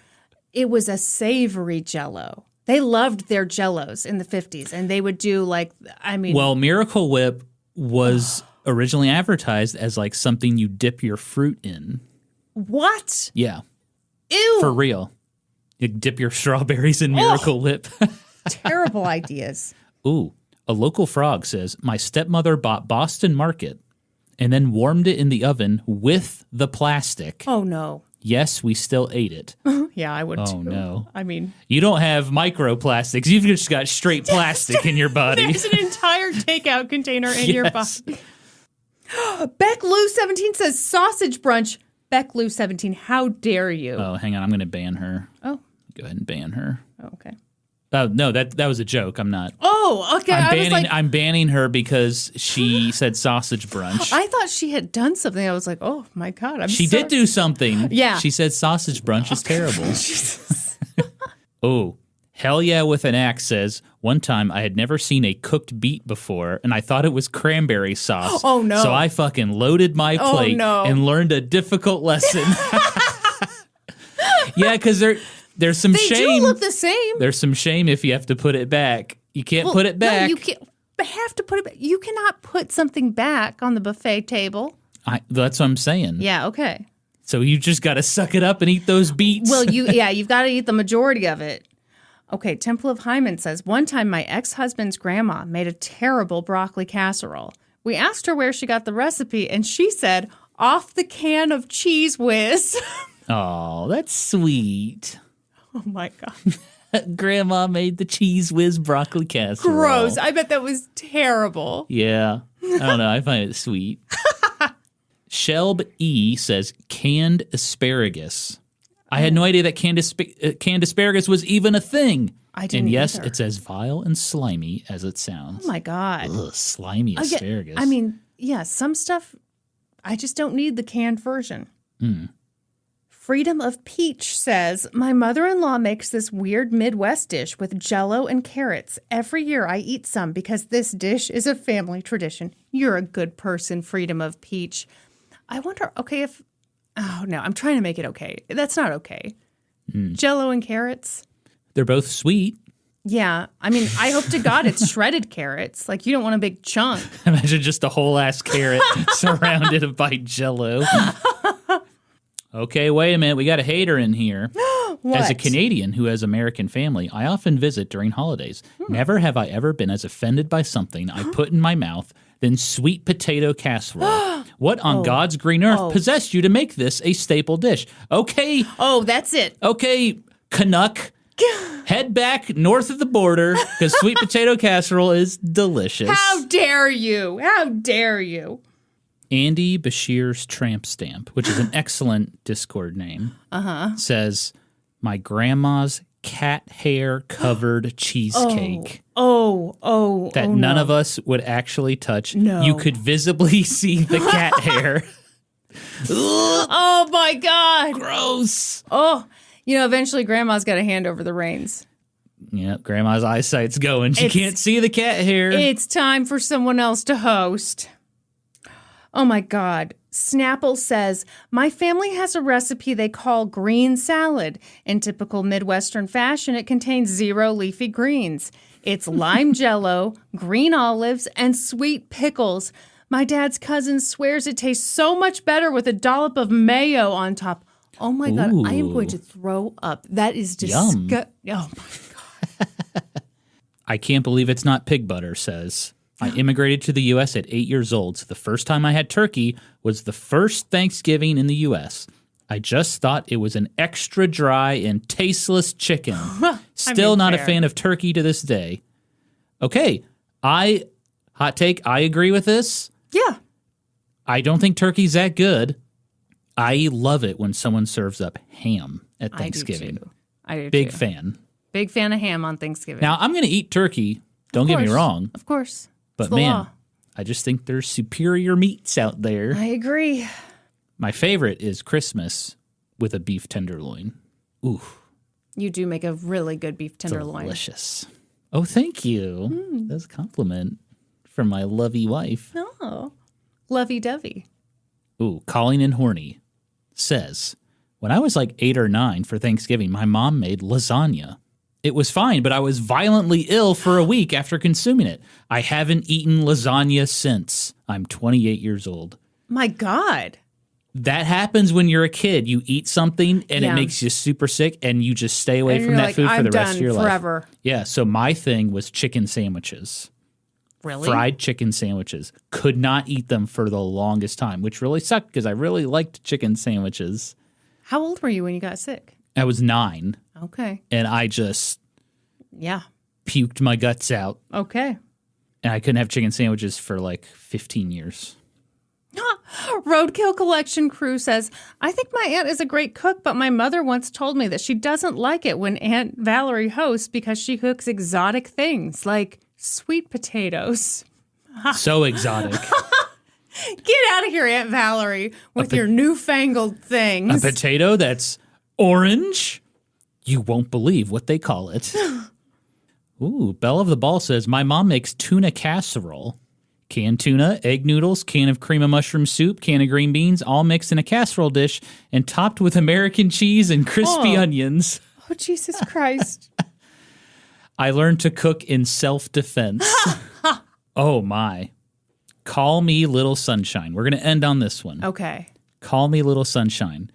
it was a savory Jell-O. They loved their Jell-Os in the 50s, and they would do like, I mean. Well, Miracle Whip was originally advertised as like something you dip your fruit in. What? Yeah. Ew. For real. You dip your strawberries in Miracle Whip. Terrible ideas. Ooh, a local frog says, my stepmother bought Boston Market and then warmed it in the oven with the plastic. Oh, no. Yes, we still ate it. Yeah, I would too. Oh, no. I mean. You don't have microplastics. You've just got straight plastic in your body. There's an entire takeout container in your Yes. body. Beck Lou 17 says sausage brunch. Beck Lou 17, how dare you? Oh, hang on. I'm going to ban her. Oh. Go ahead and ban her. Oh, okay. Oh, no, that was a joke. I'm not. Oh, okay. I'm banning her because she said sausage brunch. I thought she had done something. I was like, oh my God. She did do something. Yeah. She said sausage brunch is terrible. Oh, hell yeah with an axe says, one time I had never seen a cooked beet before and I thought it was cranberry sauce. Oh, no. So I fucking loaded my plate and learned a difficult lesson. Yeah, because there's some shame. They do look the same. There's some shame if you have to put it back. You can't put it back. No, you can't. Have to put it back. You cannot put something back on the buffet table. That's what I'm saying. Yeah, okay. So you just got to suck it up and eat those beets. Well, you've got to eat the majority of it. Okay, Temple of Hymen says, one time my ex-husband's grandma made a terrible broccoli casserole. We asked her where she got the recipe, and she said, off the can of Cheese Whiz. Oh, that's sweet. Oh, my God. Grandma made the Cheese Whiz broccoli casserole. Gross. I bet that was terrible. Yeah. I don't know. I find it sweet. Shelb E says canned asparagus. I had no idea that canned asparagus was even a thing. I didn't And yes, either. it's as vile and slimy as it sounds. Oh, my God. Ugh, slimy asparagus. I mean, yeah, some stuff, I just don't need the canned version. Freedom of Peach says, my mother-in-law makes this weird Midwest dish with Jell-O and carrots. Every year I eat some because this dish is a family tradition. You're a good person, Freedom of Peach. I wonder, oh no, I'm trying to make it okay. That's not okay. Jell-O and carrots? They're both sweet. Yeah. I mean, I hope to God it's shredded carrots. Like, you don't want a big chunk. Imagine just a whole ass carrot surrounded by Jell-O. Okay, wait a minute. We got a hater in here. What? As a Canadian who has American family, I often visit during holidays. Never have I ever been as offended by something I put in my mouth than sweet potato casserole. What on God's green earth possessed you to make this a staple dish? Okay. Oh, that's it. Okay, Canuck. Head back north of the border because sweet potato casserole is delicious. How dare you? How dare you? Andy Bashir's Tramp Stamp, which is an excellent Discord name, says, my grandma's cat hair covered cheesecake. That none of us would actually touch. No. You could visibly see the cat hair. Oh, my God. Gross. Oh, eventually Grandma's got to hand over the reins. Yeah, grandma's eyesight's going. She can't see the cat hair. It's time for someone else to host. Oh, my God. Snapple says, my family has a recipe they call green salad. In typical Midwestern fashion, it contains 0 leafy greens. It's lime jello, green olives, and sweet pickles. My dad's cousin swears it tastes so much better with a dollop of mayo on top. Oh, my God. I am going to throw up. That is disgusting. Oh, my God. I can't believe it's not pig butter, says. I immigrated to the U.S. at 8 years old, so the first time I had turkey was the first Thanksgiving in the U.S. I just thought it was an extra dry and tasteless chicken. Still not a fan of turkey to this day. Okay, hot take, I agree with this. Yeah. I don't think turkey's that good. I love it when someone serves up ham at Thanksgiving. I do too. Big fan. Big fan of ham on Thanksgiving. Now, I'm going to eat turkey. Don't get me wrong. Of course. But man, I just think there's superior meats out there. I agree. My favorite is Christmas with a beef tenderloin. Ooh. You do make a really good beef tenderloin. Delicious. Oh, thank you. That's a compliment from my lovey wife. Oh, lovey-dovey. Ooh, Calling in Horny says, when I was like 8 or 9 for Thanksgiving, my mom made lasagna. It was fine, but I was violently ill for a week after consuming it. I haven't eaten lasagna since. I'm 28 years old. My God. That happens when you're a kid. You eat something and it makes you super sick and you just stay away from that food for the rest of your life. Forever. Yeah, so my thing was chicken sandwiches. Really? Fried chicken sandwiches. Could not eat them for the longest time, which really sucked because I really liked chicken sandwiches. How old were you when you got sick? I was 9. Okay. And I just Yeah. puked my guts out. Okay. And I couldn't have chicken sandwiches for like 15 years. Roadkill Collection Crew says, I think my aunt is a great cook, but my mother once told me that she doesn't like it when Aunt Valerie hosts because she cooks exotic things like sweet potatoes. So exotic. Get out of here, Aunt Valerie, with your newfangled things. A potato that's orange? You won't believe what they call it. Ooh, Belle of the Ball says, my mom makes tuna casserole. Canned tuna, egg noodles, can of cream of mushroom soup, can of green beans, all mixed in a casserole dish and topped with American cheese and crispy onions. Oh, Jesus Christ. I learned to cook in self-defense. Oh, my. Call me Little Sunshine. We're going to end on this one. Okay. Call me Little Sunshine.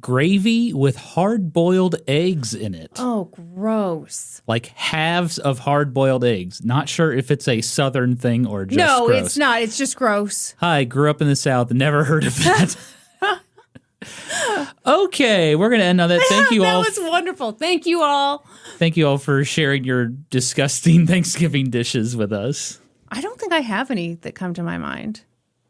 Gravy with hard-boiled eggs in it. Oh, gross. Like halves of hard-boiled eggs. Not sure if it's a Southern thing or just No, gross. it's not. It's just gross. Hi, grew up in the South. Never heard of that. Okay, we're going to end on that. Thank you all. That was wonderful. Thank you all. Thank you all for sharing your disgusting Thanksgiving dishes with us. I don't think I have any that come to my mind.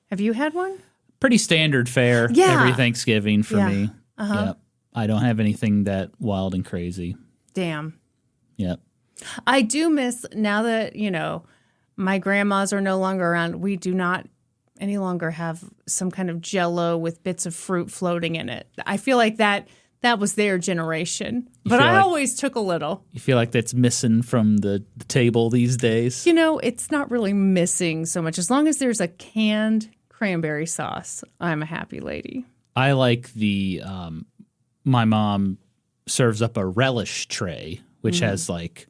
Have you had one? Pretty standard fare every Thanksgiving for me. Yep. I don't have anything that wild and crazy. Damn. Yep. I do miss, now that, my grandmas are no longer around, we do not any longer have some kind of Jell-O with bits of fruit floating in it. I feel like that was their generation. But I always took a little. You feel like that's missing from the table these days? It's not really missing so much. As long as there's a canned cranberry sauce, I'm a happy lady. I like my mom serves up a relish tray, which has like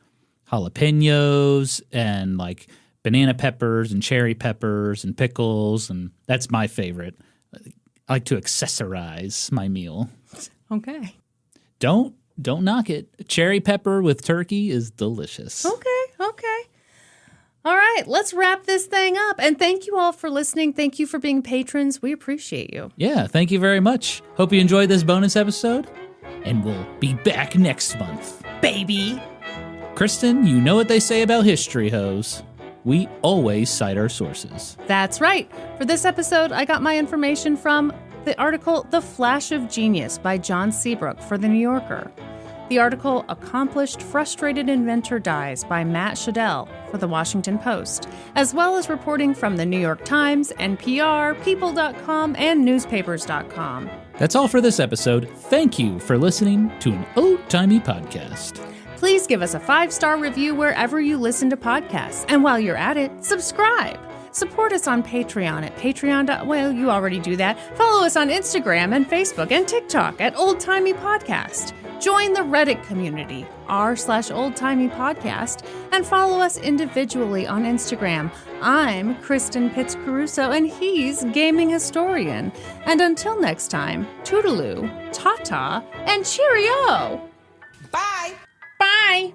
jalapenos and like banana peppers and cherry peppers and pickles. And that's my favorite. I like to accessorize my meal. Okay. Don't knock it. Cherry pepper with turkey is delicious. Okay. All right, let's wrap this thing up. And thank you all for listening. Thank you for being patrons. We appreciate you. Yeah, thank you very much. Hope you enjoyed this bonus episode. And we'll be back next month. Baby. Kristin, you know what they say about history, hoes. We always cite our sources. That's right. For this episode, I got my information from the article The Flash of Genius by John Seabrook for The New Yorker. The article Accomplished Frustrated Inventor Dies by Matt Shadell for The Washington Post, as well as reporting from The New York Times, NPR, People.com, and Newspapers.com. That's all for this episode. Thank you for listening to an old-timey podcast. Please give us a 5-star review wherever you listen to podcasts. And while you're at it, subscribe. Support us on Patreon at patreon. Well, you already do that. Follow us on Instagram and Facebook and TikTok at Old Timey Podcast. Join the Reddit community, r/Old Timey Podcast, and follow us individually on Instagram. I'm Kristin Pitts Caruso, and he's Gaming Historian. And until next time, toodaloo, ta-ta, and cheerio! Bye! Bye!